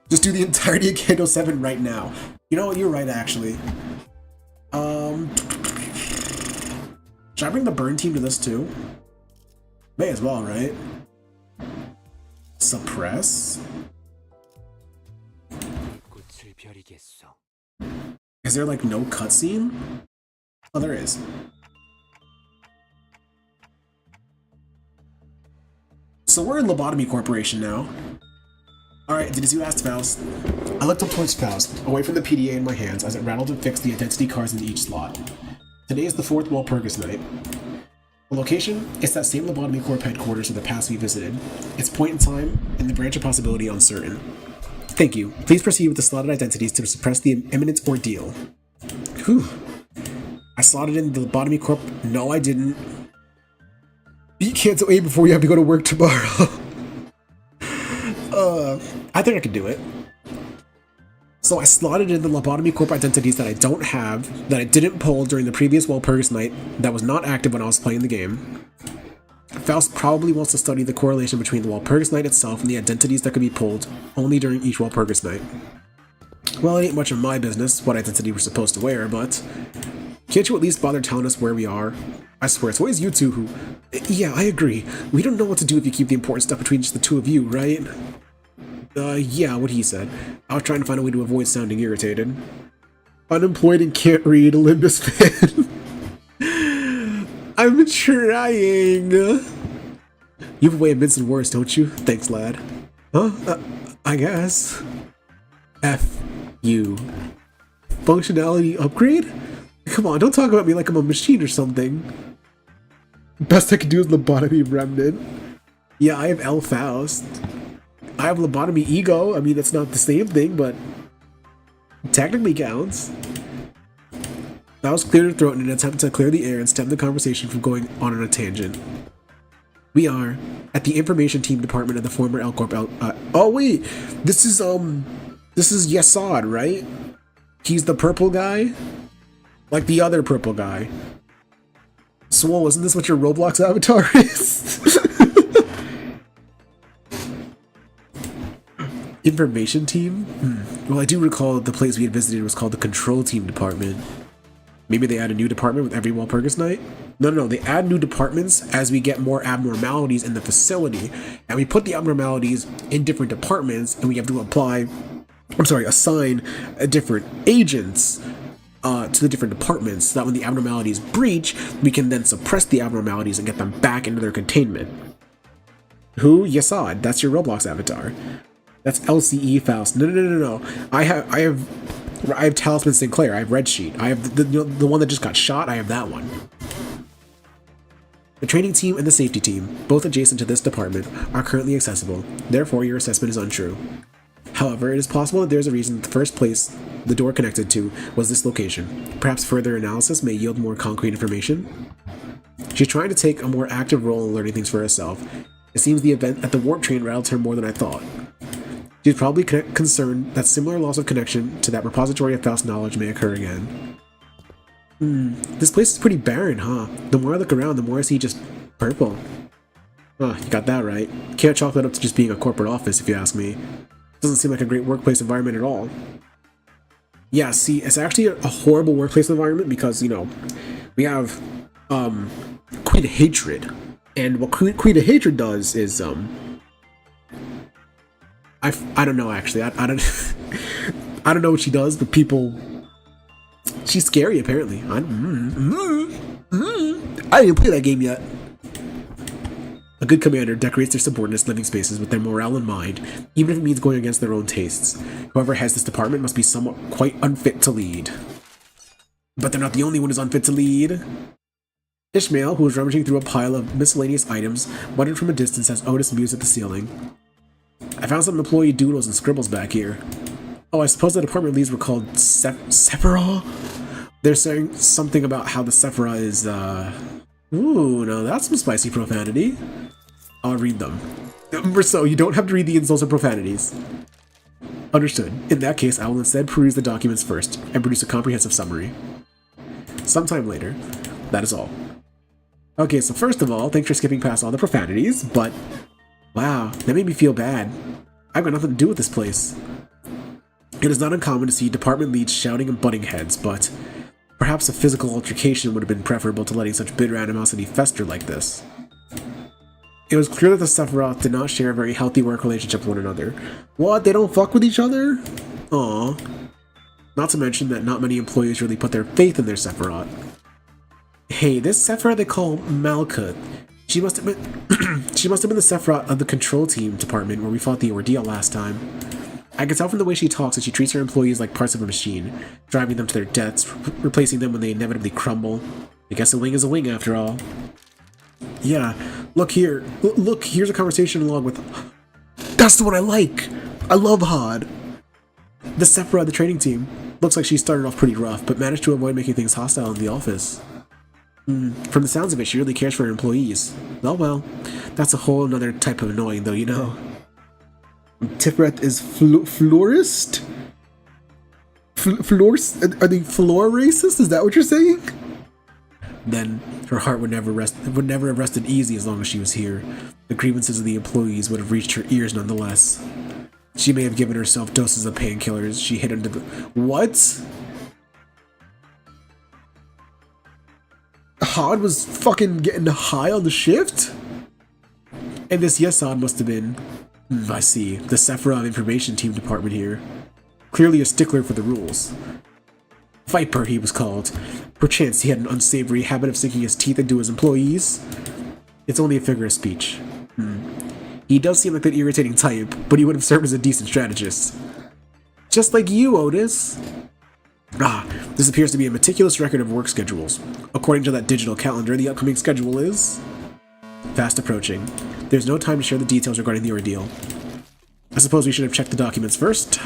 Just do the entirety of Kanto 7 right now. You know what? You're right, actually. Should I bring the burn team to this too? May as well, right? Suppress? Is there like no cutscene? Oh, there is. So we're in Lobotomy Corporation now. Alright, did you ask Faust? I looked up towards Faust, away from the PDA in my hands as it rattled and fixed the identity cards in each slot. Today is the 4th Walpurgis night. The location? It's that same Lobotomy Corp headquarters of the past we visited. Its point in time and the branch of possibility uncertain. Thank you. Please proceed with the slotted identities to suppress the imminent ordeal. Whew. I slotted in the Lobotomy Corp. No, I didn't. Beat can't wait before you have to go to work tomorrow. I think I can do it. So I slotted in the Lobotomy Corp identities that I don't have, that I didn't pull during the previous Walpurgis night, that was not active when I was playing the game. Faust probably wants to study the correlation between the Walpurgis night itself and the identities that could be pulled only during each Walpurgis night. Well, it ain't much of my business what identity we're supposed to wear, but can't you at least bother telling us where we are? I swear, it's always you two who... Yeah, I agree. We don't know what to do if you keep the important stuff between just the two of you, right? Yeah, what he said. I was trying to find a way to avoid sounding irritated. Unemployed and can't read, Olympus fan. I'm trying. You have a way of mincing words, don't you? Thanks, lad. Huh? I guess. F you. Functionality upgrade? Come on, don't talk about me like I'm a machine or something. Best I can do is lobotomy remnant. Yeah, I have L Faust. I have lobotomy ego. I mean, it's not the same thing, but technically counts. Faust cleared her throat in an attempt to clear the air and stem the conversation from going on a tangent. We are at the information team department of the former L Corp. Oh wait, this is Yesod, right? He's the purple guy, like the other purple guy. Swole, isn't this what your Roblox avatar is? Information team? Well, I do recall the place we had visited was called the control team department. Maybe they add a new department with every Walpurgis night? No, they add new departments as we get more abnormalities in the facility, and we put the abnormalities in different departments, and we have to assign different agents to the different departments, so that when the abnormalities breach, we can then suppress the abnormalities and get them back into their containment. Who? Yesod, that's your Roblox avatar. That's LCE Faust. No. I have Talisman Sinclair. I have Red Sheet. I have the one that just got shot. I have that one. The training team and the safety team, both adjacent to this department, are currently accessible. Therefore, your assessment is untrue. However, it is possible that there's a reason the first place the door connected to was this location. Perhaps further analysis may yield more concrete information. She's trying to take a more active role in learning things for herself. It seems the event at the warp train rattled her more than I thought. She's probably concerned that similar loss of connection to that repository of Faust knowledge may occur again. This place is pretty barren, huh? The more I look around, the more I see just purple. Oh, you got that right. Can't chalk that up to just being a corporate office, if you ask me. Doesn't seem like a great workplace environment at all. Yeah, see, it's actually a horrible workplace environment because, you know, we have Queen of Hatred. And what Queen of Hatred does is, I don't know, actually. I don't I don't know what she does, but people... She's scary, apparently. I didn't even play that game yet. A good commander decorates their subordinates' living spaces with their morale in mind, even if it means going against their own tastes. Whoever has this department must be somewhat quite unfit to lead. But they're not the only one who's unfit to lead. Ishmael, who was rummaging through a pile of miscellaneous items, muttered from a distance as Otis mused at the ceiling. I found some employee doodles and scribbles back here. Oh, I suppose the department leads were called Sephira? They're saying something about how the Sephira is, Ooh, now that's some spicy profanity. I'll read them. So, you don't have to read the insults or profanities. Understood. In that case, I will instead peruse the documents first, and produce a comprehensive summary. Sometime later. That is all. Okay, so first of all, thanks for skipping past all the profanities, but... Wow, that made me feel bad. I've got nothing to do with this place. It is not uncommon to see department leads shouting and butting heads, but Perhaps a physical altercation would have been preferable to letting such bitter animosity fester like this. It was clear that the Sephiroth did not share a very healthy work relationship with one another. What? They don't fuck with each other? Aw. Not to mention that not many employees really put their faith in their Sephiroth. Hey, this Sephiroth they call Malkuth. She must have been she must have been the Sephiroth of the control team department where we fought the ordeal last time. I can tell from the way she talks that she treats her employees like parts of a machine, driving them to their deaths, replacing them when they inevitably crumble. I guess a wing is a wing after all. Yeah, look here. Look, here's a conversation along with... That's the one I like! I love HOD! The Sephiroth of the training team. Looks like she started off pretty rough, but managed to avoid making things hostile in the office. From the sounds of it, she really cares for her employees. Oh well, that's a whole another type of annoying though, you know. Tipret is florist? Are they floor racist? Is that what you're saying? Then her heart would never have rested easy as long as she was here. The grievances of the employees would have reached her ears nonetheless. She may have given herself doses of painkillers she hid under the... What? HOD was fucking getting high on the shift? And this HOD must have been... I see. The Sephiroth Information Team Department here. Clearly a stickler for the rules. Viper, he was called. Perchance he had an unsavory habit of sinking his teeth into his employees. It's only a figure of speech. He does seem like an irritating type, but he would have served as a decent strategist. Just like you, Otis. This appears to be a meticulous record of work schedules. According to that digital calendar, the upcoming schedule is... fast approaching. There's no time to share the details regarding the ordeal. I suppose we should have checked the documents first.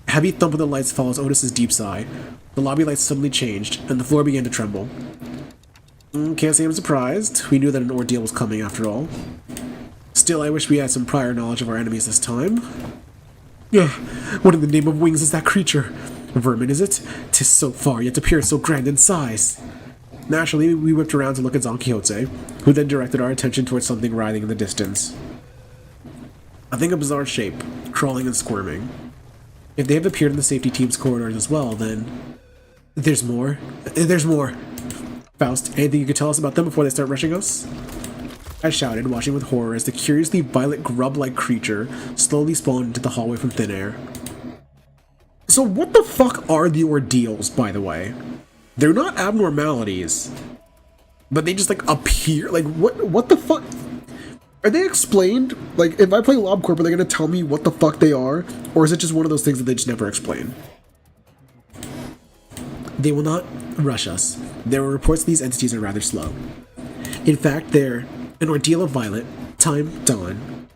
A heavy thump of the lights follows Otis's deep sigh. The lobby lights suddenly changed, and the floor began to tremble. Can't say I'm surprised. We knew that an ordeal was coming after all. Still, I wish we had some prior knowledge of our enemies this time. What in the name of wings is that creature? Vermin, is it? 'Tis so far, yet appears so grand in size. Naturally, we whipped around to look at Don Quixote, who then directed our attention towards something writhing in the distance. A thing of bizarre shape, crawling and squirming. If they have appeared in the safety team's corridors as well, then... There's more. There's more. Faust, anything you could tell us about them before they start rushing us? I shouted, watching with horror as the curiously violet grub-like creature slowly spawned into the hallway from thin air. So what the fuck are the ordeals, by the way? They're not abnormalities, but they just like appear. Like what the fuck? Are they explained? Like if I play LobCorp, are they gonna tell me what the fuck they are? Or is it just one of those things that they just never explain? They will not rush us. There are reports these entities are rather slow. In fact, they're an ordeal of violet, time dawn.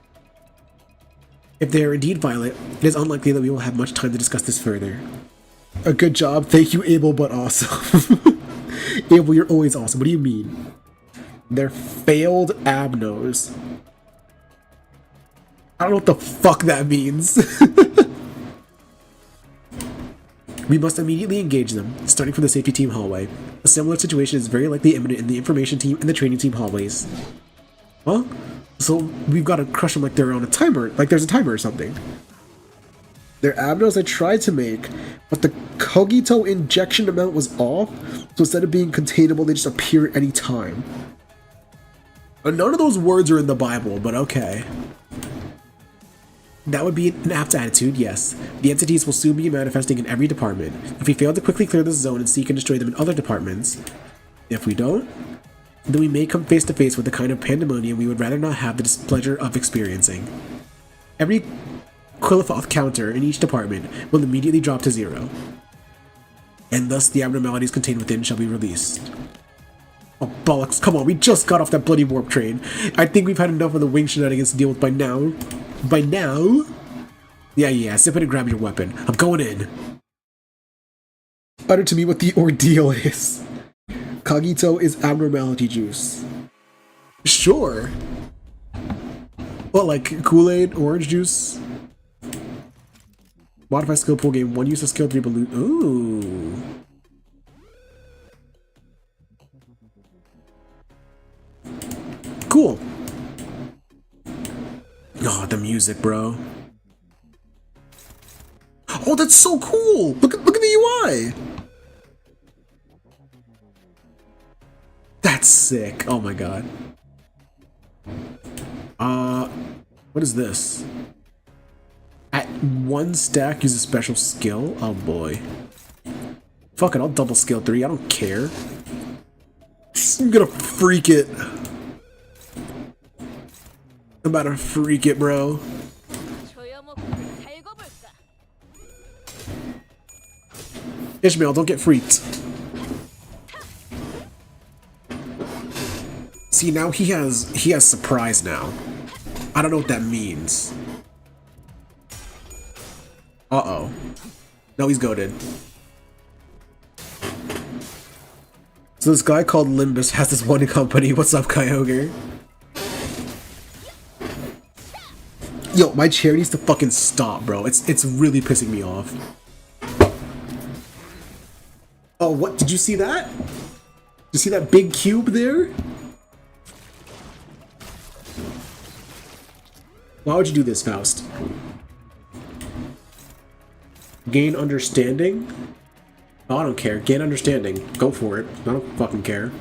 If they are indeed violet, it is unlikely that we will have much time to discuss this further. A good job. Thank you, Abel, but awesome. Abel, you're always awesome. What do you mean? They're failed abnos. I don't know what the fuck that means. We must immediately engage them, starting from the safety team hallway. A similar situation is very likely imminent in the information team and the training team hallways. Well, so we've got to crush them like they're on a timer, like there's a timer or something. They're abnos I tried to make, but the cogito injection amount was off, so instead of being containable, they just appear at any time. None of those words are in the Bible, but okay. That would be an apt attitude, yes. The entities will soon be manifesting in every department. If we fail to quickly clear this zone and seek and destroy them in other departments, if we don't, then we may come face to face with the kind of pandemonium we would rather not have the displeasure of experiencing. Every Quillifoth counter in each department will immediately drop to 0. And thus the abnormalities contained within shall be released. Oh bollocks, come on, we just got off that bloody warp train. I think we've had enough of the wing shenanigans to deal with by now. By now? Yeah, sip it and grab your weapon. I'm going in. Utter to me what the ordeal is. Cogito is abnormality juice. Sure. What, like Kool-Aid, orange juice? Modify skill pool game, 1 use of skill, 3 balloon. Ooh. Cool. Oh, the music, bro. Oh, that's so cool! Look at the UI! That's sick. Oh my god. What is this? At 1 stack, use a special skill? Oh boy. Fuck it, I'll double skill 3. I don't care. I'm gonna freak it. I'm about to freak it, bro. Ishmael, don't get freaked. See, now he has surprise now. I don't know what that means. Uh-oh. No, he's goated. So this guy called Limbus has this one company. What's up, Kyogre? Yo, my chair needs to fucking stop, bro. It's really pissing me off. Oh, what? Did you see that? Did you see that big cube there? Why would you do this, Faust? Gain understanding? Oh, I don't care. Gain understanding. Go for it. I don't fucking care.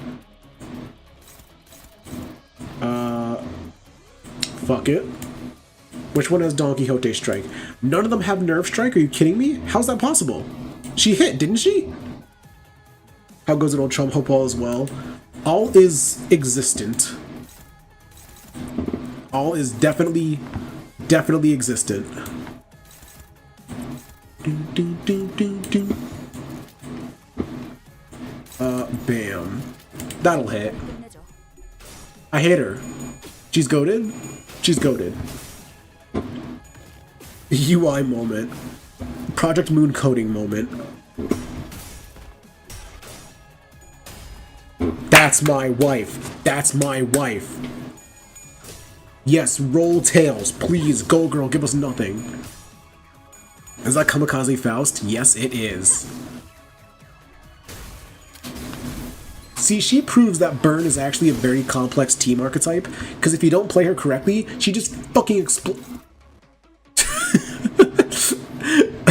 Fuck it. Which one has Don Quixote Strike? None of them have Nerf Strike? Are you kidding me? How's that possible? She hit, didn't she? How goes it, old chum? Hope all is well. All is existent. All is definitely existent. Bam. That'll hit. I hit her. She's goated? She's goated. UI moment. Project Moon coding moment. That's my wife. That's my wife. Yes, roll tails. Please, go girl, give us nothing. Is that Kamikaze Faust? Yes, it is. See, she proves that Burn is actually a very complex team archetype, because if you don't play her correctly, she just fucking explodes.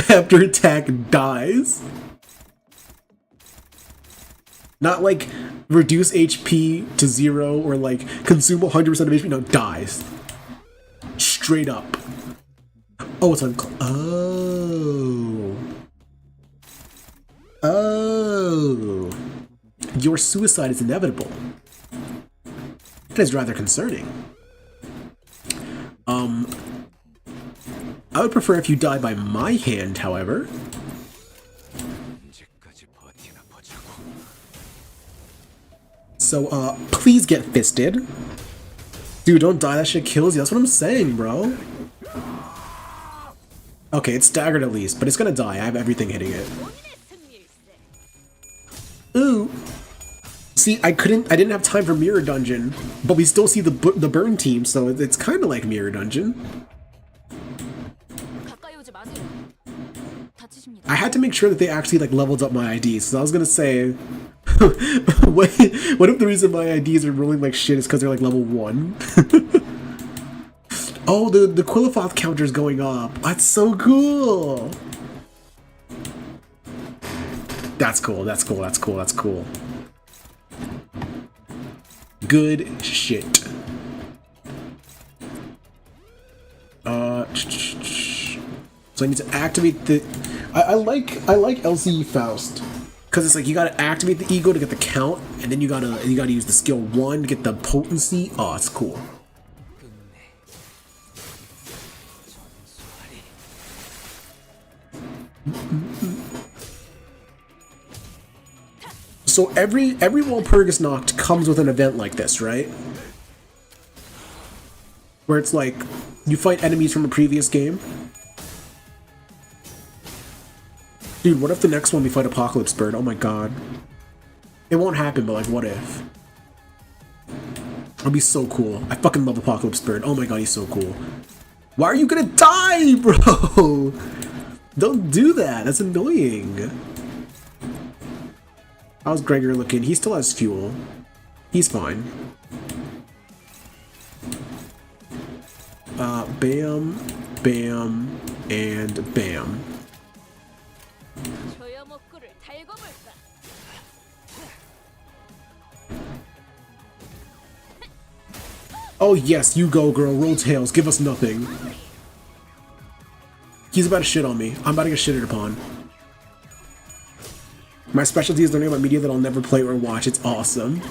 After attack dies. Not like reduce HP to 0 or like consume 100% of HP. No, dies. Straight up. Oh, it's on. Oh. Oh. Your suicide is inevitable. That is rather concerning. I would prefer if you die by my hand, however. So, please get fisted. Dude, don't die, that shit kills you. That's what I'm saying, bro. Okay, it's staggered at least, but it's gonna die. I have everything hitting it. Ooh. See, I didn't have time for Mirror Dungeon, but we still see the burn team, so it's kind of like Mirror Dungeon. I had to make sure that they actually like leveled up my IDs, so I was gonna say, what if the reason my IDs are rolling like shit is because they're like level 1? Oh, the Quillifoth counter is going up. That's so cool. That's cool. That's cool. That's cool. That's cool. Good shit. So I need to activate the. I like LCE Faust because it's like you gotta activate the ego to get the count, and then you gotta use the skill 1 to get the potency. Oh, it's cool. So every Walpurgis Noct comes with an event like this, right? Where it's like you fight enemies from a previous game. Dude, what if the next one we fight Apocalypse Bird? Oh my god. It won't happen, but like, what if? That'd be so cool. I fucking love Apocalypse Bird. Oh my god, he's so cool. Why are you gonna die, bro? Don't do that. That's annoying. How's Gregor looking? He still has fuel. He's fine. Bam, bam, and bam. Oh yes, you go, girl. Roll tails. Give us nothing. He's about to shit on me. I'm about to get shitted upon. My specialty is learning about media that I'll never play or watch. It's awesome.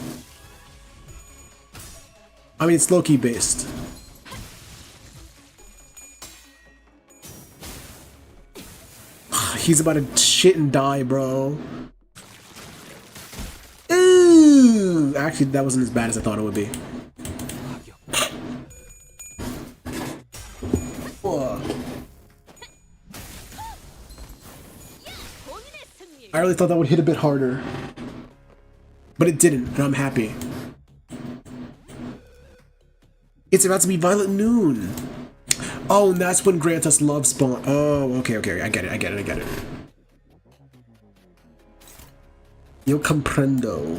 I mean, it's low-key based. He's about to shit and die, bro. Ooh! Actually, that wasn't as bad as I thought it would be. I really thought that would hit a bit harder. But it didn't, and I'm happy. It's about to be Violet Noon. Oh, and that's when grant us love spawn. Oh, okay, I get it. Yo comprendo.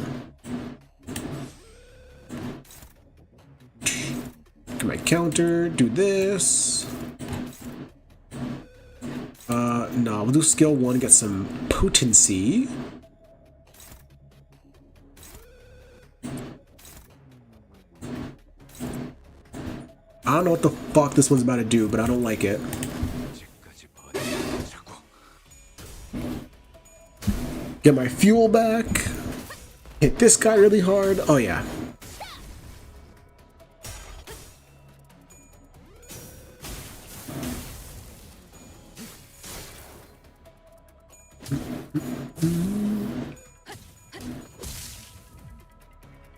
Get my counter, do this. No, we'll do skill 1, get some potency. I don't know what the fuck this one's about to do, but I don't like it. Get my fuel back. Hit this guy really hard. Oh yeah.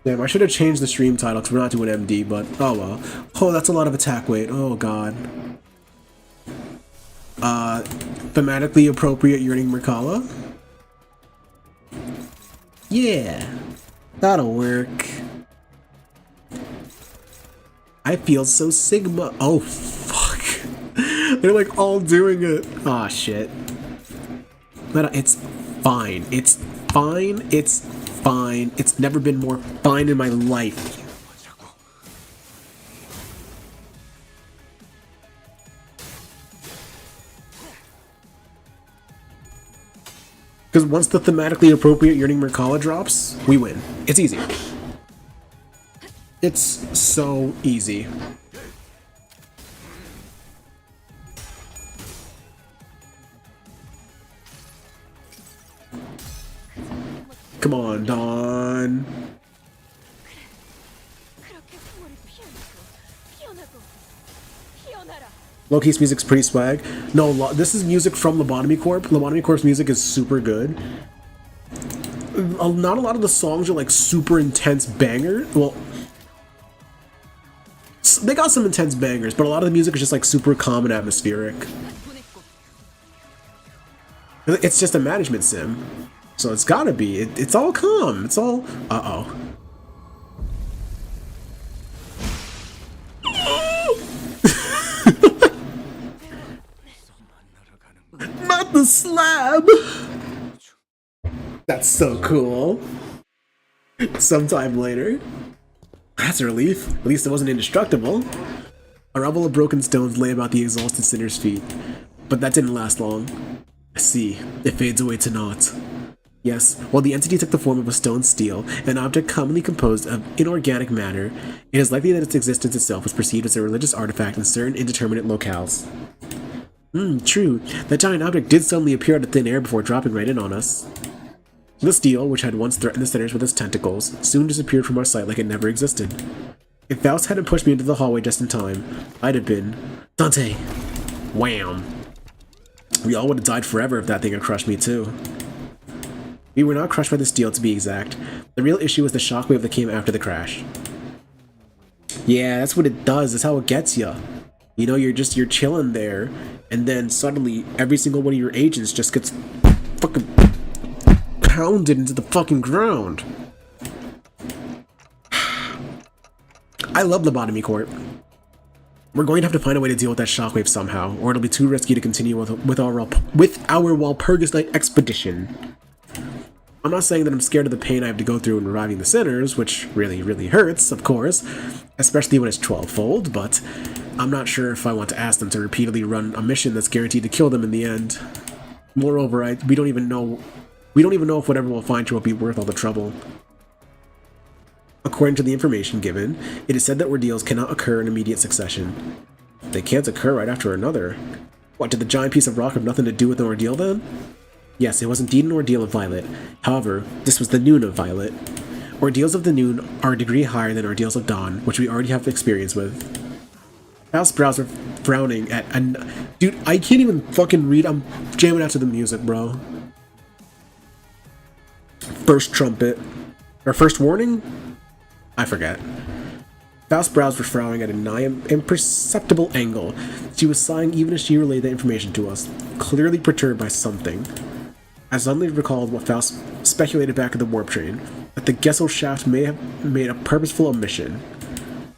Damn, I should have changed the stream title because we're not doing MD, but oh well. Oh, that's a lot of attack weight. Oh god. Thematically appropriate yearning Merkala? Yeah, that'll work. I feel so Sigma. Oh fuck. They're like all doing it. Aw, shit. But it's fine. It's fine. It's fine. It's never been more fine in my life. Because once the thematically appropriate yearning Merkala drops, we win. It's easy. It's so easy. Come on, Dawn. Loki's music's pretty swag. No, this is music from Lobotomy Corp. Lobotomy Corp's music is super good. Not a lot of the songs are like super intense banger. Well, they got some intense bangers, but a lot of the music is just like super calm and atmospheric. It's just a management sim. So it's gotta be. It's all calm. It's all... Uh-oh. Not the slab! That's so cool. Sometime later. That's a relief. At least it wasn't indestructible. A rubble of broken stones lay about the exhausted sinner's feet. But that didn't last long. I see. It fades away to naught. Yes, while the entity took the form of a stone steel, an object commonly composed of inorganic matter, it is likely that its existence itself was perceived as a religious artifact in certain indeterminate locales. True. That giant object did suddenly appear out of thin air before dropping right in on us. The steel, which had once threatened the sinners with its tentacles, soon disappeared from our sight like it never existed. If Faust hadn't pushed me into the hallway just in time, I'd have been... Dante! Wham! We all would have died forever if that thing had crushed me too. We were not crushed by the steel, to be exact. The real issue was the shockwave that came after the crash. Yeah, that's what it does. That's how it gets you. You know, you're chilling there, and then suddenly every single one of your agents just gets fucking pounded into the fucking ground. I love Lobotomy Corp. We're going to have to find a way to deal with that shockwave somehow, or it'll be too risky to continue with our Walpurgis Night expedition. I'm not saying that I'm scared of the pain I have to go through in reviving the sinners, which really, really hurts, of course, especially when it's 12-fold, but I'm not sure if I want to ask them to repeatedly run a mission that's guaranteed to kill them in the end. Moreover, we don't even know if whatever we'll find will be worth all the trouble. According to the information given, it is said that ordeals cannot occur in immediate succession. They can't occur right after another. What, did the giant piece of rock have nothing to do with an ordeal then? Yes, it was indeed an ordeal of Violet. However, this was the noon of Violet. Ordeals of the noon are a degree higher than ordeals of dawn, which we already have experience with. Val's brows were frowning at dude, I can't even fucking read. I'm jamming out to the music, bro. First trumpet. Or first warning? I forget. Val's brows were frowning at a nigh imperceptible angle. She was sighing even as she relayed the information to us, clearly perturbed by something. I suddenly recalled what Faust speculated back at the warp train, that the Gessel shaft may have made a purposeful omission.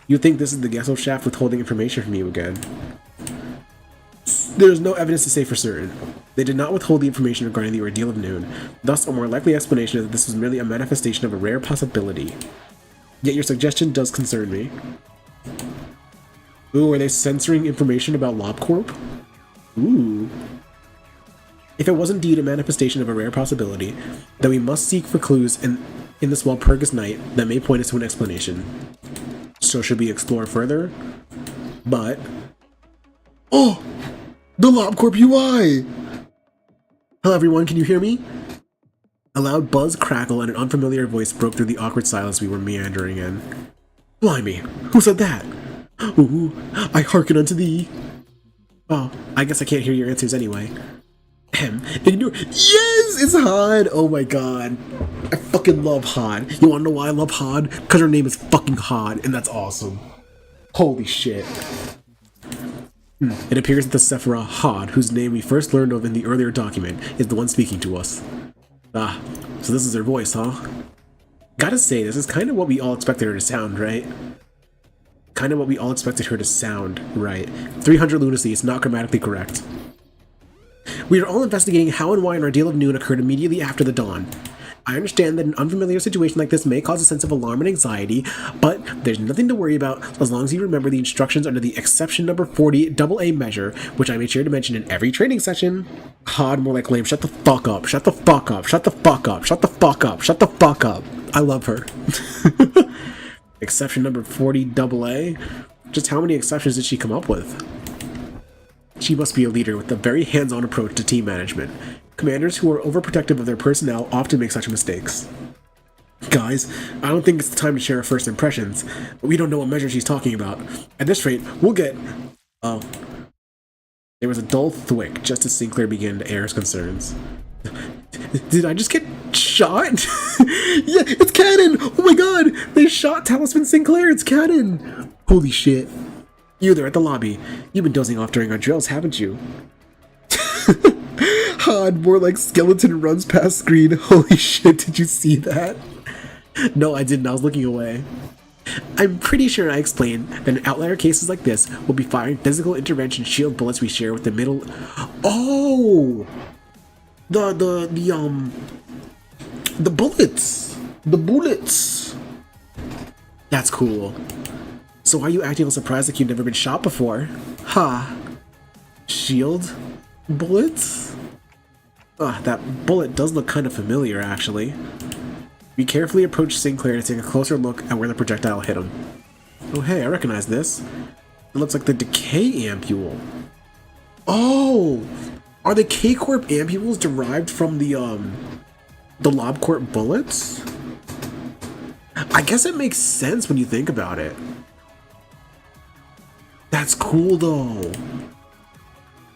You think this is the Gessel shaft withholding information from you again? There is no evidence to say for certain. They did not withhold the information regarding the ordeal of noon, thus a more likely explanation is that this was merely a manifestation of a rare possibility. Yet your suggestion does concern me. Ooh, are they censoring information about LobCorp? Ooh. If it was indeed a manifestation of a rare possibility, then we must seek for clues in this Walpurgis night that may point us to an explanation. So should we explore further? But... Oh! The LobCorp UI! Hello everyone, can you hear me? A loud buzz, crackle, and an unfamiliar voice broke through the awkward silence we were meandering in. Blimey, who said that? Ooh, I hearken unto thee. Oh, I guess I can't hear your answers anyway. Ignore. Yes, it's HOD. Oh my god, I fucking love HOD. You wanna know why I love HOD? Because her name is fucking HOD, and that's awesome. Holy shit. It appears that the Sephira HOD, whose name we first learned of in the earlier document, is the one speaking to us. Ah, so this is her voice, huh? Gotta say, this is kind of what we all expected her to sound, right? Kind of what we all expected her to sound, right? 300 lunacy is not grammatically correct. We are all investigating how and why an ordeal of noon occurred immediately after the dawn. I understand that an unfamiliar situation like this may cause a sense of alarm and anxiety, but there's nothing to worry about as long as you remember the instructions under the exception number 40 AA measure, which I made sure to mention in every training session. HOD, more like lame. Shut the fuck up. Shut the fuck up. Shut the fuck up. Shut the fuck up. Shut the fuck up. I love her. Exception number 40 AA? Just how many exceptions did she come up with? She must be a leader with a very hands-on approach to team management. Commanders who are overprotective of their personnel often make such mistakes. Guys, I don't think it's the time to share our first impressions, but we don't know what measure she's talking about. At this rate, we'll get... Oh. There was a dull thwick just as Sinclair began to air his concerns. Did I just get shot? Yeah, it's canon! Oh my god! They shot Talisman Sinclair! It's canon! Holy shit. You there at the lobby. You've been dozing off during our drills, haven't you? HOD, more like skeleton runs past screen. Holy shit, did you see that? No, I didn't. I was looking away. I'm pretty sure I explained that in outlier cases like this, we'll be firing physical intervention shield bullets we share with the middle... Oh! The bullets! The bullets! That's cool. So why are you acting all surprised like you've never been shot before? Ha! Shield bullets? That bullet does look kind of familiar, actually. We carefully approached Sinclair to take a closer look at where the projectile hit him. Oh hey, I recognize this. It looks like the decay ampule. Oh! Are the K-Corp ampules derived from the LobCorp bullets? I guess it makes sense when you think about it. That's cool though.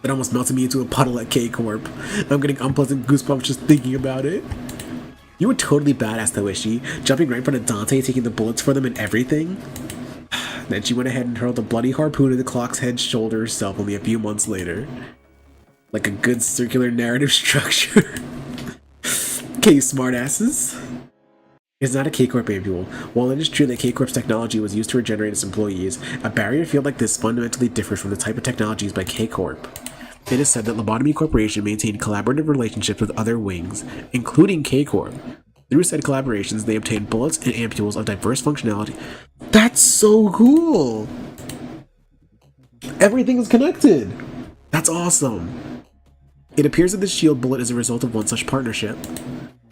It almost melted me into a puddle at K-Corp. I'm getting unpleasant goosebumps just thinking about it. You were totally badass though, Ishii, jumping right in front of Dante, taking the bullets for them and everything. Then she went ahead and hurled a bloody harpoon at the clock's head shoulder herself only a few months later. Like a good circular narrative structure. Okay, smartasses. It's not a K-Corp ampule. While it is true that K-Corp's technology was used to regenerate its employees, a barrier field like this fundamentally differs from the type of technology used by K-Corp. It is said that Lobotomy Corporation maintained collaborative relationships with other wings, including K-Corp. Through said collaborations, they obtained bullets and ampules of diverse functionality. That's so cool! Everything is connected! That's awesome! It appears that this shield bullet is a result of one such partnership.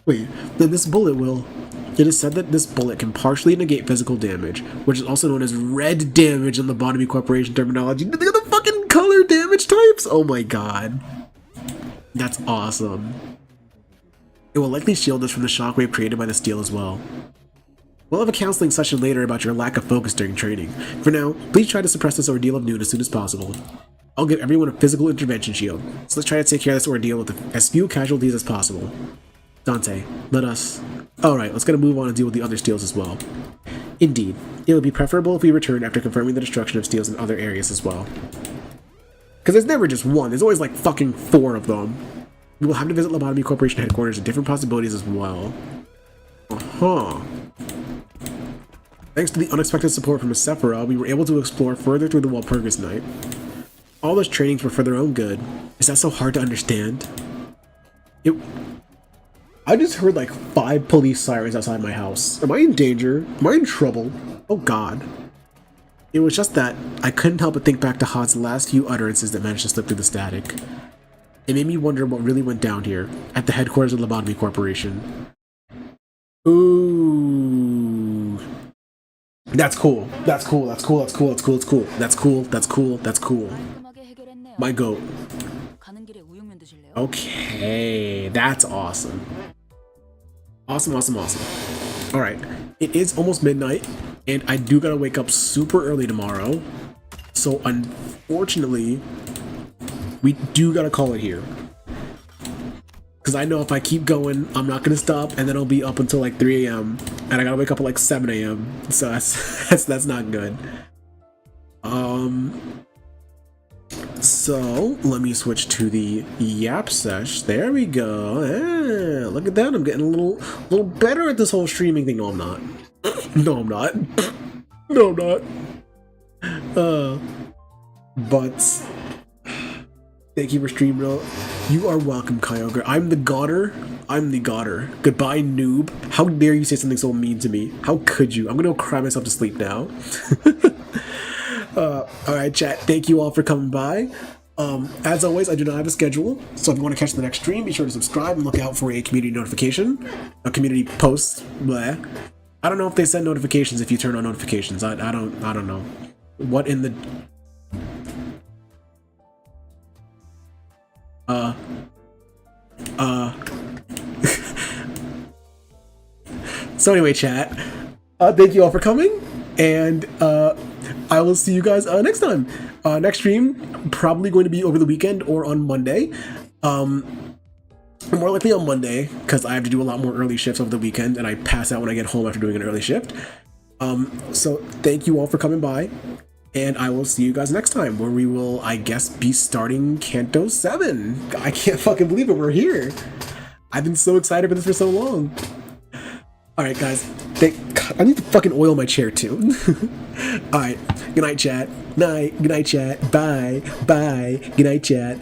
Wait, then this bullet will... It is said that this bullet can partially negate physical damage, which is also known as red damage in lobotomy corporation terminology. Look at the fucking color damage types! Oh my god. That's awesome. It will likely shield us from the shockwave created by the steel as well. We'll have a counseling session later about your lack of focus during training. For now, please try to suppress this ordeal of noon as soon as possible. I'll give everyone a physical intervention shield, so let's try to take care of this ordeal with as few casualties as possible. Dante, let us... Alright, let's get move on and deal with the other steels as well. Indeed, it would be preferable if we return after confirming the destruction of steels in other areas as well. Because there's never just one, there's always like fucking 4 of them. We will have to visit Lobotomy Corporation headquarters and different possibilities as well. Thanks to the unexpected support from Sephora, we were able to explore further through the Walpurgis night. All those trainings were for their own good. Is that so hard to understand? I just heard like 5 police sirens outside my house. Am I in danger? Am I in trouble? Oh god. It was just that I couldn't help but think back to HOD's last few utterances that managed to slip through the static. It made me wonder what really went down here, at the headquarters of the Lobotomy Corporation. Ooh. That's cool. That's cool. That's cool. That's cool. That's cool. That's cool. That's cool. That's cool. That's cool. My goat. Okay. That's awesome. Awesome, awesome, awesome. Alright. It is almost midnight, and I do gotta wake up super early tomorrow. So, unfortunately, we do gotta call it here. Because I know if I keep going, I'm not gonna stop, and then I'll be up until like 3 a.m. And I gotta wake up at like 7 a.m. So that's not good. So let me switch to the Yap Sesh. There we go. Yeah, look at that. I'm getting a little better at this whole streaming thing. No, I'm not. No, I'm not. No, I'm not. But thank you for stream, bro. You are welcome, Kyogre. I'm the Godder. I'm the Godder. Goodbye, noob. How dare you say something so mean to me? How could you? I'm gonna go cry myself to sleep now. Alright, chat. Thank you all for coming by. As always, I do not have a schedule, so if you want to catch the next stream, be sure to subscribe and look out for a community notification. A community post. Bleh. I don't know if they send notifications if you turn on notifications. I don't know. What in the... So anyway, chat, thank you all for coming, and I will see you guys next time. Next stream, probably going to be over the weekend or on Monday. More likely on Monday, because I have to do a lot more early shifts over the weekend, and I pass out when I get home after doing an early shift. So thank you all for coming by, and I will see you guys next time, where we will, I guess, be starting Kanto 7. I can't fucking believe it, we're here. I've been so excited for this for so long. Alright guys, I need to fucking oil my chair too. Alright, good night chat. Good night chat. Bye. Good night chat.